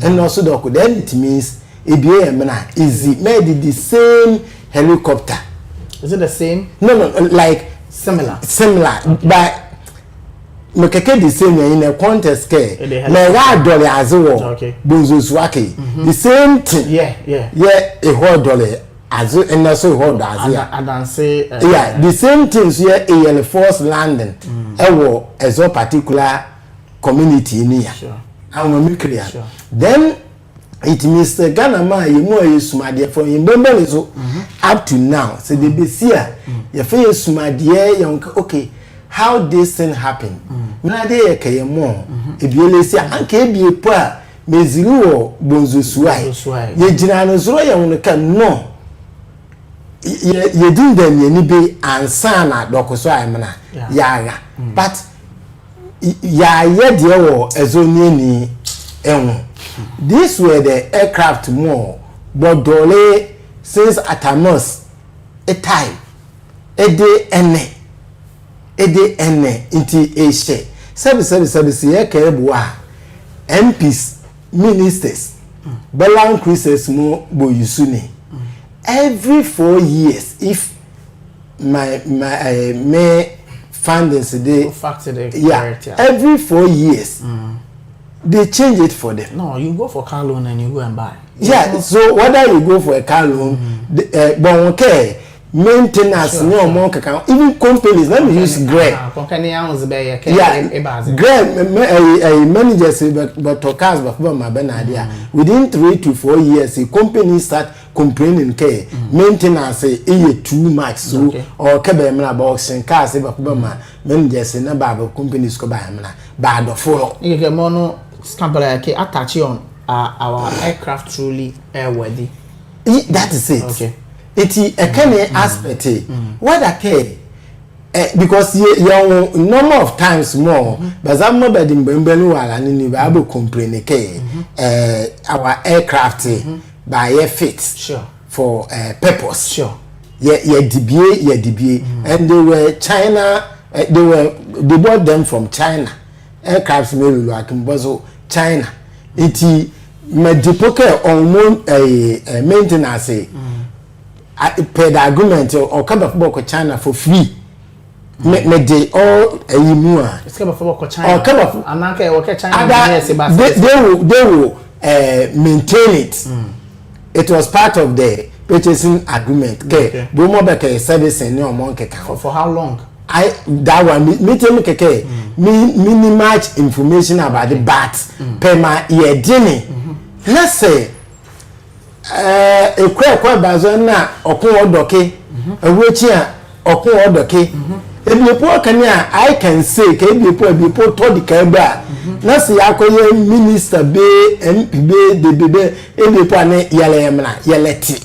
[SPEAKER 5] nna sodoko then it means ebiye emna easy made the same helicopter.
[SPEAKER 1] Is it the same?
[SPEAKER 5] No, like
[SPEAKER 1] similar
[SPEAKER 5] but mekeke the same in a contest ke na wa dollar azo bonzo swake the same thing
[SPEAKER 1] yeah
[SPEAKER 5] a whole dollar azo and so hold azo yeah the same things here a force landing ewo ezo particular community in here
[SPEAKER 1] sure
[SPEAKER 5] and clear sure. Then it means Ghana ma yemu ayesumade for yembele so up to now so the besia ye fe yesumade okay how this thing happened na dey ekayemo ebielesi anka ebie po a meziru wo bonzo suai ye gina no zoro ye won kan no ye din dem ye ni be ansa na dokoso ayemna yaga but ya ye de wo ezoni ni enwo. These were the aircraft more but dole since Atamos a time a day ene inti eshe service ye kebua MPs ministers balan crisis mo boyusuni every 4 years if my findings they every 4 years they change it for them.
[SPEAKER 1] No, you go for car loan and you go and buy.
[SPEAKER 5] Yeah, so whether you go for a car loan, but okay, maintenance, sure, no more can even companies. Let me use Greg. Greg, managers, but to cars, but my idea. Within 3 to 4 years, a company start complaining, maintenance, too much, so or cabin box and cars, but managers in a bar companies go by bad or follow.
[SPEAKER 1] You get mono. Scambler attach on our aircraft truly airworthy.
[SPEAKER 5] That is it.
[SPEAKER 1] Okay.
[SPEAKER 5] It is a kind of aspect. What I care because you number of times more, but I'm not bad in Bembelu and in the Bible complain our aircraft by air fit
[SPEAKER 1] sure
[SPEAKER 5] for purpose.
[SPEAKER 1] Sure.
[SPEAKER 5] Yeah, DBA, and they were China. They bought them from China. Aircraft maybe like in China. Iti medipoke on maintenance per the argument or come up China for free. Me de all a
[SPEAKER 1] it's come for China.
[SPEAKER 5] Or come up
[SPEAKER 1] Anaka or China.
[SPEAKER 5] They will maintain it. It was part of the purchasing agreement. Okay. Bomo beke service and no mon keka.
[SPEAKER 1] For how long?
[SPEAKER 5] That one me tell me keke minimal information about the bat per my year dinner. Let's say a kwa bazo na okun odoke ewechi a okun odoke ebipo kanya I can say ke ebipo to the kaba na se akoye minister be MP be the ebipo ane yele yemna yeleti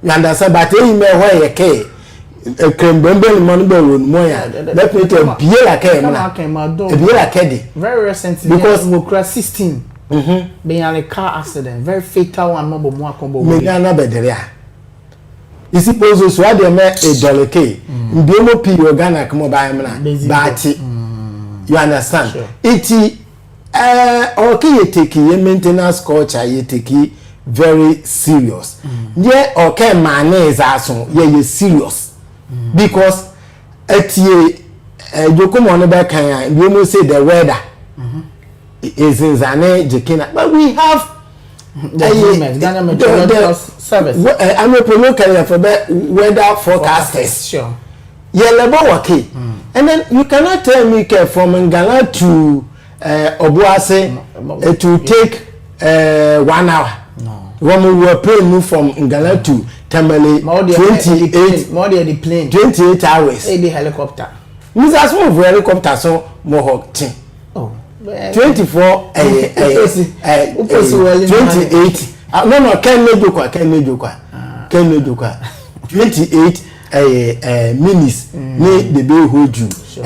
[SPEAKER 5] you understand but e me ho ye ke krembembe mon be won mo ya let me tell bie la ke yemna bie la ke di
[SPEAKER 1] very recently because we 16 being a car accident very fatal one no bo mo akombo
[SPEAKER 5] me na bedere you suppose so ade me a dollar k mbiemo pi organic mo ba yemna but you understand sure. It okay you take your maintenance culture you take very serious yeah okay man is aso yeah serious because etie jokomo no be kan we mo say the weather is in zane jekina but we have
[SPEAKER 1] the Ghana Meteorological Service
[SPEAKER 5] I'm a local for the weather forecasters
[SPEAKER 1] sure
[SPEAKER 5] yeah lebo okay and then you cannot tell me from Ghana to Obuase it will take 1 hour.
[SPEAKER 1] No.
[SPEAKER 5] When we were playing from Ghana to Tamale, 28
[SPEAKER 1] more the plane
[SPEAKER 5] 28 hours.
[SPEAKER 1] The helicopter.
[SPEAKER 5] Mr. Small helicopter so more thing.
[SPEAKER 1] Oh.
[SPEAKER 5] 24 28 no can no 28 minutes may the be hold you sure.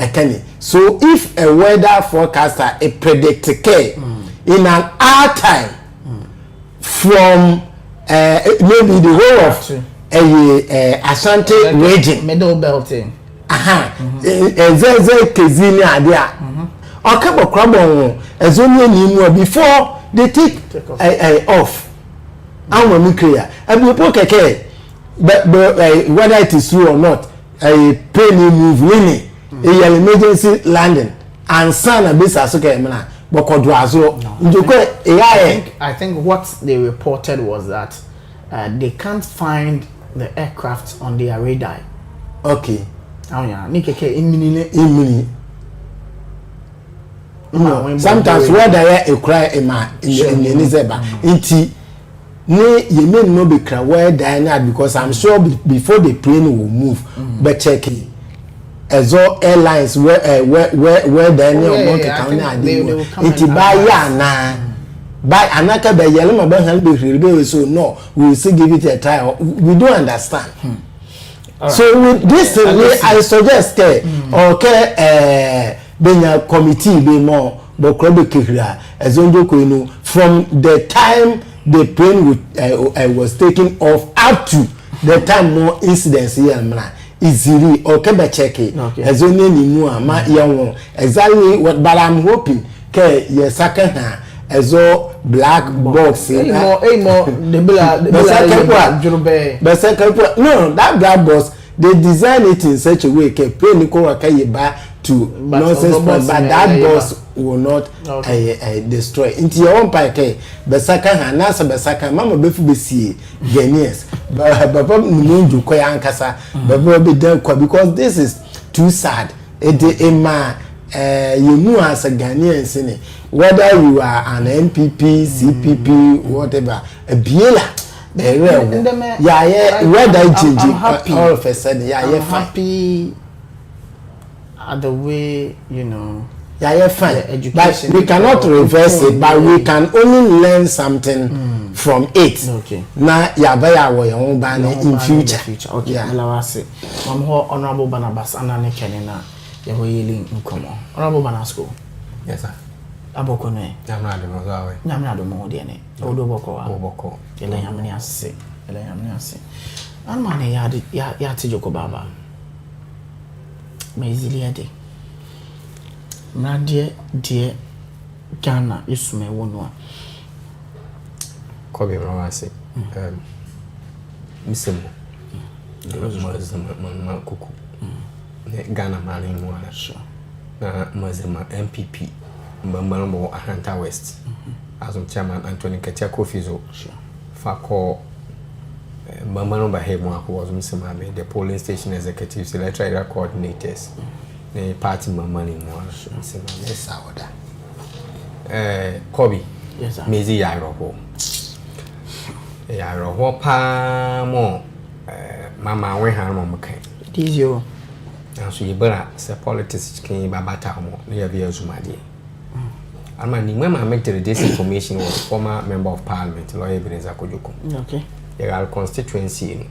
[SPEAKER 5] So if a weather forecaster a predict in an hour time from maybe the whole of Ashanti region
[SPEAKER 1] middle belting
[SPEAKER 5] kezini adia okabo krabo ezonye ni mu before they take off and when we clear and people keke but whether it is true or not a plane move winning a emergency landing and son a bit as okay man but
[SPEAKER 1] I think what they reported was that they can't find the aircraft on their radar.
[SPEAKER 5] Okay.
[SPEAKER 1] Oh yeah, nikeke imini.
[SPEAKER 5] No, sometimes where there a cry in the Nizeba inti ne you may no be cry where there because I'm sure before the plane will move but check it as all airlines where there near Monte County inti buy ya na buy anaka be yellow ma ban hand be so no we will still give it a try we don't understand. Right. So with this way I suggest okay benya committee be more but krobe kekira ezonjo ko inu from the time the plane was taken off up to the time more incidents here mna easily okay be check it ezonye ni mu ama yewon exactly what but I'm hoping ke ye second ha ezo black box
[SPEAKER 1] more the
[SPEAKER 5] no that black box they design it in such a way ke plane ko akaye ba to nonsense but that boss will not destroy into your own pike besaka hanasa besaka mama befu besie Ghanaians baba munju ko yankasa baba be dan kwa because this is too sad ema you know as a Ghanaian whether you are an MPP CPP whatever a biela weather changing all of a sudden
[SPEAKER 1] I'm happy at the way you know
[SPEAKER 5] yeah fine but we cannot reverse it but we can only learn something from it
[SPEAKER 1] okay
[SPEAKER 5] na yabaya wo yon ban in future
[SPEAKER 1] okay alawase I'm honorable Barnabas anane kenena ye ho yeli nkomo honorable Barnasco
[SPEAKER 6] yes sir
[SPEAKER 1] aboko ne nyamna do mo de ne odo boko ele nyamne ase anmane ya tijoko baba mezili ade mradie die Ghana isume wonwa
[SPEAKER 6] kobe rawase misemo ma kuku ne Ghana mali mu ala na mazima MPP mbambo Ahanta West as chairman Anthony Kachako Fizo fako Mama Bahemo was Mr. Mame, the polling station executives, electoral coordinators, the party money more. Mr. Mame Sauda. Kobe,
[SPEAKER 1] yes, sir.
[SPEAKER 6] Mezi Yaroho. Yaroho pa more. Mama, we have no McCain.
[SPEAKER 1] It is you.
[SPEAKER 6] And so you better say politics came by Batamo, near Viazumadi. And my name, I make the disinformation was former member of parliament, lawyer Beneza Kojuko.
[SPEAKER 1] Okay.
[SPEAKER 6] Your constituency.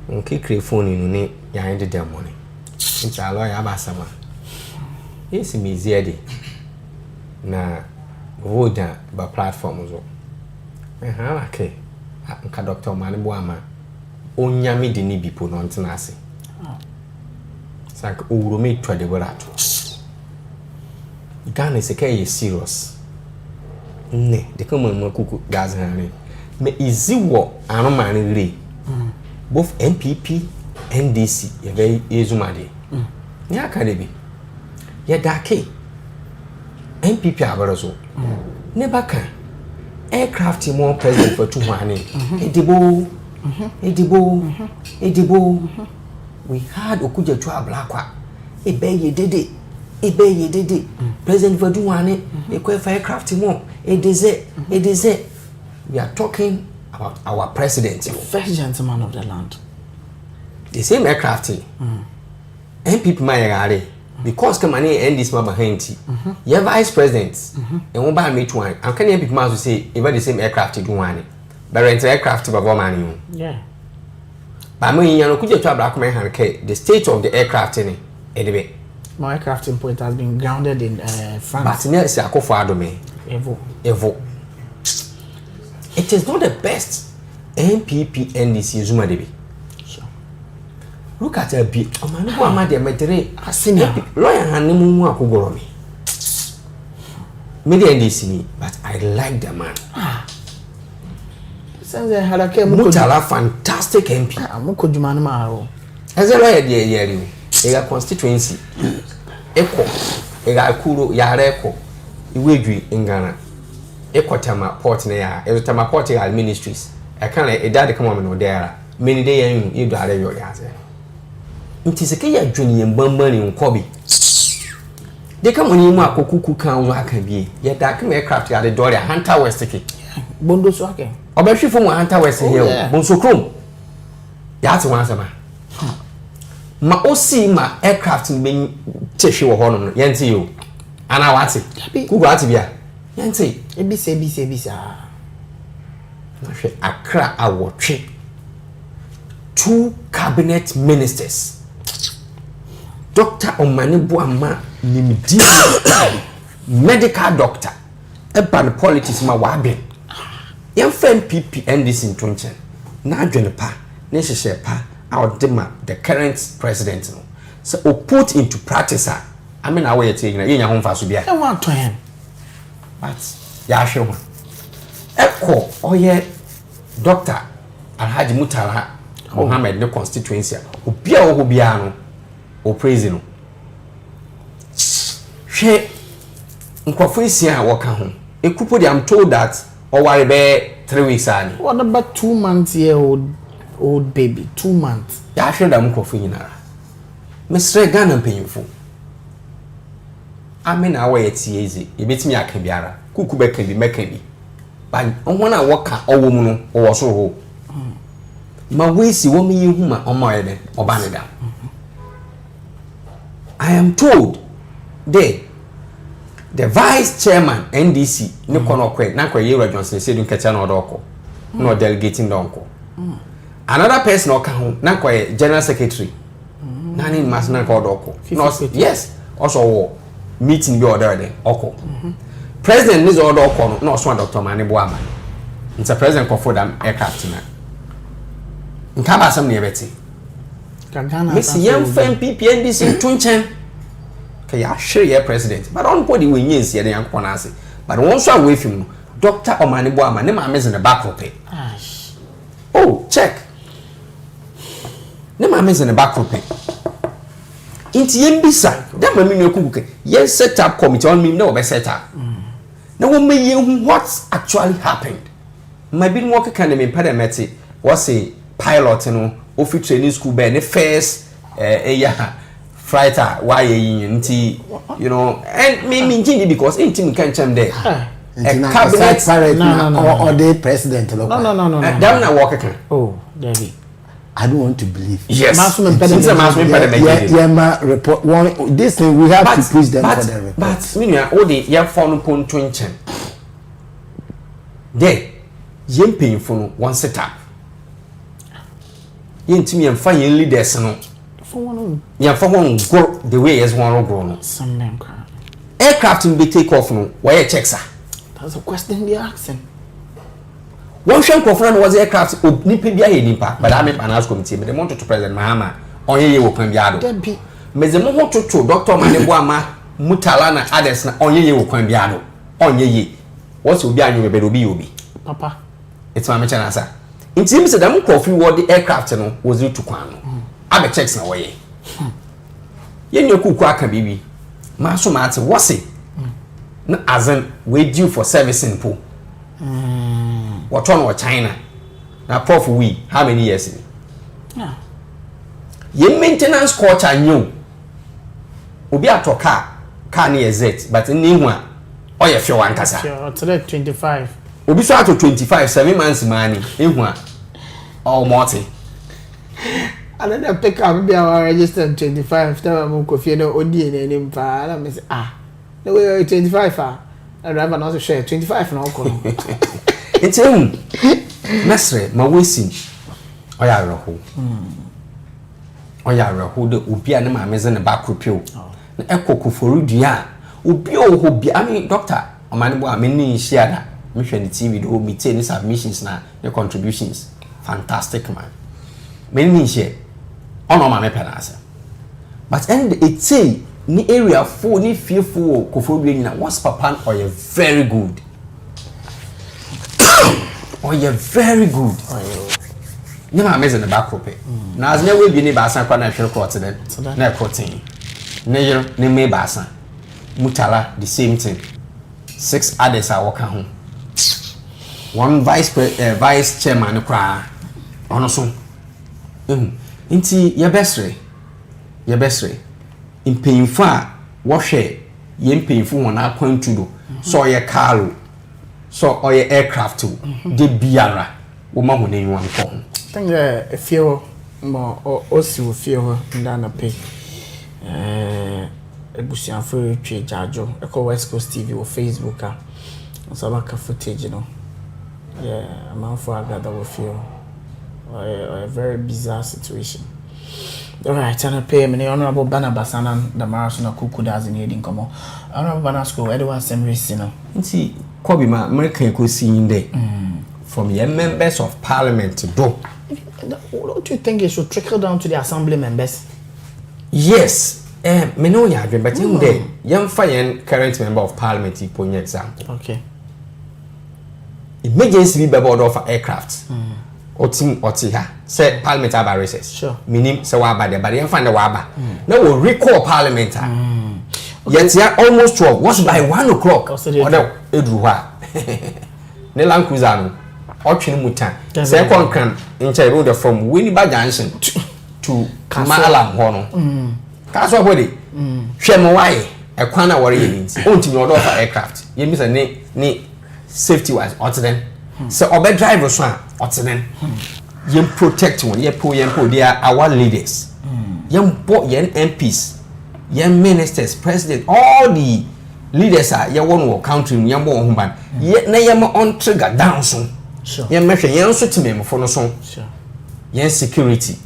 [SPEAKER 6] Okay, create phone in it, you ended their money. It's a lawyer Abasama. Yes, me Zedi. Na vote by platform. Okay. Nka Dr. Manibuama onyame de ni bipo no ntena ase sak owurome twade borato Ghana se kai serious ne de kama makuku gazane me easy wo anoma re both NPP NDC ye be ezumade ni akade bi ye dake NPP abarazo ne baka aircraft more president for 200 edibo we had okuja to ablakwa ebe dede president for 200 e aircraft more it is we are talking about our president,
[SPEAKER 1] the first gentleman of the land,
[SPEAKER 6] the same aircraft and people my because come and this man behind you vice president and one by me to one and can you people must say even the same aircraft to one but rent aircraft to money
[SPEAKER 1] yeah
[SPEAKER 6] but me you know could you black man the state of the aircraft in it
[SPEAKER 1] my aircraft point has been grounded in France
[SPEAKER 6] but near say akofo adome evo it is not the best NPP NDC Zuma Debi. Look at her be a man who am the metere a senior lawyer and no akugoro me. Maybe NDC, but I like the man.
[SPEAKER 1] Since I had a
[SPEAKER 6] Mutala fantastic MP.
[SPEAKER 1] Mukojumanma.
[SPEAKER 6] As a lawyer, dear, a constituency. Echo, a kuro yareko, Iwedri in Ghana. Equatama port near Equatama Portugal ministries. I can't a daddy come on there. Many days you do your answer. It is a key junior Bumble in Kobe. They come on you mark cuckoo can work and be yet that can aircraft at the door Hunter West ticket.
[SPEAKER 1] Bondo Swake.
[SPEAKER 6] Or bet you from Hunter West here, Bonso Chrome. That's one summer. Ma osi ma aircraft being tissue or honor, Yancy you. And I want it. Who got to be a Yancy?
[SPEAKER 1] Ebisa.
[SPEAKER 6] Accra our trip. 2 cabinet ministers. Dr. Omani Buama Nimdi medical doctor. Eban politics ma wabe. Yan friend PP NDC in Tunchen. Na adwene pa, ne hye pa, awdema the current president no. So o put into practice I mean away yete yin nya ho mfa so bia.
[SPEAKER 1] E wan to hen.
[SPEAKER 6] But ya hwe ho. Eko oye Dr. Alhaji Mutala Mohammed no constituency. Obia wo bia no o praise no. Hwe nkwafo isia woka ho. Ekupo I'm told that or worry be 3 weeks ani.
[SPEAKER 1] What about 2 months year old baby? 2 months.
[SPEAKER 6] Ya hwe da mkwafo nyinara. Mesre Ghana mpanyimfo. Amena awa yeti ezi. Ebetimi aka biara. Kuku beka bi meka bi. Ba onwana woka owo mu no wo so ho. Ma wesi wo me yehu ma omo yede obaneda. I am told the vice chairman NDC ne kono kwe na kwa Yero Johnson say dun kecha na odoko no delegating donko another person oka ho na kwa general secretary na ni mas na kwa odoko no yes also wo meeting be order there oko president ni zo odoko no so Dr. Mani Boama nta president ko for them aircraft na nka ba sam ne yebeti
[SPEAKER 1] Kagana
[SPEAKER 6] Messi yam fan PP NDC tunchen kay share your president but on body we yin see the yankon ase but one so away from Dr. Omani Boama ne ma in the back rope oh check ne ma in the back rope inti yen bisa dem ma me kuku yen set up committee on me no be set up now we may what actually happened maybe no work can me pedameti was a pilot no ofi training school be the first fighter why you know and me because team can cham there
[SPEAKER 5] cabinet or the president
[SPEAKER 1] no
[SPEAKER 6] damn na work can
[SPEAKER 1] David
[SPEAKER 5] I don't want to believe.
[SPEAKER 6] Yes.
[SPEAKER 5] Report one. This thing we have to push them for the report.
[SPEAKER 6] But when you are all the young phone point twinchen, there, young painful one set up. Yen to me and find your leaders no.
[SPEAKER 1] For one,
[SPEAKER 6] young for one grow the way as one grown.
[SPEAKER 1] Some name cry.
[SPEAKER 6] Aircraft will be take off no. Why checks are?
[SPEAKER 1] That's a question they asking.
[SPEAKER 6] One shank of friend was aircraft of Nipibia Nipa, but I made an ask committee, but they wanted to President Mahama on ye will come yard. Mezemo to Dr. Manewama, Mutalana, others on ye will come yard. On ye. What's will be on your baby?
[SPEAKER 1] Papa,
[SPEAKER 6] it's my mention answer. It seems that I'm coffee what the aircraft was due to Kwano. I be checks away. Yen your cook baby. Master Martin, what's it? No, as in, we due for service in pool. What one was China? Now, Prof, we how many years? Your maintenance coach I knew. Obi a to car near Z, but in new one. Oh, yeah, few one casa.
[SPEAKER 1] Sure, today 25.
[SPEAKER 6] Obi so to 25, 7 months money. In one. Oh, Morty.
[SPEAKER 1] And then I pick up be our registered 25. Tell me, Kofi, no, Odi and any pa. I say, the way 25. I drive an also share 25 now.
[SPEAKER 6] It's Mesre, my wissing. Oya Raho. Oya Raho, the Ubia and my mason a back repeal. Echo Kufurudia. Ubio who be, I mean, doctor, a man who I mean, share mission the TV will be 10 submissions now, your contributions. Fantastic, man. Many share. On my penasa. But and it say, ni area 4, ni fearful Kufurudia, what's Papa or you very good. Oh, you're very good. You know, I'm in the back rope. Now, as never been a basan for national court then. No courting. Near me basan. Mutala, the same thing. 6 others are walking home. One vice chairman cry. Honestly. Inti, your best way. Your best way. In paying far, wash it. Yen painful one I point to do. So your car. So or your aircraft too. De biara. Woman who name one phone.
[SPEAKER 1] I think a few more or also few than pay. A bushing for trade Jajo. I call WestCoast TV or Facebook. So like a footage, you know. Yeah, I'm out for a gather with you. A very bizarre situation. Alright, and I pay me the Honorable Bana Basana, the Marathon of Kuku doesn't need in common. Honorable Bana School, Edward Semris, you know. See, Kobe, my American could see in there from your members of parliament to do. Don't you think it should trickle down to the assembly members?
[SPEAKER 6] Yes, me know ya, but you there, young fire current member of parliament, for example.
[SPEAKER 1] Okay.
[SPEAKER 6] Emergency be board of aircraft. Otiha say parliament have recess.
[SPEAKER 1] Sure.
[SPEAKER 6] Meaning say waba there, but you find the waba. Now we recall parliament. Yet yeah, almost 12. What's by 1 o'clock? Or no, Edruha. Ne land cruiser no. Option mutan. Second can in road from Winnipeg Junction to Malam Hono. Castle body. Shemo why a corner warrior. Only your door for aircraft. You miss a ne safety wise, then. So obe drivers one then you protect one, you pull they are our leaders. You bought your MPs, your ministers, president, all the leaders are your one country, your one man. Yet na you on trigger down soon.
[SPEAKER 1] Sure.
[SPEAKER 6] You mention you also to me for no song.
[SPEAKER 1] Sure.
[SPEAKER 6] Your security.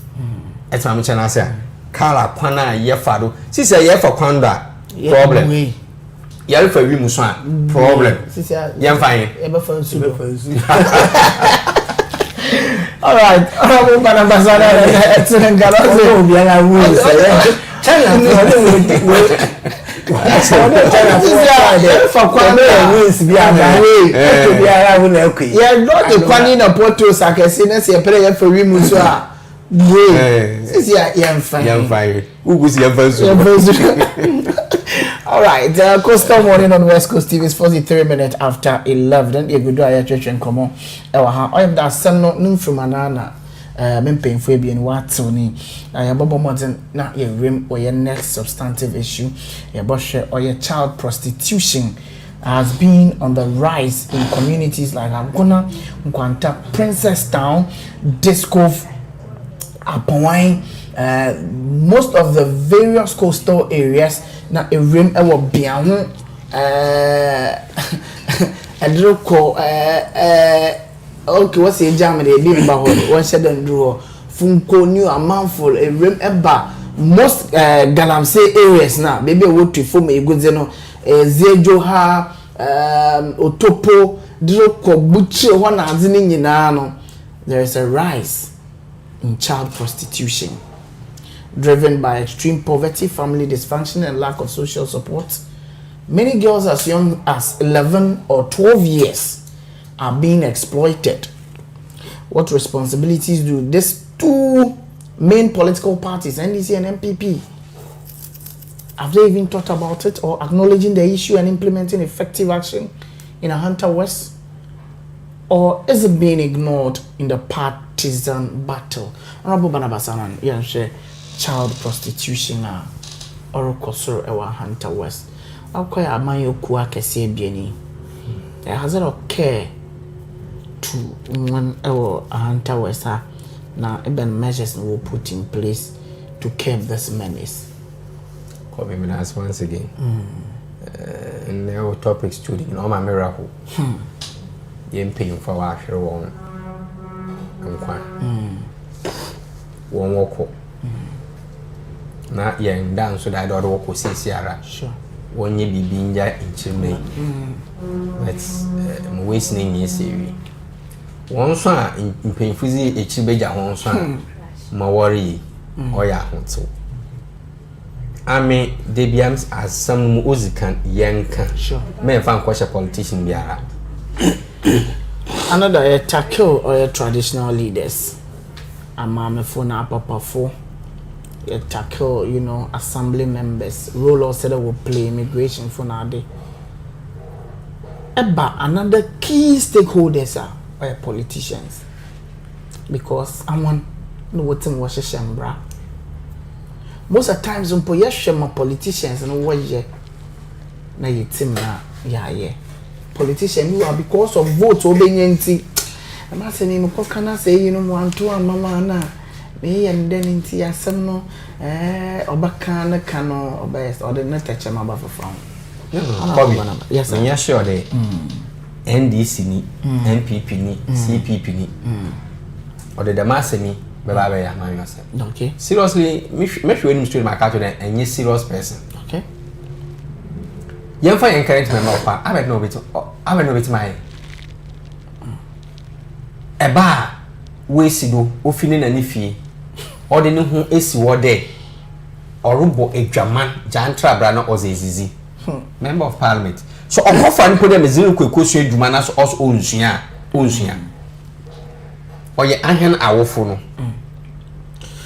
[SPEAKER 6] At my channel say, Kala Kwana ye fado. See say ye for Kwanda problem. Yell for we muswan problem. Yam fine.
[SPEAKER 1] All right. I'm going to excellent Galaxy. This is
[SPEAKER 6] fine. Who was your first?
[SPEAKER 1] All right, Coastal Morning on West Coast TV is 43 minutes after 11. You could do a church and come on. I am that son not known from Anana. Mempeng Fabi and Watsoni. I am Bobo Modern, not your rim or your next substantive issue. Your bush or your child prostitution has been on the rise in communities like Agona, Nkwanta, Princess Town, Disco, Apawine, most of the various coastal areas. Na a rim ewo biaho edroko okay what's a jam dey be mba ho one shed and draw funko new amountful a rim eba most galamsey areas na baby wo to form e godze no zejo ha otopo droko buchi ho na adze ni nyina no there is a rise in child prostitution driven by extreme poverty, family dysfunction, and lack of social support. Many girls as young as 11 or 12 years are being exploited. What responsibilities do these two main political parties, NDC and MPP, have they even thought about it or acknowledging the issue and implementing effective action in a Hunter West? Or is it being ignored in the partisan battle? Honorable Banabasanan, yeah, child prostitution or kosoro ewa Hunter West. Akwai amayo kuwa kese bieni. Has it occurred to one ewa Hunter West na even measures will put in place to curb this menace?
[SPEAKER 6] Kobe Minas once again. In our topic studio, in my miracle. Yen paying for our share one. One walk. Na yen down so that other work was ara.
[SPEAKER 1] Sure.
[SPEAKER 6] One ye be binja in Chile. That's wasting ye series. One swan in painful a chibeja one swan. My worry or ya so. I mean, they be as some Uzikan yanka.
[SPEAKER 1] Sure.
[SPEAKER 6] May find quite a politician biara.
[SPEAKER 1] Another tackle or traditional leaders. A mama for na papa for. Tackle, you know, assembly members, role also that will play immigration for now. But another key stakeholders are politicians, because I want know what in Washington. Most of the times, when my politicians and what ye na ye team na yeah politicians who are because of votes obeying. I'm not saying me can I say you know one to one mama na. Me and then into yasem no obaka na kano obes or the net touch ma ba fofam.
[SPEAKER 6] Yes, sir. Yeah, sure they. NDC ni, MPP ni, CPP ni. Or the damase ni baba ya man yourself.
[SPEAKER 1] Okay.
[SPEAKER 6] Seriously, me sure him straight my car and you serious person.
[SPEAKER 1] Okay.
[SPEAKER 6] You find encouragement of I don't know bit my eba we sido ofini na nifi or the new who is what there or rubo a German jantra brana or zizi member of parliament. So on offer put them a zero quick question Jumanas us Unsia or your anhan our phone.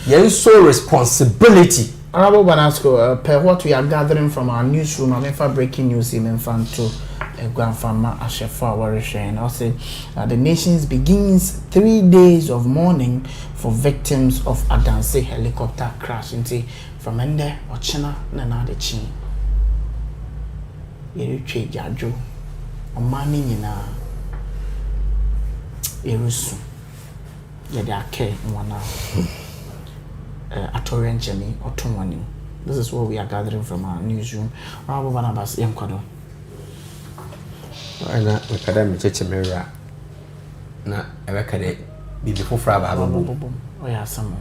[SPEAKER 6] Yen so responsibility.
[SPEAKER 1] Honorable Banasco, per what we are gathering from our newsroom, I'm for breaking news in fan to grandfather Ashefa Warisha, and I'll say the nation begins 3 days of mourning for victims of Adanse helicopter crash from Ende or China Nana de Chin. Yeriche Jajo, or Mani in a Erusu. Yadake one Atorian Jenny or Tumwani. This is what we are gathering from our newsroom. Honorable Barnabas Yankwado.
[SPEAKER 6] Na academic church mirror na ebekade bibi fofra ba bobo
[SPEAKER 1] oh yeah some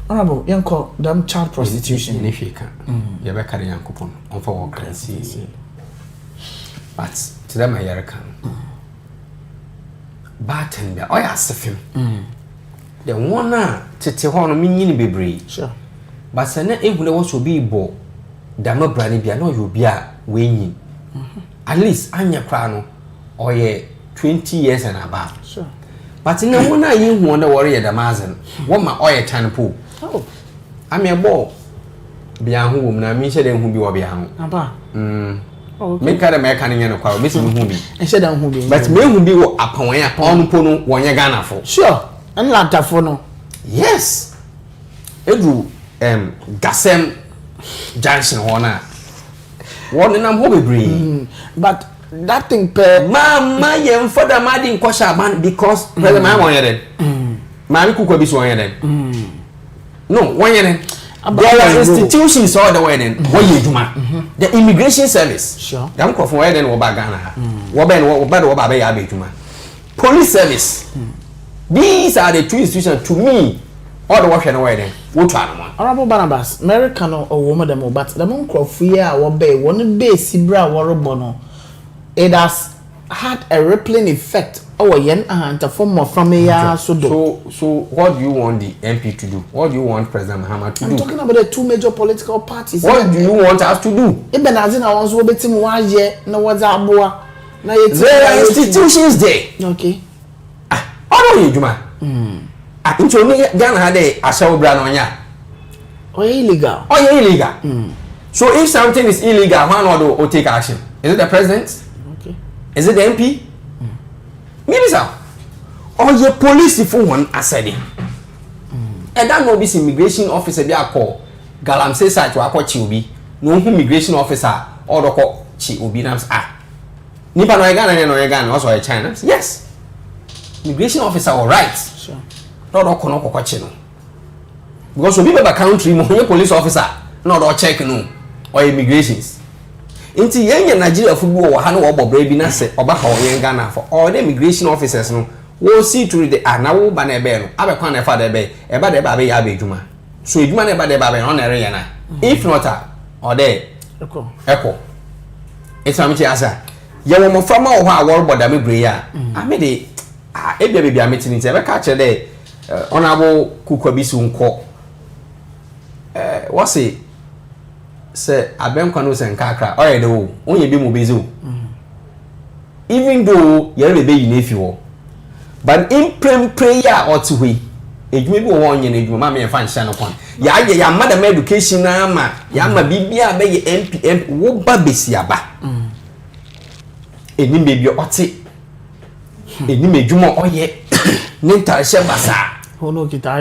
[SPEAKER 1] honorable yanko dam child prostitution
[SPEAKER 6] ni fika ye bekade yankopon on for work see but to them ayarka batten bia oh yeah sefim the one na tete ho no menyini bebre
[SPEAKER 1] sure
[SPEAKER 6] but say na ehune wo so bi bo dama brani bia no you bia wenyi at least anya kra no or 20 years and above
[SPEAKER 1] sure
[SPEAKER 6] but in the one you want to worry the mazen. What my oil tan pool.
[SPEAKER 1] Oh.
[SPEAKER 6] I'm a ball. Beyond whom na me said who be or behind.
[SPEAKER 1] Aba.
[SPEAKER 6] Make a mechanic and a car, missing who be.
[SPEAKER 1] And said who be.
[SPEAKER 6] But me who be upon a pound pono 1 year Ghana for.
[SPEAKER 1] Sure. And lata for no.
[SPEAKER 6] Yes. Edu Gasem Junction Horner. One in a hobby breed.
[SPEAKER 1] But that thing per
[SPEAKER 6] Mama yem for the mad in Kosha man because President Man wanted. Mammy cook will be swung then. No, 1 year then. There are institutions all the way then. What you do, man? The immigration service.
[SPEAKER 1] Sure.
[SPEAKER 6] Them come from where then what Ghana. What ben what bad what baby abe to man. Police service. These are the two institutions to me. All the work anywhere then. What try no man.
[SPEAKER 1] Honorable Barnabas, American or woman them but the monk of fear what bay one bay sibra warbono. It has had a rippling effect. Oh, yen and a form of family. So
[SPEAKER 6] what do you want the MP to do? What do you want President Muhammad to do?
[SPEAKER 1] I'm talking about the two major political parties.
[SPEAKER 6] What do you want us to do?
[SPEAKER 1] Even as in I was betting 1 year, no what's up, boy.
[SPEAKER 6] There are institutions there.
[SPEAKER 1] Okay.
[SPEAKER 6] What do you do, man? Into Ghana had a show brand on ya.
[SPEAKER 1] Or illegal.
[SPEAKER 6] Oh, you're illegal. So if something is illegal, one will take action. Is it the president?
[SPEAKER 1] Okay.
[SPEAKER 6] Is it the MP? Maybe so. Or your police if one aside. And that no be immigration officer be a call. Galam says to a coach will be no immigration officer or the court chi will be names ah. Nipa no Ghana also a China. Yes. Immigration officer all right.
[SPEAKER 1] Sure.
[SPEAKER 6] Not all kono kokochi no. Because we be a country mo police officer not all check no or immigrations. Inti yen Nigeria football wa hanu obo brabi na se oba ka yen Ghana for all the immigration officers no wo see through the na wo ba na ebe no abekwa na fa da ebe eba da eba be ya be dwuma so edwuma na eba da eba be on na re na if not or there echo it's am chi asa ye wo mo fama wo ha wo boda me bre ya ame de ebia be bia meeting nti ebe ka che de honorable Kukwabisu nko what say say abenkwa no se nkakra oye de wo onye bi mo bezo even though you be yi na fi wo but in prayer or to we ejuma bi wo onye na ejuma ma me fa nhya no kwan ya madam education na ma ya ma bibia be ye MP wo ba besi aba eni me bi ote eni me ejuma oye ne ntarehye basa
[SPEAKER 1] Hono
[SPEAKER 6] okita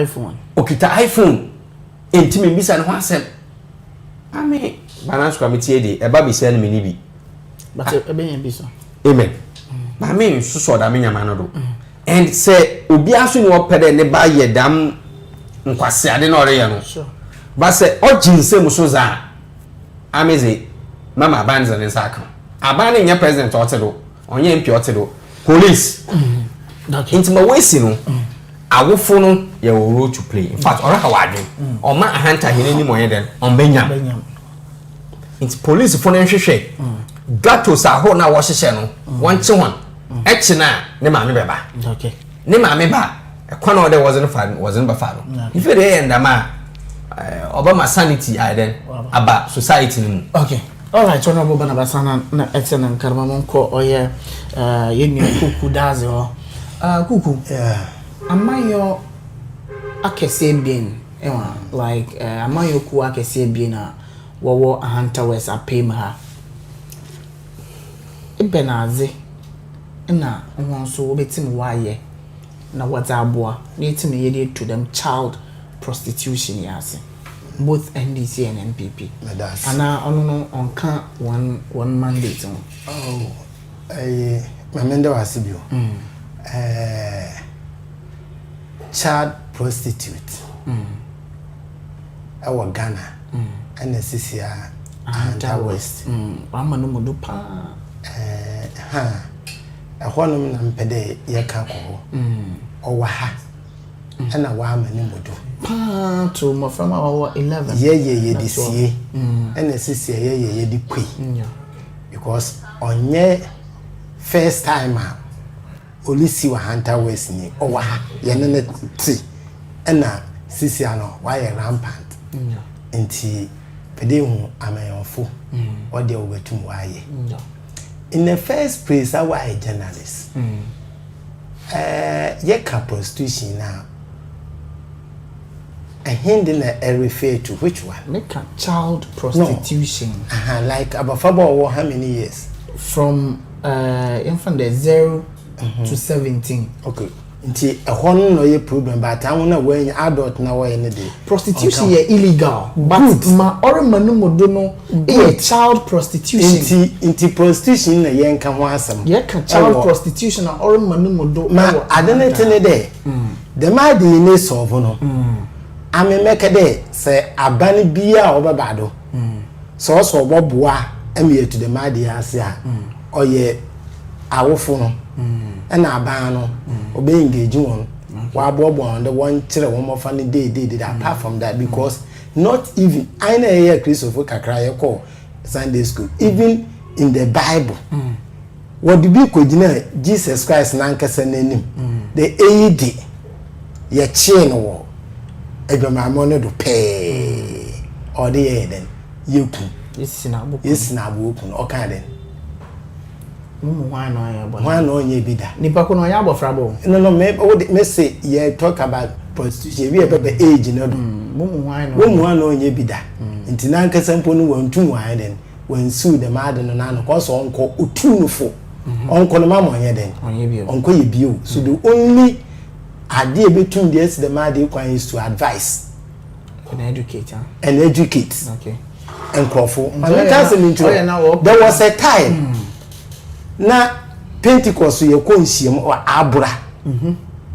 [SPEAKER 6] iPhone enti me bisa ne ho asem Ame balance committee dey eba be say me ni bi
[SPEAKER 1] but ebe yen bi so
[SPEAKER 6] amen ma me so da me nyama no do and say obi aso ni opede ne ba ye dam nkwase ade na ore ye no
[SPEAKER 1] sure
[SPEAKER 6] ba say ojinsem so za ameze mama banza ne saka aba ne nya president otelo onye mp otelo police
[SPEAKER 1] okay
[SPEAKER 6] intima wesi no awofo no ye wo role to play in fact ora ka wadwen o ma ahanta hene ni moye den on benya it's police for nhwehwe gato sa ho na wo hyehye no wonche hon echi na ne ma me beba
[SPEAKER 1] okay
[SPEAKER 6] ne ma me ba ekwa na there wasn't ba fa no if it dey ndama obama sanity I then aba society ni
[SPEAKER 1] okay all right honorable Barnabas na excellent karma monko oye yeni kuku daze ho kuku amayo akese bien like amayo ku akese bien na wo ahanta west apem ha ebenaze na won so obetim waye na whatsaboa na etim ye to them child prostitution yase both NDC and NPP ana ono no onka one mandate on
[SPEAKER 5] mamende wasibio child prostitute our Ghana and Sisia and West
[SPEAKER 1] mama no modo pa
[SPEAKER 5] honum na mpede yeka ko owa ha ana wa ma ni modo
[SPEAKER 1] pa to mo from our 11
[SPEAKER 5] ye disie and Sisia ye di kwi because onye first time olisi wa Hunter West ni owa ha ye ne ti na Sisia no wa ye rampant nti pede hu amayofo o de obetum wa ye in the first place I was a journalist yeka prostitution now. A hand in a refer to which one?
[SPEAKER 1] Make a child prostitution.
[SPEAKER 5] No. Like about how many years?
[SPEAKER 1] From infant 0 to 17.
[SPEAKER 5] Okay. Nti ehon no ye problem but I wanna when adult na why any day.
[SPEAKER 1] Prostitution is illegal. But ma orima no modo no e child prostitution.
[SPEAKER 5] Nti prostitution na ye nka ho asem.
[SPEAKER 1] Ye ka child prostitution na orima no modo.
[SPEAKER 5] Ma adenete ne de. The ma dey ne solve no. Ame make de say abani bia obaba do. So oboboa eme to the ma dey ase a. Oye awofo no. And aban no obey engage one wa bobo on the one chire one more funny day apart from that because not even I know here Christopher kakra ye call Sunday school even in the Bible what the be kodina Jesus Christ na nkasa nanim the AED ye chie no wo edwamamo no do pay or the then yeku yes na boku no oka den
[SPEAKER 1] why
[SPEAKER 5] no ye bida
[SPEAKER 1] nipa ko no ya abofra bo
[SPEAKER 5] no me say you talk about prostitution we be age no do
[SPEAKER 1] why
[SPEAKER 5] no ye bida nti na nkasa mpo no wantu why then when sue the mad no na no cause onko otunufo onko no mama onye den onko ye bio so the only idea between this the mad is to advise
[SPEAKER 1] and educate
[SPEAKER 5] okay and crofo there was a time na Pentecost ye konsiam or abura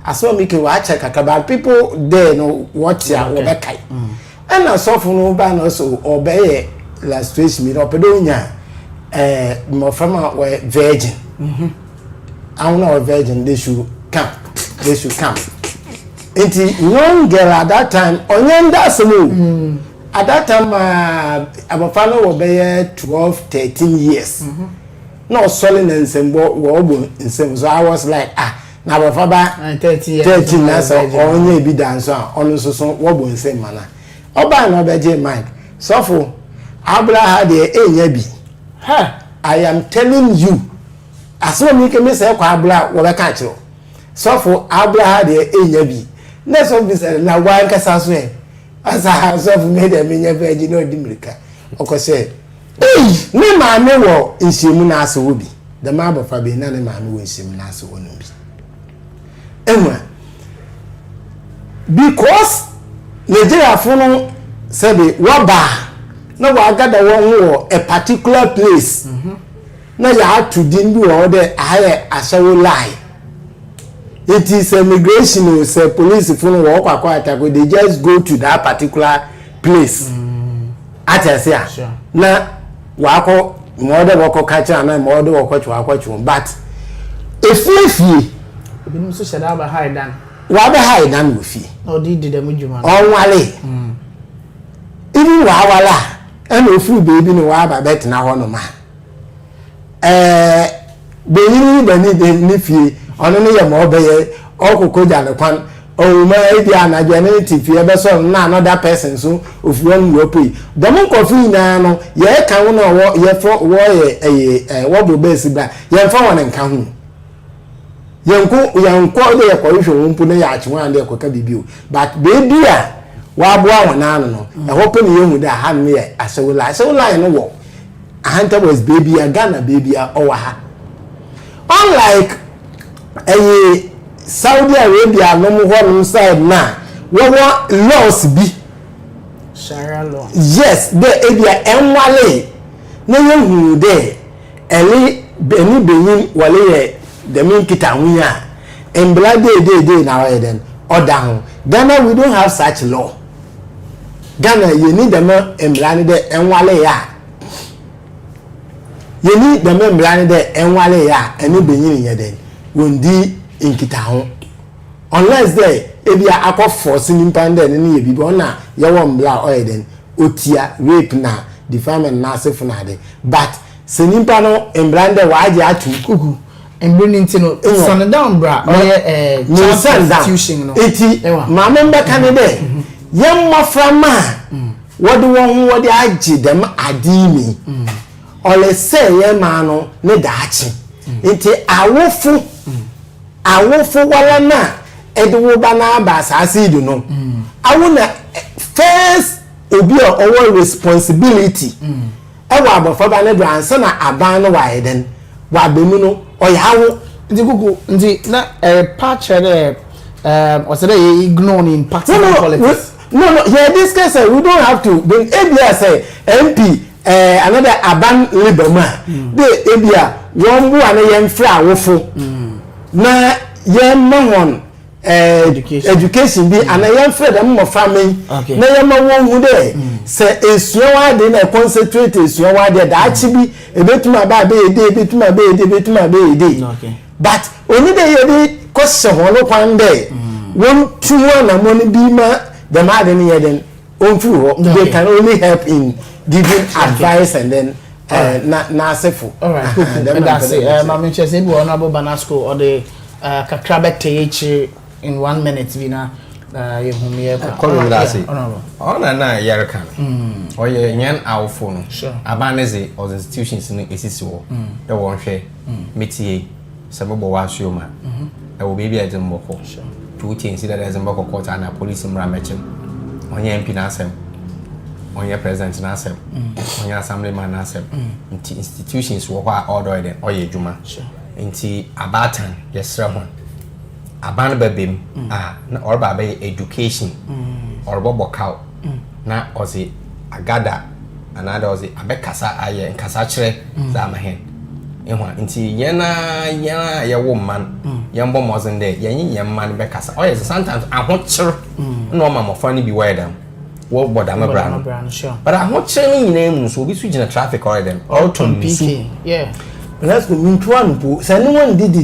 [SPEAKER 5] aso make wa check about people there no what ya obekai and so for no ba no so obey illustration me opedo nya mo fama we virgin I know virgin they should come enti young girl at that time onyenda semo at that time abafano obey 12-13 years no solid and sembo in same so I was like na bafaba 30 na so onye bi dance on so wobo in same mana oba na obeje mind so for Abraham de enya bi I am telling you aso mi ke me say kwa Abraham wo be ka kiro so for Abraham de enya bi na so bi say na wan kasa so e asa so for me de me nya virgin no dimrika okose me maame wo nsiemu na ase wo bi the mabo fa be na ne maame wo nsiemu na ase wo no bi enwa because Nigeria funu said what ba na wa gada won wo a particular place na ya had to din bi wo de aye asawo lie it is immigration or say police funu wo kwakwa atako they just go to that particular place atese
[SPEAKER 1] sure.
[SPEAKER 5] Na wako mode wako kacha na mode wako chwa but efie
[SPEAKER 1] ebi so sheda ba high dan
[SPEAKER 5] wa be high dan wo fie
[SPEAKER 1] no di dem djuma
[SPEAKER 5] on wale even wa wala and ofu baby no wa ba bet na ho no ma beyin bani de ni fie ono ne ye mo be ye okokoja ne kwan o ma edi anaje ne tifie be so na another person so ofu an wo pay dem ko fi na no ye kan wo na wo ye fo wo ye wo bo be si ba ye fa won nka hu yanko de ye ko hwe wo mpu na ya achi wan de ko ka bibio but baby a wa bo awon na no e ho pe ne ye hu da ha ne ye asewula no wo ahanta was baby a Ghana baby a owa ha unlike Saudi Arabia no mo ho side na wo laws bi
[SPEAKER 1] Sharia law
[SPEAKER 5] yes de ebia enwale na ye hu de eli beni beyin wale ye de min kita hunya embla de na wa den odan Ghana we don't have such law Ghana you need them embla ni de enwale ya you need them embla ni de enwale ya eni beyin ye den wondi inkita ho unless there ebia akọ force nimpa nde ne ye bibi ona ye wo mbla oil den otia rape na defamation na asefo na de but se nimpa no embrande wa age atu
[SPEAKER 1] kuku embranding no sun down bra oye constitution no
[SPEAKER 5] eti mama mbeka ne de ye mmaframa wode won wode age dem adimi ole se ye ma no ne daachi enti awofu awofo wala na edewo ba na ba asase do no awona first obi our responsibility ewa abofo ba na do ansa na aban no wa eden wa bemu no oyawo
[SPEAKER 1] ndi gugu ndi na patch what's that ignore in particular politics.
[SPEAKER 5] No, here this case we don't have to. When ABA say MP, another Aban Liberman, the ABA, one who and a young flower for na young man education be and a young friend and more family. Na young man who there say is your wide in a concentrate is your wide that actually a bit to my baby, a bit to my baby, a bit to my baby. But only the question one day, 1 2 1 and money be my. The man then they can only help in giving advice and then na sefu.
[SPEAKER 1] All right, that's it. Mama Chese bi honorable Banasco or the kakrabe TH in 1 minute vina you home here.
[SPEAKER 6] Honorable. Ona na yareka. Oye nyan awfo no. Abaneze or institutions no esisi wo. E wo hwe metie sabebo wa asuoma. E wo baby ajemboko. To change that as a mock court and a police in Ramachin, on your MP Nasem, on your president Nasem, on your assemblyman Nasem, into institutions were ordered or your Juma, into Abatan, yes, one. A ban babim, or baby education, or bobo cow, na or the Agada, another was the Abekasa Aye and Casachre, Zamahen. Inti yana ya woman yambo mozen de yanyi yamman be kasa o yes sometimes ahocher no mama funny be where them wo boda ma brand but ahocher ni nyina mu so obi su gina traffic or them all to PK
[SPEAKER 1] yeah
[SPEAKER 5] let's go into one po say no one did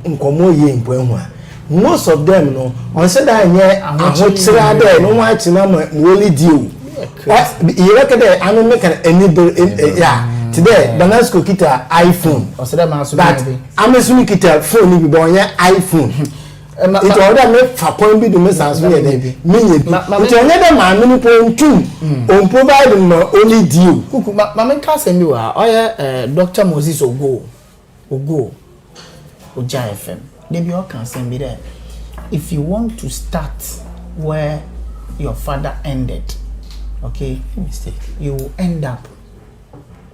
[SPEAKER 5] nkomo ye mpo ehu a most of them no on say that nye ahocher ade no wa china ma only deal you reckon that I make any yeah today Banasco kita iPhone
[SPEAKER 1] o se da ma so
[SPEAKER 5] but Amazon kita phone bi bon ya iPhone it order me fa point bi do me sans me dey me it only the man no point on provide no only deal
[SPEAKER 1] kuku ma me ka se mi wa o ya Dr. Moses Ogo Oja FM they be all can send me there if you want to start where your father ended okay mistake you will end up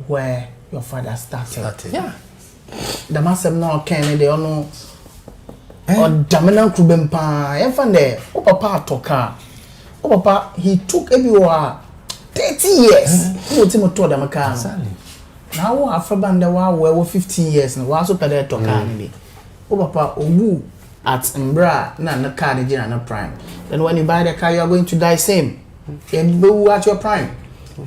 [SPEAKER 1] where your father started.
[SPEAKER 6] Yeah.
[SPEAKER 1] The master no can they no or dominant krubempa and fan there o papa toka o papa he took everywhere 30 years no timo to dem car now after there were 15 years no was so pede toka ni o papa owu at mbra na car dey na prime then when you buy the car you are going to die same and be at your prime.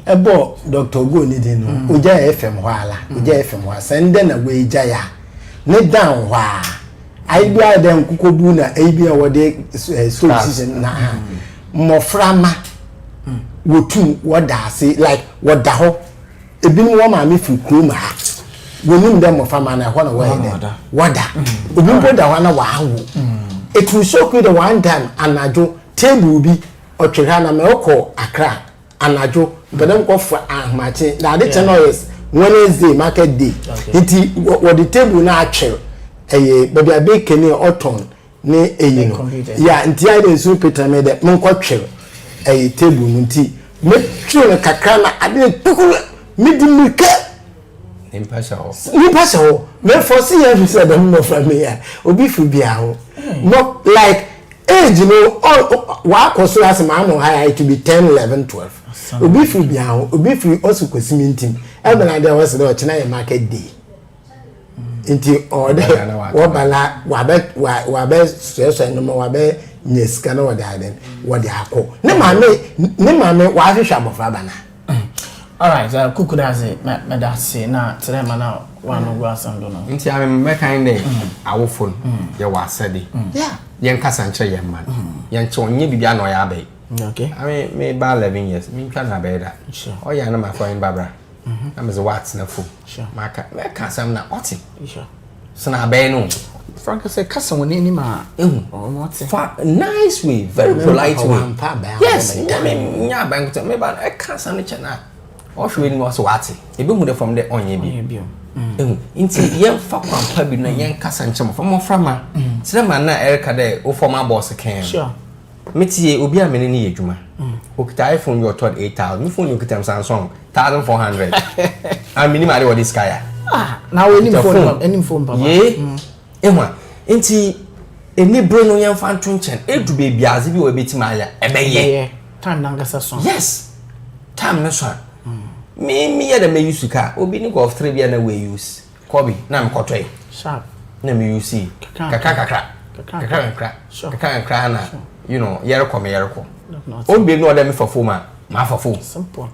[SPEAKER 5] Ebo Dr. Go ni dey no Oja FM ho ala Oja FM ho sende na we jaya ne down ho ai bia dem kukobu na ai bia wode so season na moframa wotu woda se like woda ho ebinu wo ma me fi kroma ha wonim dem moframa na ho na wo woda obimpo da ho na wawo it will shock you the one time anajo table bi otwehwa na me okọ Accra anajo but them go for ahmache na the channel is Wednesday market day iti what the table na actual baby abeke ni oton ni eyi no ya nti ai den so peter me de mon kwatwe table nti me twe kakra na ade tukuru midimike
[SPEAKER 6] impasha
[SPEAKER 5] ho me foresee you said them no from me ya obi fu bia ho no like age no wa koso as ma no high to be 10 11 12 obi fu bia ho obi fu also kwesimi ntim e be na there was the china market day nti order wo bala wa be so no wa be nyeska no wa den wo de akọ ne mame wa hwehwa abofra bana.
[SPEAKER 1] All right, kuku daze me daze na tere ma na wa no go asando no
[SPEAKER 6] nti am me kind dey awofo ye wa asade
[SPEAKER 5] yeah
[SPEAKER 6] yen kasa nche ye man yen che onye bibia na ya be
[SPEAKER 1] okay
[SPEAKER 6] I mean me ba 11 years me twa na be da
[SPEAKER 1] sure
[SPEAKER 6] oh ya na my friend babra am is what na fo
[SPEAKER 1] sure
[SPEAKER 6] maka me kasa na oti
[SPEAKER 1] sure
[SPEAKER 6] so na be no
[SPEAKER 1] Frank say kasa woni ni ma oti
[SPEAKER 6] nice way very polite way
[SPEAKER 5] yes
[SPEAKER 6] I mean nya ba me ba kasa ne che na Ohwe ni was what ebe hu de from the onye bi nti yen fa kwampa bi na yen kasa nchem from frama srema na Erica de o former boss can
[SPEAKER 1] sure
[SPEAKER 6] metie obi a mene ni adwuma okita iPhone your third 8000 me phone okita Samsung 1400 and minimum dey what this guy
[SPEAKER 1] now any phone papa
[SPEAKER 6] ehwa nti eni bro no yen fa ntonchen edu baby aze bi o betima aya ebeye
[SPEAKER 1] time nangasa so
[SPEAKER 6] yes time no so me ya da me use ka obi ni golf 3 bia na we use kobi na me kotoi
[SPEAKER 1] sharp
[SPEAKER 6] na me use kakra na you know yereko obi no da me for phone ma for phone
[SPEAKER 1] simple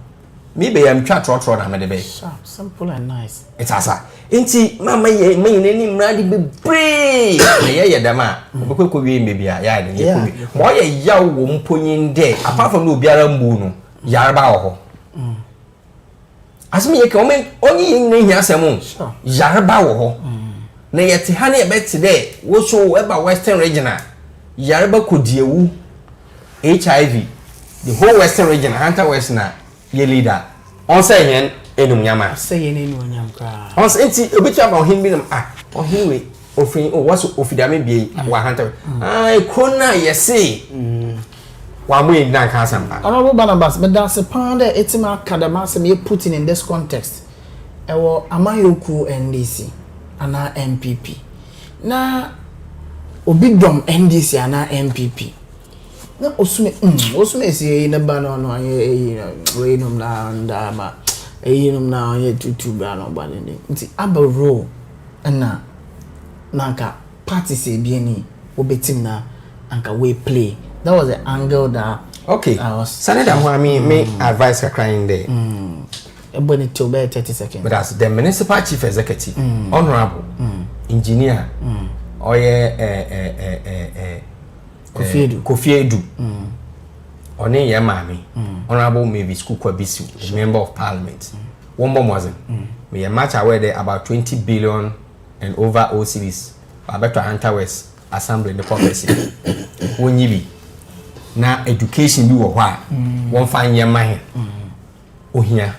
[SPEAKER 6] me be am twa trotro na me de be
[SPEAKER 1] sharp simple and nice
[SPEAKER 6] it's asa enti mama ye ni mradi be pre na ye da ma obekwe wie me bia ya de ye kobi mo ye yawo wo mponyin de apart from no obiara mbu no yarba wo ho asemi ye ke onye yin hia asemu yarba wo ho na yete ha na ye beti de wo so eba western regional yarba kodiewu HIV the whole western region hunter west na ye leader on say yen enum nyama
[SPEAKER 1] say yen enum nyam kra
[SPEAKER 6] on say enti obitu aba ohin bi nam ohin we ofin o waso ofidame bi wa hunter ai krona yesi wa mo yin dan kan sampa
[SPEAKER 1] honorable Barnabas but that's a pound etima academy say me putting in this context ewo amayoku NDC ana MPP na obidom NDC ana MPP na osume si na ba no we num na ndama num na ye tutu ba no ba ne nti aba role na nanka party say bi ani obetim na anka we play that was the angle that
[SPEAKER 6] okay Senator who me advice ka crying there
[SPEAKER 1] ebony to be 30 seconds
[SPEAKER 6] but as the municipal chief executive honorable engineer Kofi Edu one ye mami honorable maybe school kwabisi member of parliament one bomb wasn't me a match aware there about 20 billion and over OCDs abeto Hunter West assembly the policy wonyi bi na education bi wo ho a won fa nye mahe ohia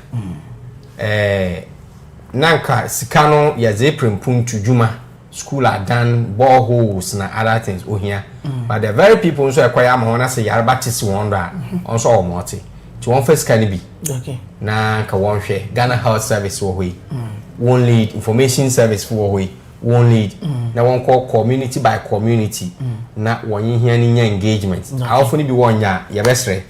[SPEAKER 6] nanka sikano ya zeprempuntu juma school are done boreholes na other things ohia but the very people so ekwaya ma wona say yarba tisi wonder also o moti to one first can be
[SPEAKER 1] okay
[SPEAKER 6] na ka won hwe Ghana Health Service wo hwe one lead information service wo hwe one lead na one call community by community na won hia ni nya engagement awfo ni bi wonya ya besre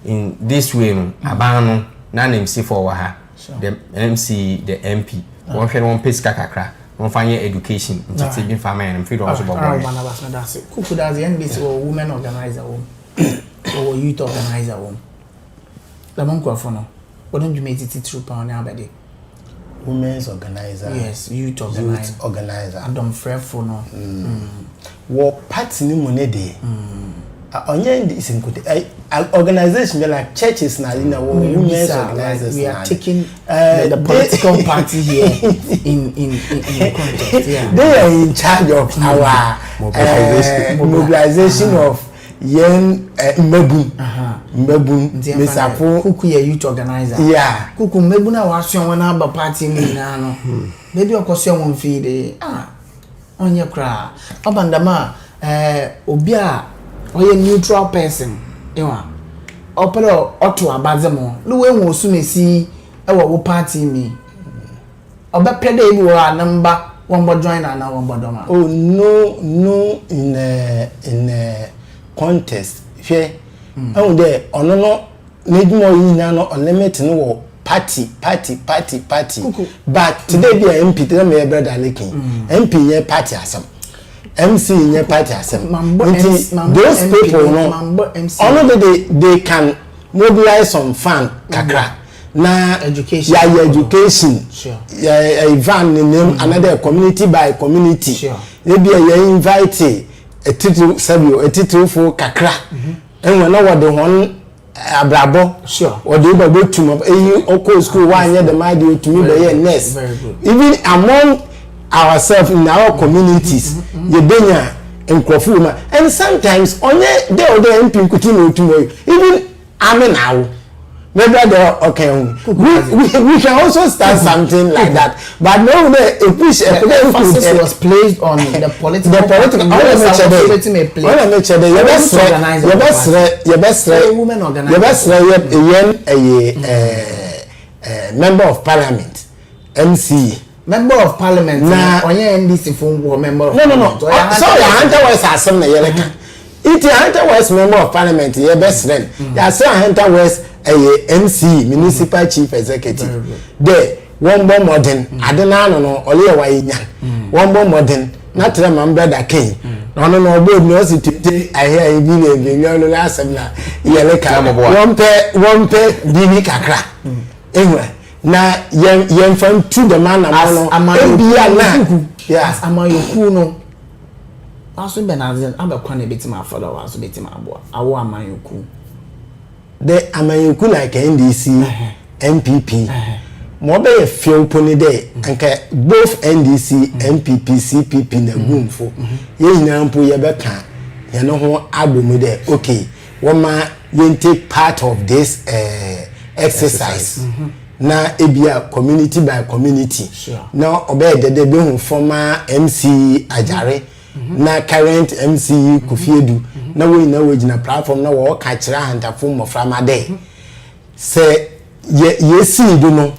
[SPEAKER 6] in this way no abanu na MC for wa ha the MC the MP won hwe one pace kakakra won fanye education ntete bi fa man mfi do also bobo
[SPEAKER 1] Barnabas na that's kuku that's the NBC or women organizer or youth organizer la monko afo no wodon dwuma titi true pound na abede
[SPEAKER 5] women's organizer
[SPEAKER 1] yes youth organizer Adam Frefo no
[SPEAKER 5] wo party ni monede onye ndi isinkote organization like churches na women's organizers
[SPEAKER 1] we are taking the political party here in the context
[SPEAKER 5] they are in charge of our mobilization of young mbebun mesapo
[SPEAKER 1] kuku ye youth organizer kuku mbebun na waso won na ba party ni na no baby okoso won fi de onye kra obandama obi a oye neutral person ewa opero oto abazemo no we won osumesi ewo wo party mi obepede ebi wo anamba won bo join na won bo doma
[SPEAKER 5] oh no in contest hwe de ono no nedimo yina no limit no wo party but today be MP tell me brother lekin MP ye party asem MC in party asem those people no only they can mobilize some fund kakra na
[SPEAKER 1] education
[SPEAKER 5] sure van name another community by community
[SPEAKER 1] sure
[SPEAKER 5] maybe you invite a title for kakra and when what the one abrabo
[SPEAKER 1] sure
[SPEAKER 5] or the go to oko school one year the mind to me be next
[SPEAKER 1] very good
[SPEAKER 5] even among ourselves in our communities you denya nkrofu ma and sometimes onye dey MP kuti no tumo even ame now maybe okay. We can also start something like that, but no, the
[SPEAKER 1] emphasis was placed on the political. Your
[SPEAKER 5] member of parliament, MC.
[SPEAKER 1] Member of parliament. Onye NDC for member.
[SPEAKER 5] No. Sorry, Hunter was assembly. It Hunter was member of parliament. Your best friend. Yeah, so Hunter was a MC, municipal chief executive. There, one more modern. I don't know. Only a white. One more modern. Not a man brother king. No, both knows it. I hear you being a last seminar. One pair, Bibi Kakra. Anyway. Na yen from to the man
[SPEAKER 1] yes amayoku no aso be na zen abekwa na betima follow aso betima abo awo amayoku
[SPEAKER 5] the amayoku like NDC MPP mo be ye feel poni de anka both NDC MPP CPP na gumfo ye nyina mpo ye beka ye no ho abomu de okay woma yen take part of this exercise. Na ebia community by community.
[SPEAKER 1] Sure.
[SPEAKER 5] Na obey the be hu former MC Ajare na current MC Kofiedu na we na we gina platform na wo ka kira hantafo moframa de se ye see do no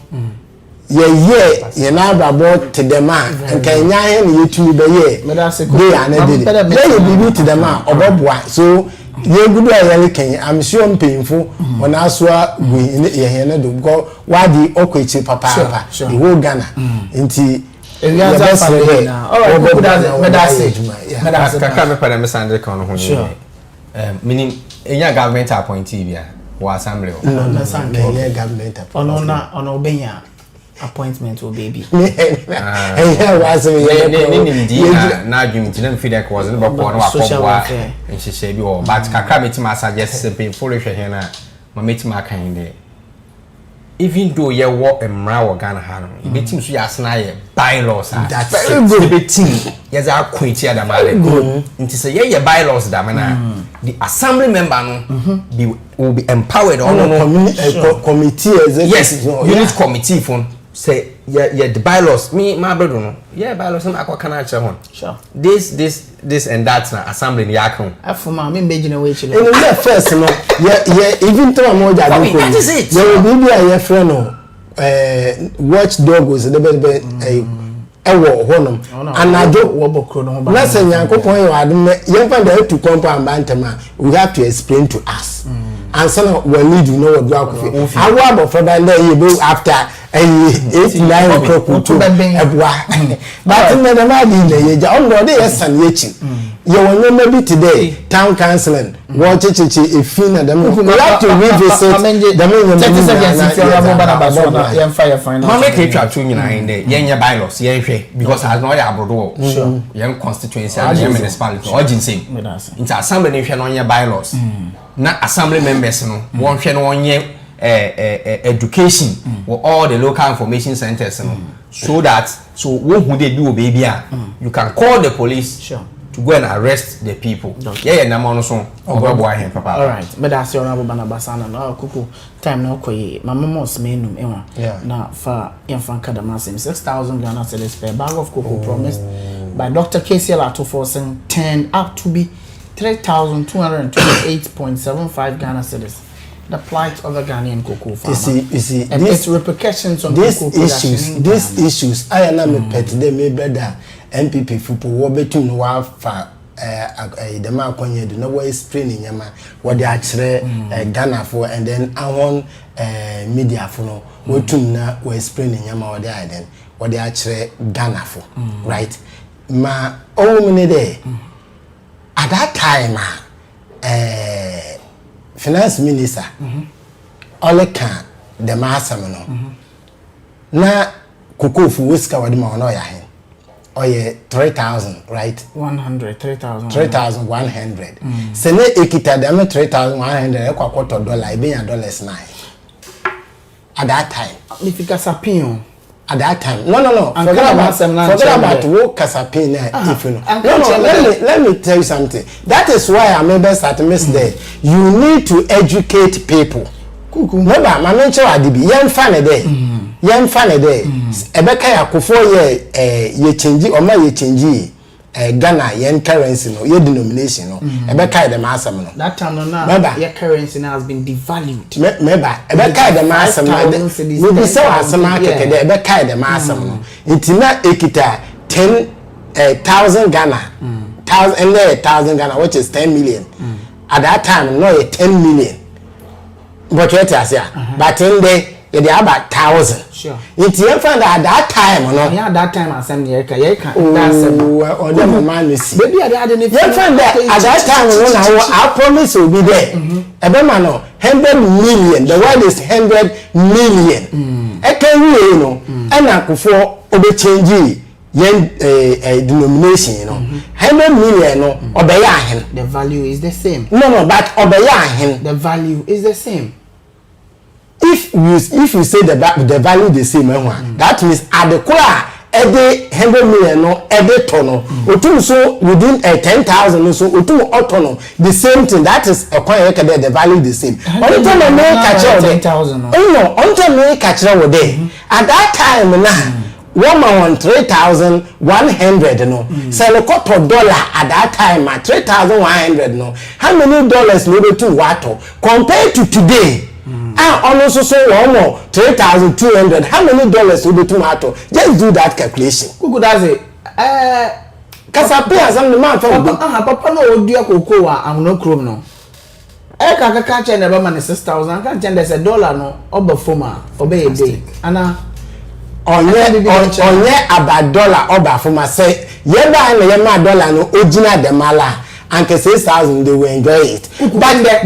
[SPEAKER 5] ye na brabo to them nka nya he na yetumi be ye dey anede ye bibi to them oboboa so ye gudu ayele kan I'm sure painful on aswa we ye na do go wadi okwechi papa the whole Ghana nti
[SPEAKER 6] meaning enya government appointee bia wa assembly
[SPEAKER 5] no government
[SPEAKER 1] ono appointment or baby.
[SPEAKER 6] Na dream to them feel like was no but she say bi o but kakra metima suggest say for here na ma metima kan there even though you walk emra wo Ghana ha no betim so yasna ye bylaws
[SPEAKER 5] that's very good
[SPEAKER 6] betim yes a kwenti adamale nti say ye bylaws da na the assembly member no will be empowered on
[SPEAKER 5] committee executive
[SPEAKER 6] yes unit committee phone say yeah the bylaws me my brother no yeah bylaws na akwa acha hon
[SPEAKER 1] sure
[SPEAKER 6] this and that na assembly ni yakon
[SPEAKER 1] afuma me beji na we chile
[SPEAKER 5] in the first no yeah even though mo ja do ko yeah we be a friend no watchdog was the be ewo honom anajo
[SPEAKER 1] wo bokro no ba
[SPEAKER 5] na senyankopon ye wadem ye fa da to compound bantama we have to explain to us and so we need to know what do akofi awo abofo da ye be after 8-9 o'clock to ebwa but in the madi na ye ja on do dey san ye chi ye wonyo maybe today town councilor wo chichichi efina dem we have to revisit dem in
[SPEAKER 1] 30 seconds if you have ba ye fire final
[SPEAKER 6] ma make it twa nyina in there ye nya bylaws ye hwe because as no ya abrodo
[SPEAKER 1] sure
[SPEAKER 6] ye constituency and ye municipality urgent same into assembly ne hwe no nya bylaws na assembly members no won hwe no nye education with all the local information centers so that what who they do baby you can call the police
[SPEAKER 1] sure
[SPEAKER 6] to go and arrest the people yeah na mo no so obobo ahen papa
[SPEAKER 1] all right but that's your honorable banabasana no kuku time no koyi mama mos menum enwa na fa yemfanka da masem 6,000 Ghana cedis per bag of cocoa promised by Dr. KCL Atoforsen turned up to be 3,228.75 Ghana cedis. The plight of the Ghanaian cocoa farmer.
[SPEAKER 5] You see,
[SPEAKER 1] and its repercussions on
[SPEAKER 5] these issues. I am not pet them me better. MPP fupo wo betum wa fa the man konye do no way training yama what they actually Ghana for and then awon media for no wotum na we training yama what they then what they actually Ghana for right ma o me there at that time finance minister Oleka the masam no na kokofu weska wadi ma ono ya hen oye 3,000 right 3,100 sene ekita dem 3,100 ekwa quarter dollar e be $9 at that time
[SPEAKER 1] if you kasapin
[SPEAKER 5] at that time no forget about wo kasapin if you know let me tell you something that is why I remember start miss there you need to educate people
[SPEAKER 1] kuku
[SPEAKER 5] remember ma menche adibi yen fa ne de ebeka yakofo ye change o ma ye change Ghana yen currency no your denomination no ebeka dem asem no
[SPEAKER 1] that time no now your currency now has been devalued
[SPEAKER 5] remember ebeka dem asem no we be say asem akeke de ebeka dem asem no intina ekita 10,000 Ghana 1,000 Ghana which is 10 million at that time no 10 million but what I say but in the they about 1,000.
[SPEAKER 1] Sure.
[SPEAKER 5] It's your friend at that time, no?
[SPEAKER 1] Yeah, that time I send you.
[SPEAKER 5] Oh, the man is.
[SPEAKER 1] Maybe I had any
[SPEAKER 5] friend that at that time, I promise will be there. Ebemano, 100 million. The word is 100 million. I can you know, and I could for obe change yen denomination, you know. 100 million, no, obeyahin.
[SPEAKER 1] The value is the same.
[SPEAKER 5] No, but obeyahin.
[SPEAKER 1] The value is the same.
[SPEAKER 5] If you say the value the same that means at the core every 100 million no every ton otum so within 10,000 so otum otono the same thing that is a coin the value the same only time I make catch
[SPEAKER 1] 10,000
[SPEAKER 5] no only time I catch there at that time na 3,100 no sell a $1 at that time at 3,100 no how many dollars no be to water compared to today almost so 3,200. How many dollars will be tomato? Just do that calculation.
[SPEAKER 1] Who does it?
[SPEAKER 5] Kasape asam the man from
[SPEAKER 1] Papa no odia cocoa am no chrome no. Ka catch never man 6,000. Can't there's $1 no oba foma obey a day. Ana onye about $1 oba foma say yeba na yema $1 no original de mala. And 6,000 they will enjoy it. But yet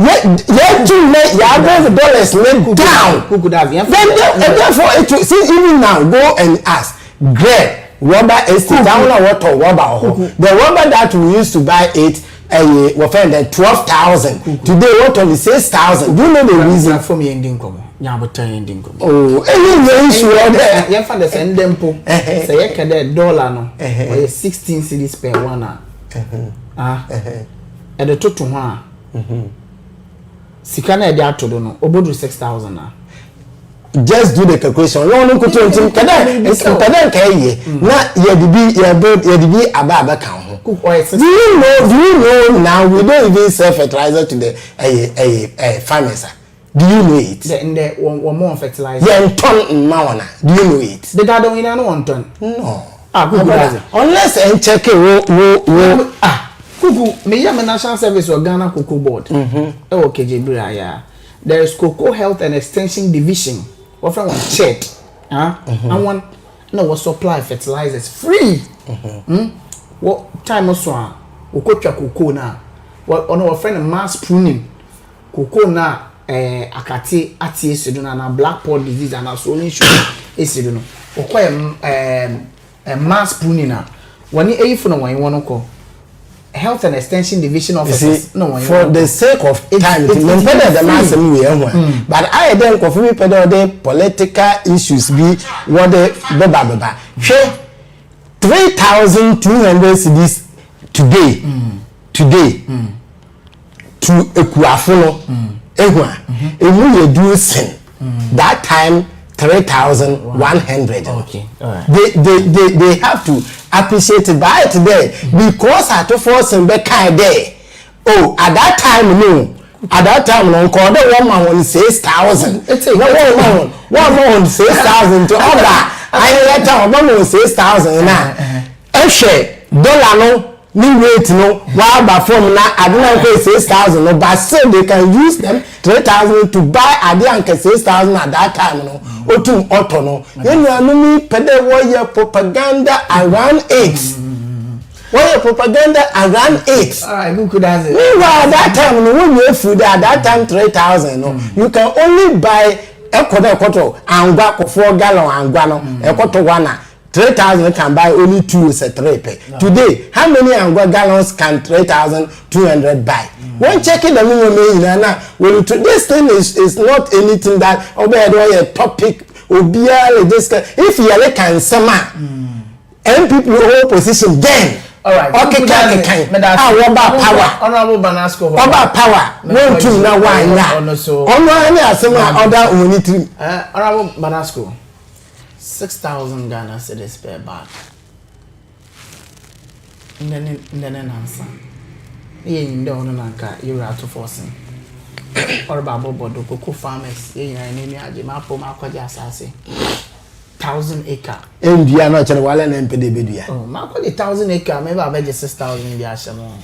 [SPEAKER 1] to make the dollars laid down. Who could have?
[SPEAKER 5] Then therefore, see even now go and ask. Greg, rubber estate. I don't know what rubber. The rubber that we used to buy it, we found that 12,000. Today, what only 6,000. Do you know the reason?
[SPEAKER 1] For me, ending come. Yeah, but ending come.
[SPEAKER 5] Oh, any issue there?
[SPEAKER 1] You find the send them po. Say you can $1 no. Or 16 cedis per one. And the total one. Sikana de ato do no obodu 6,000 na.
[SPEAKER 5] Just do the calculation. No no kuto ntim kada kai ye. Na ye aba kan ho. Do you know now we don't even sell fertilizer to the farmers. Do you know it?
[SPEAKER 1] The one more fertilizer.
[SPEAKER 5] Yeah, ton mawana. Do you know it?
[SPEAKER 1] The dad don't no 1 ton.
[SPEAKER 5] No.
[SPEAKER 1] Unless
[SPEAKER 5] and check
[SPEAKER 1] Kuku, me National Service or Ghana Cocoa Board. Okay, Jibra, yeah. There is Cocoa Health and Extension Division. What from one check? And one no supply fertilizers free. What time also? We coach cocoa na. What on our friend mass pruning. Cocoa na akati ati esiduna na black pod disease and so issue esiduna. Okwa mass pruning na. Wani eyifu na wan won ko. Health and Extension Division officers.
[SPEAKER 5] For the sake of time, but I then confirm the political issues be what the baba. 3,200 cedis today to Ekuafuno you do sin that time 3,100.
[SPEAKER 1] Okay, all right.
[SPEAKER 5] They have to appreciate it by today because I to force and back there. Oh, at that time no. At that time no call the woman 6,000. It's a one man 6,000 to other. I let time one 6,000 na. $1 no. Ni rate no while by form na I don't pay 6,000 no but still they can use them 3,000 to buy ade and 6,000 at that time no otum auto no you know me pede warrior propaganda around 8 warrior propaganda around 8
[SPEAKER 1] all right who could have it
[SPEAKER 5] meanwhile that time no when you food at that time 3,000 no you can only buy ekoto angwa ko 4 gallon angwa no ekoto wana 3,000 can buy only 2 is a 3 pay. No. Today, how many gallons can 3,200 buy? When checking the minimum, this thing is not anything that a topic if you can summer and people hold position then
[SPEAKER 1] All right.
[SPEAKER 5] Okay, power.
[SPEAKER 1] Honorable Banasco.
[SPEAKER 5] Oba power. One two na one na. Ono any asema other only
[SPEAKER 1] Honorable Banasco. 6,000 Ghana cedis per bag. Ndene nansa. Ye ndo ono nanka you are to forcing. Or babo bodo cocoa farmers. Ye na nemi aje mapo makwaje asase. 1,000 acre.
[SPEAKER 5] India no chere wala na mpede bedua.
[SPEAKER 1] Oh, makwaje 1,000 acre. Maybe I bet 6,000 bi ashamo.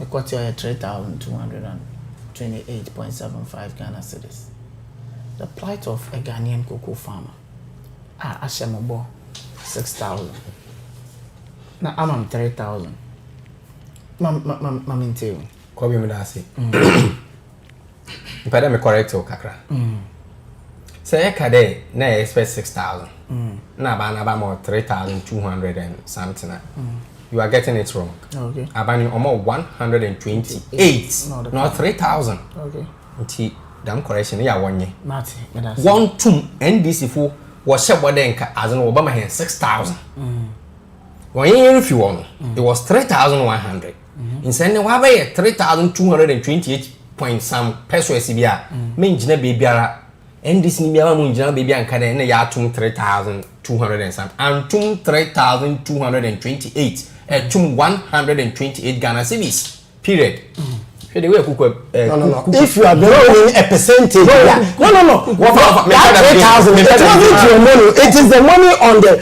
[SPEAKER 1] Me kwati ya 3,228.75 Ghana cedis. The plight of a Ghanaian cocoa farmer. Ashamo 6,000. Na amam 3,000. Mam inteu.
[SPEAKER 6] Ko bi me da se. Pada me correct o kakra. Say ka dey na expect 6,000. Na ba more 3,200 and something. You are getting it wrong.
[SPEAKER 1] Okay.
[SPEAKER 6] Abani omo 128. Not 3,000.
[SPEAKER 1] Okay.
[SPEAKER 6] Nti dam correction ya wonye.
[SPEAKER 1] Mati,
[SPEAKER 6] One two NDC fo wo she bodenka as no obama hen 6,000. When you if you want, it was 3,100. In sending wa be 3,228 point some pesos bia. Me njina be biara NDC ni biara mu njina be bia nka na ya atum 3,200 and some. And 3,228. Tum 128 Ghana cedis. Period.
[SPEAKER 5] No. If you are borrowing a percentage, no. That 3,000. It wasn't your money. It is the money on the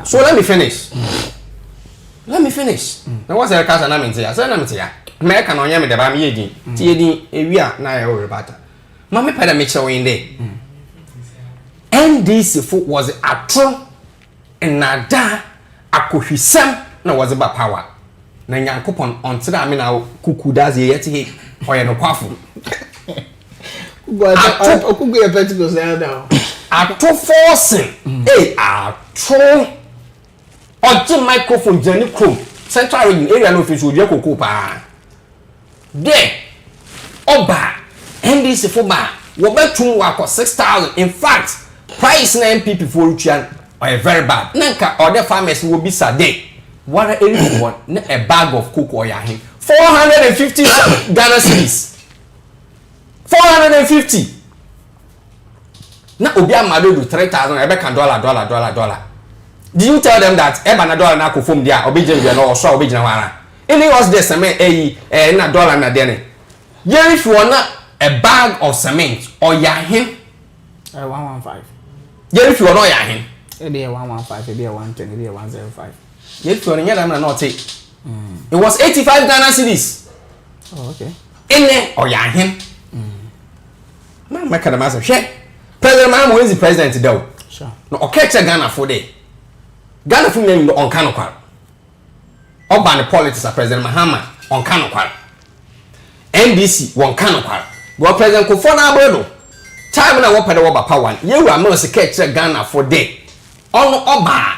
[SPEAKER 6] So let me finish. Now what's the case anamiti? I say anamiti ya. Me can onye me de ba me yedi. Ti yedi ewia na ya rebata. Ma me peda me chewe inde. NDC was atro enada akohwisam na was ba power. Na Nyankopon ontira me na kuku daze yeti he oye no kwafo.
[SPEAKER 1] Okugu ye petigo say down.
[SPEAKER 6] Ato forcing. Ato oje microphone jani chrome. Central region area no office oje kokoko pa. There oba NDC for ba wo betum wako 6,000. In fact, price na MPP for Ruchian are very bad. Nanka other farmers will be sade. What everyone a bag of cocoa ya him 450 Ghana cedis. 450. Na obi amado do 3,000 ebe kan dollar. Did you tell them that eba na dollar na ko form dia obi je no so obi jina wara. Any was the cement na dollar na dene. Here if you want a bag of cement or ya him
[SPEAKER 1] 115.
[SPEAKER 6] Here if you want ya him
[SPEAKER 1] It be 115, it be 120, it be 105.
[SPEAKER 6] Yet for any other not take. It was 85 Ghana cedis.
[SPEAKER 1] Oh, okay.
[SPEAKER 6] In there or ya him. Man, make a massive share. President Man is the president though.
[SPEAKER 1] Sure.
[SPEAKER 6] No, okay, Ghana for day. Ghana for me on Kanokar. Urban politics are President Mahama on Kanokar. NDC one Kanokar. Well, President Kofona Abedo. Time na wopede wo bapa wan. You are most catch Ghana for day. On oba.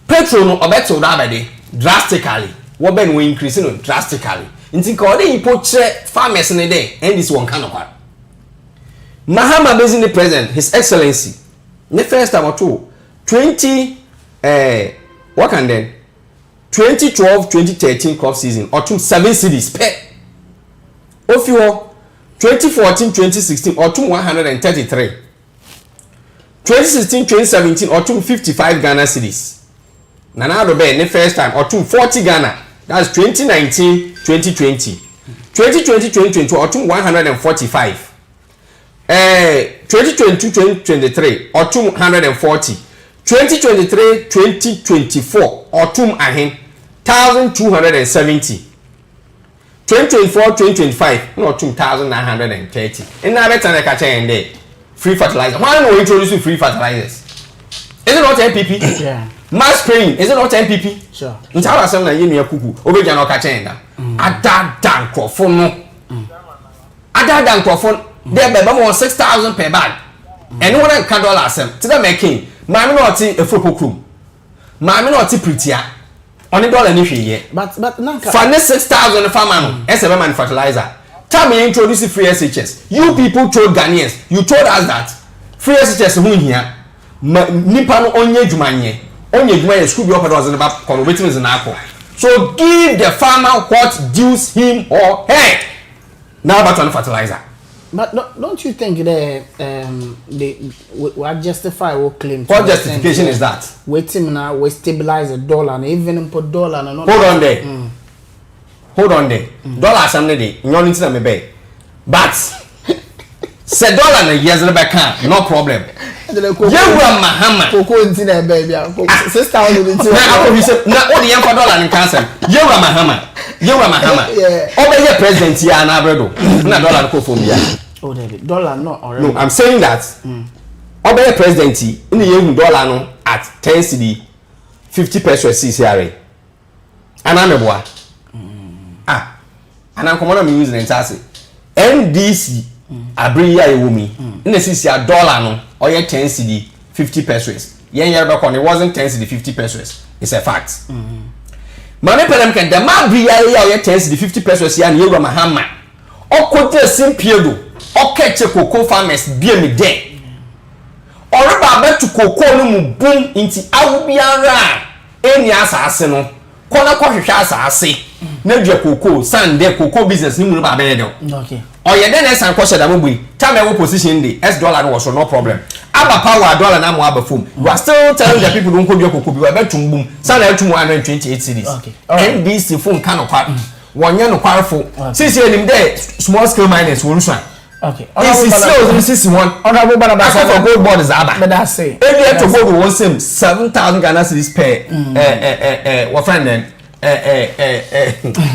[SPEAKER 6] Petrol no obeto da bede drastically. Wo ben we increase no drastically. Nti ka ode ipo chere farmers ne dey NDC one Kanokar. Mahama basing the president, His Excellency. The first time or two, 2012-2013 crop season or 7 cities per. Of your 2014-2016 or 133. 2016-2017 or 55 Ghana cedis. Nana Adobe the first time or 40 Ghana. That's 2019-2020. 2020-2022 or 145. 2022-2023 or 240. 2023-2024 or 1,270. 2024-2025 no 2,930. And now better than catch in there. Free fertilizer. Why not introduce free fertilizers? Is it not MPP?
[SPEAKER 1] Yeah.
[SPEAKER 6] Mass spraying. Is it not MPP?
[SPEAKER 1] Sure.
[SPEAKER 6] In Tara Assembly, you near Kuku. Obeja no catch in there. Ada dan crofon no. Ada dan crofon. There be more 6,000 per bag. And no one can dollar sem. To the making. Mammy not a football crew. Mammy not a prettier. On the dollar ni
[SPEAKER 1] But nanka.
[SPEAKER 6] For 6,000 farmer as a man fertilizer. Tell me introduce free SHS. You people told Ghanaians. You told us that free SHS who here. nipa no onye dwumanye school bi opera was in ba kono wetin is na akọ so give the farmer what dues him or her now about on fertilizer.
[SPEAKER 1] But don't you think they justify what claim?
[SPEAKER 6] What justification is that?
[SPEAKER 1] Waiting now, we stabilize the dollar and even put dollar and
[SPEAKER 6] hold on there. Hold on there. Dollar assembly day. You know anything me pay. But say dollar na years back no problem. Yewura Mahama.
[SPEAKER 1] Koko nti na baby. 6,000 nti.
[SPEAKER 6] Na ako bi say na all the yen for dollar in cancel. Yewura Mahama. Obey president ya na abredo. Na dollar ko fo bia.
[SPEAKER 1] Oh, David, dollar no already.
[SPEAKER 6] No, I'm saying that. Obey president in the year dollar no at 10 cedi 50 pesos CCRA. Anameboa. And I'm common me using entase. NDC abri ya ewumi. In the CCR dollar no or 10 cedi 50 pesos. Yen year back on it wasn't 10 cedi 50 pesos. It's a fact. Mame pelem kan the man bri ya 10 cedi 50 pesos ya na Yewura Mahama. Okote simpiedo. Okeche cocoa farmers bia me den. Oreba betu cocoa no mu boom inti awu biara eni asase no. Kona kwahwehwe asase. Na dua cocoa sande cocoa business ni mu ba be de.
[SPEAKER 1] Okay.
[SPEAKER 6] Oye den esan kwahwe da mabui. Time we position dey S dollar no was no problem. Aba power dollar na mo aba phone. We are still telling the people don't go dua cocoa bi we betu boom. Sana etu 128 cedis.
[SPEAKER 1] Okay.
[SPEAKER 6] NDC phone kan kwa. Wonya no kwarfo. Sisi enim dey small scale miners won so.
[SPEAKER 1] Okay.
[SPEAKER 6] This is one.
[SPEAKER 1] Honorable Barabas
[SPEAKER 6] for gold board is aba.
[SPEAKER 1] But that's it.
[SPEAKER 6] Every to gold won same 7,000 Ghana cedis per what friend then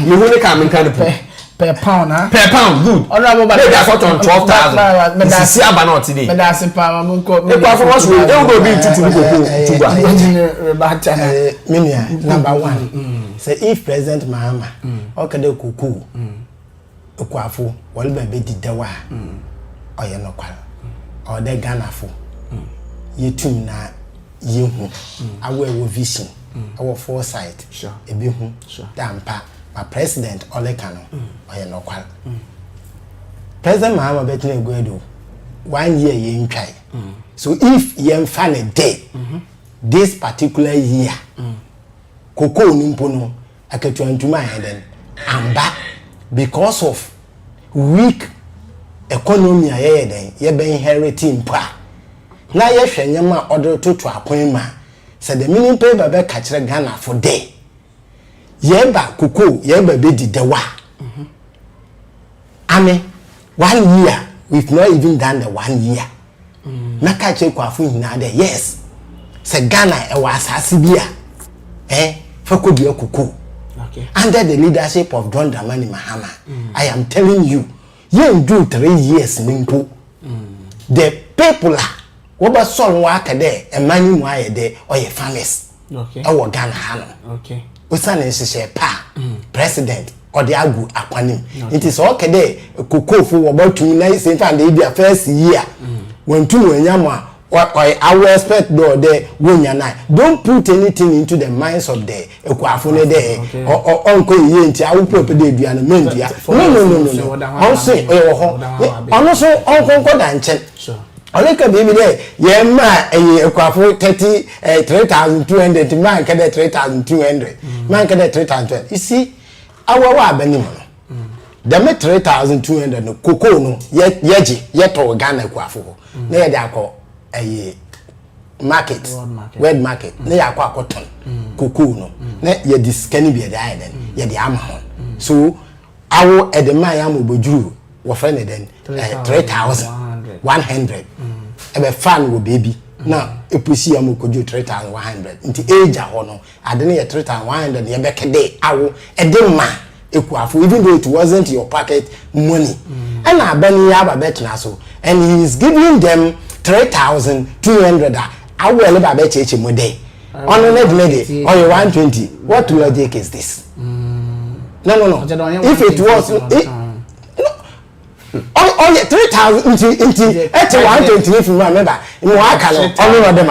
[SPEAKER 6] you only come kind of
[SPEAKER 1] per pound, huh?
[SPEAKER 6] Per pound, good.
[SPEAKER 1] Honorable Barabas
[SPEAKER 6] that's what on 12,000. But that's aba not today.
[SPEAKER 1] But that's pound munko.
[SPEAKER 6] The performance will go be to
[SPEAKER 5] Minia number 1. Say if President Mahama okade kuku Ukwafu wal be di dawa oye no kwal o de Ghana fo yetum na yehu awe vision our foresight ebi hu dampa ma president oleka no oye no kwal President Mahama betene gwedo 1 year ye ntwai so if ye fan a day this particular year koko nimpo no akatwantuma heden amba because of weak economy ayeden ye be inheriting pa na ye hwenyema order to appointment said the minimum pay ba ka kire Ghana for day ye ba koko ye ba be di dewa ame 1 year we've not even done the 1 year na ka kire kwafu hina de yes say Ghana e wa asase bia fa ko dia koko. Okay. Under the leadership of John Dramani Mahama, I am telling you, you do 3 years nimpo. The people are son work there, and money why there or your farmers. Okay. Our Ghana Hano. Okay. Usane is pa president or the agu aquanim. It is okay there. Cocoa for about 2 nights in fact the first year. When 2 and yama. I will expect though there when you're not. Don't put anything into the minds of the Equafone there or Uncle Yenti. I will put the baby and Mendia. No. I'll say, also Uncle Danchen. Sure. I like a baby there. Yeah, ma, a Equafo 3,200 man can 3,200. Man can 3,200. You see, our Benimon. The met 3,200 no cocoa no yet or Ghana Equafo. Near the market word market na ya kwa cotton cocoa no na ye diskani be the island ye the amahon so awo edema ya mobojuru wo friend then 3,100 ebe fan wo baby na epusi ya mokojo 3,100 nti age ho no ade na ye 3,100 ye bekede awo edema ekuafo even though it wasn't your pocket money and abani ya ba betna so and he is giving them 3,200. I will never bet each more day. On a net lady, or 120. What logic is this? No. If it was, Oh yeah, 3,000 into 120 if you remember. More can only them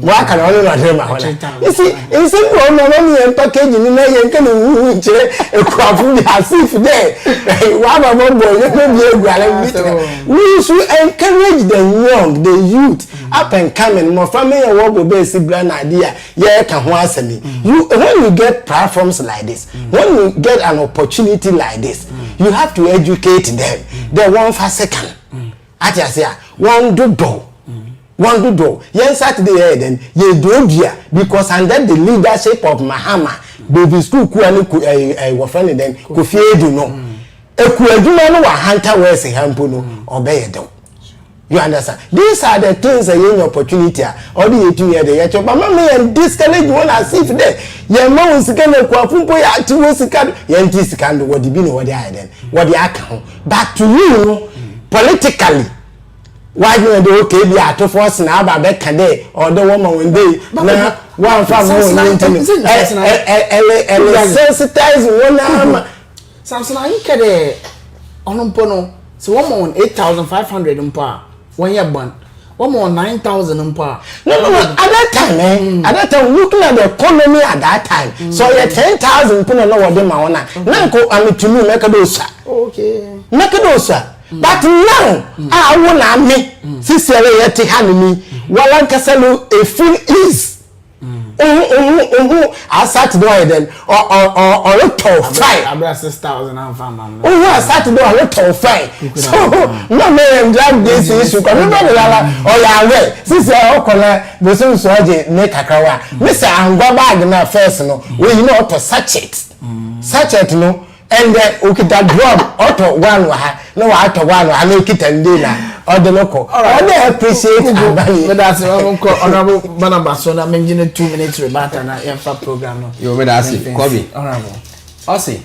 [SPEAKER 5] Why can only not them? You see, in simple money and packaging in a can a crop as if there. One of them we should encourage the young, the youth, up and coming, more family and work with basic brand idea. Yeah, can once me. You when you get platforms like this, when you get an opportunity like this, you have to educate them. The one for second. I just say one do. Yes, Saturday then ye do dia because under the leadership of Mahama, baby school was friendly then Kofi Edu no. Ekuaduma no wa hunter wese hampo no obey do. You understand? These are the things that you opportunity or the 2 year the but mama and discourage one as if there. Your mom is going to kwafumpo ya to sika yenti sika ndo what the bino what they then what they account. But to you politically why you do okay be at force na aba be kan dey or the woman when dey na one family on internet sensitize one am
[SPEAKER 1] Samson I kede onompo no so one on 8,500 mpa 1 year ban one on 9,000 mpa
[SPEAKER 5] no at that time at that time looking at the economy at that time so yeah 10,000 put no what dem na ko am to me make those
[SPEAKER 1] okay
[SPEAKER 5] make those but now I wanna me sister yet hanimi wala kasalo a full is I sat there then or a top 5
[SPEAKER 1] about 6,000 and fam
[SPEAKER 5] I sat there a top 5 so no me drag this issue because nobody or ya way sister okola the so soje make akawa Mr. Angwa bag na first no we know to sachet no and then ukita drop auto one wa no auto one I make it and dinner or the local I don't appreciate
[SPEAKER 1] but that's honorable Banabasona mentioned 2 minutes rebate na yemfa program no
[SPEAKER 6] you be that's it Kobe
[SPEAKER 1] honorable
[SPEAKER 6] Osi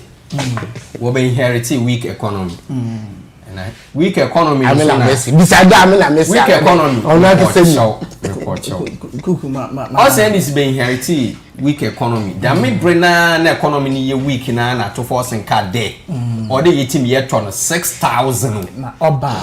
[SPEAKER 6] we be inherit weak economy and weak economy
[SPEAKER 5] I mean beside that I mean
[SPEAKER 6] weak economy
[SPEAKER 5] on not the same
[SPEAKER 6] report Osi is be inherit weak economy da me brena na economy ni ye weak na to force nka there or the team ye turn 6,000
[SPEAKER 1] na oba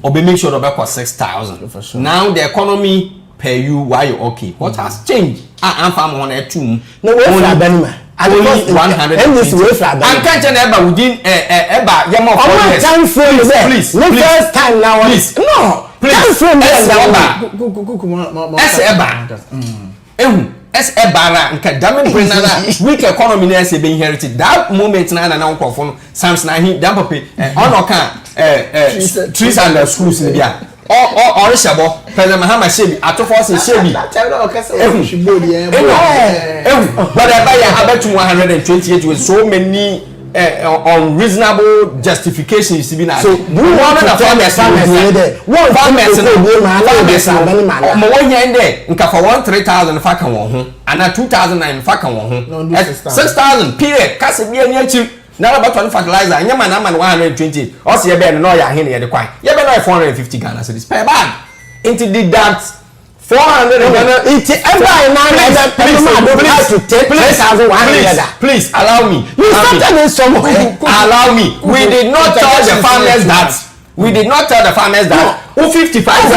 [SPEAKER 6] or be make sure about 6,000 now the economy pay you why you okay what has changed I'm from on a tomb
[SPEAKER 5] no way for Benima
[SPEAKER 6] only 100
[SPEAKER 5] and this way for
[SPEAKER 6] I'm catching ever within ever yamo for years
[SPEAKER 5] time frame
[SPEAKER 6] please
[SPEAKER 5] no first time now
[SPEAKER 6] please
[SPEAKER 5] no
[SPEAKER 6] please
[SPEAKER 5] time frame
[SPEAKER 6] as ebara nka damen brenana weak economy na say be inherited that moment na nkofo no Samson na he dan pape ono kan trees and the schools ni bia or shabo president Mahama shebi atofo say shebi but I bet 128 with so many unreasonable justifications to be now. So you want to farmers for 3,000 fa kan won ho and 2,009 fa kan won ho 6,000 period case bi anya chi na about 20 fertilizer anya man 120 or say be no ya he ne de kwan ye be no 450 Ghana cedis per bag into did that 400 Ghana it every please allow me
[SPEAKER 5] you started this somewhere
[SPEAKER 6] allow me we did not tell the farmers that 55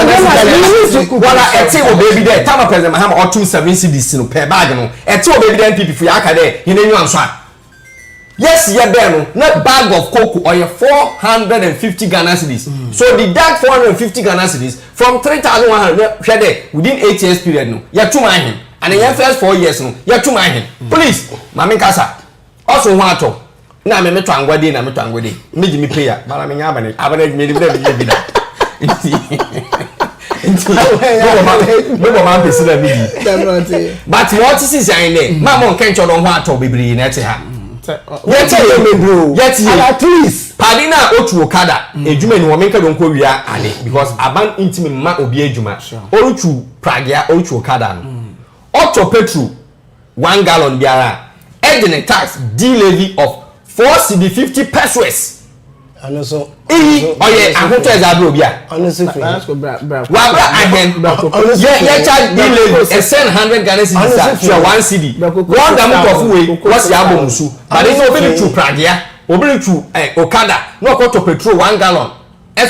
[SPEAKER 6] wala eti o baby there time president Mahama or 27 cedis no per bag no eti o baby there NPP for yaka there he nenu anso yes ye be no not bag of cocoa or 450 Ghana cedis so the that 450 Ghana cedis from 3,100 share there within 8 years period no ya too man and the first 4 years no ya too man please mama kasa also want to na me to angwade na me to angwade meji me pay ya mara me nya abane me de bi da no man pese na me but what is saying there mama on kencho don ho ato bebiri na ete ha yet me bro yet
[SPEAKER 5] at least
[SPEAKER 6] padina otu okada ejuma ni wo menka don ko wia ade because aban intimi ma obi ejuma oruchu pragia oruchu okada no auto petrol 1 gallon biara edine tax levy of 450 pesos
[SPEAKER 5] and so
[SPEAKER 6] oye ahuto ezabro bia
[SPEAKER 5] honestly
[SPEAKER 6] wa bra ahen ye charge levy 100 Ghana cedis for 1 cedi one dam kofu we what's ya bomusu but they no be to pragia obiri tu okada no ko to petrol 1 gallon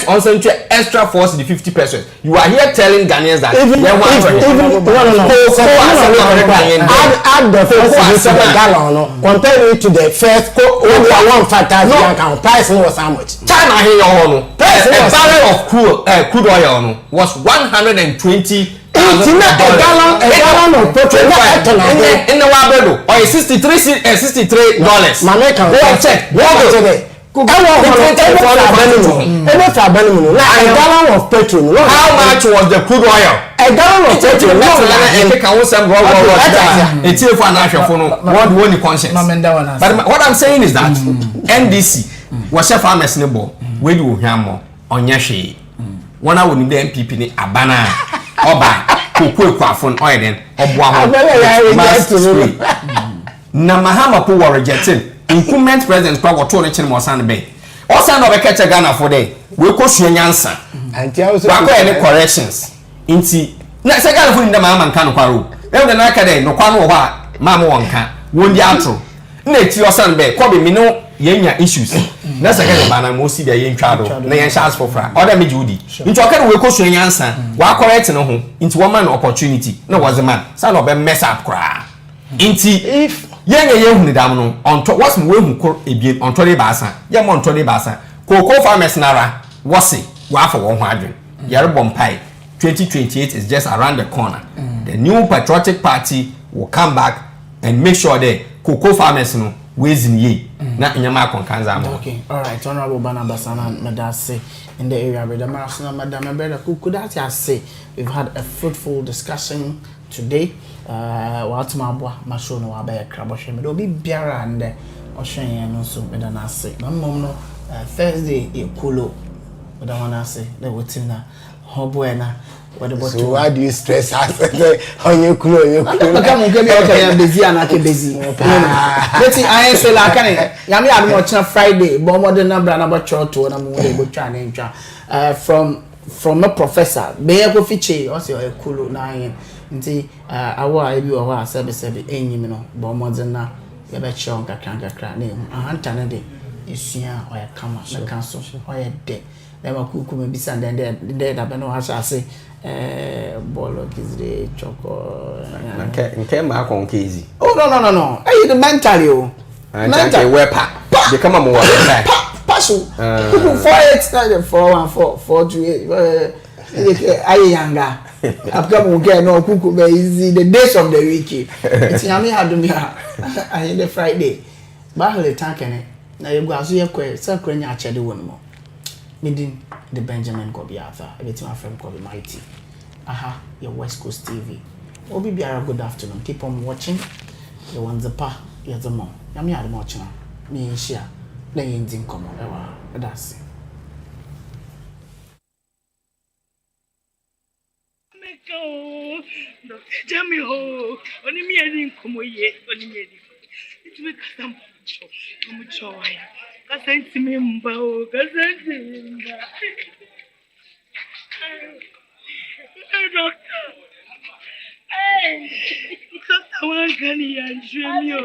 [SPEAKER 6] on send extra force the 50 pesos. You are here telling Ghanaians that
[SPEAKER 5] even add the first gallon, compare it to the first only 1,500 account. Price was how much?
[SPEAKER 6] China here a barrel of crude oil was 120.
[SPEAKER 5] A gallon of petrol
[SPEAKER 6] in the Wabado or $63.
[SPEAKER 5] Mama can go check. A gallon of petrol.
[SPEAKER 6] How much was the crude oil?
[SPEAKER 5] A gallon of petrol.
[SPEAKER 6] But what I'm saying is that NDC was a farmers neighbor. We do hammer on Yashi. One hour in the MPP ni Abana Oba Kuku Kwafon oil then Obwa. Namahama Pu were rejected. Incumbent president kwa 200 mo san be o san no be catch Ghana for day we ko suanyansa kwa any corrections inti na se Ghana for ndama man kan kwa ro e de na ka dey no kwa no ho a ma mo wonka won di atro na eti o san be ko be mi no yenya issues na se ka ba na mo si be yen twa do na yen chance for fra o da me judi inti o ka we ko suanyansa wa correct no ho inti wo man opportunity na was the man san no be mess up kra inti if ye hu dam no onto what's we hu ko ebien onto de baasa ye mo onto de baasa koko farmers nara wose wa fa won ho adwen yare bompai 2028 is just around the corner. The new patriotic party will come back and make sure that cocoa farmers no ways in ye na nyama konkanza mo.
[SPEAKER 1] Okay, all right, honorable Banabasana Madase in the area with the Marasana Madame Brother Kukudati. I say we've had a fruitful discussion today. What my boy Mashono Abe Kraboshe, but be Biara and Ocean and also Medana say. No more Thursday, a kulo. But I want to say, the Watina, Hobuena.
[SPEAKER 5] So why do you stress us on your crew? You
[SPEAKER 1] come on, get me okay, busy and I can busy. Let's see, I say like Yami had much on Friday, but more than number and about church to one go try name from a professor, Beago Fiche, also a cool nine. Nti awa ebi wa wa service enyim no bo modena ye be chonka kra name ahanta na de esua o ya kama na kanso o ya de na makuku me bisa de da be no ha say bolo kizire choko
[SPEAKER 6] nke ma kon kezi.
[SPEAKER 1] Oh no hey the mentally o
[SPEAKER 6] mentally wepa they come am wa
[SPEAKER 1] pasu 48 414 aye yanga upcoming again no kuku be easy the days of the week it's yami hadumia aye the Friday bahale tankene na yego aso ye kwe sakra nya achede wonmo midin the Benjamin Kobiatha everything my friend Kobi Mighty aha your West Coast TV obi biara good afternoon keep on watching the ones pa your the mom yami adu watching me share na yendin komo ewa that's
[SPEAKER 7] Jammy ho, only me I didn't come away, only me. It will come from joy. Casent me, Mbao, Casent me. Doctor, hey, Doctor, one can you dream you?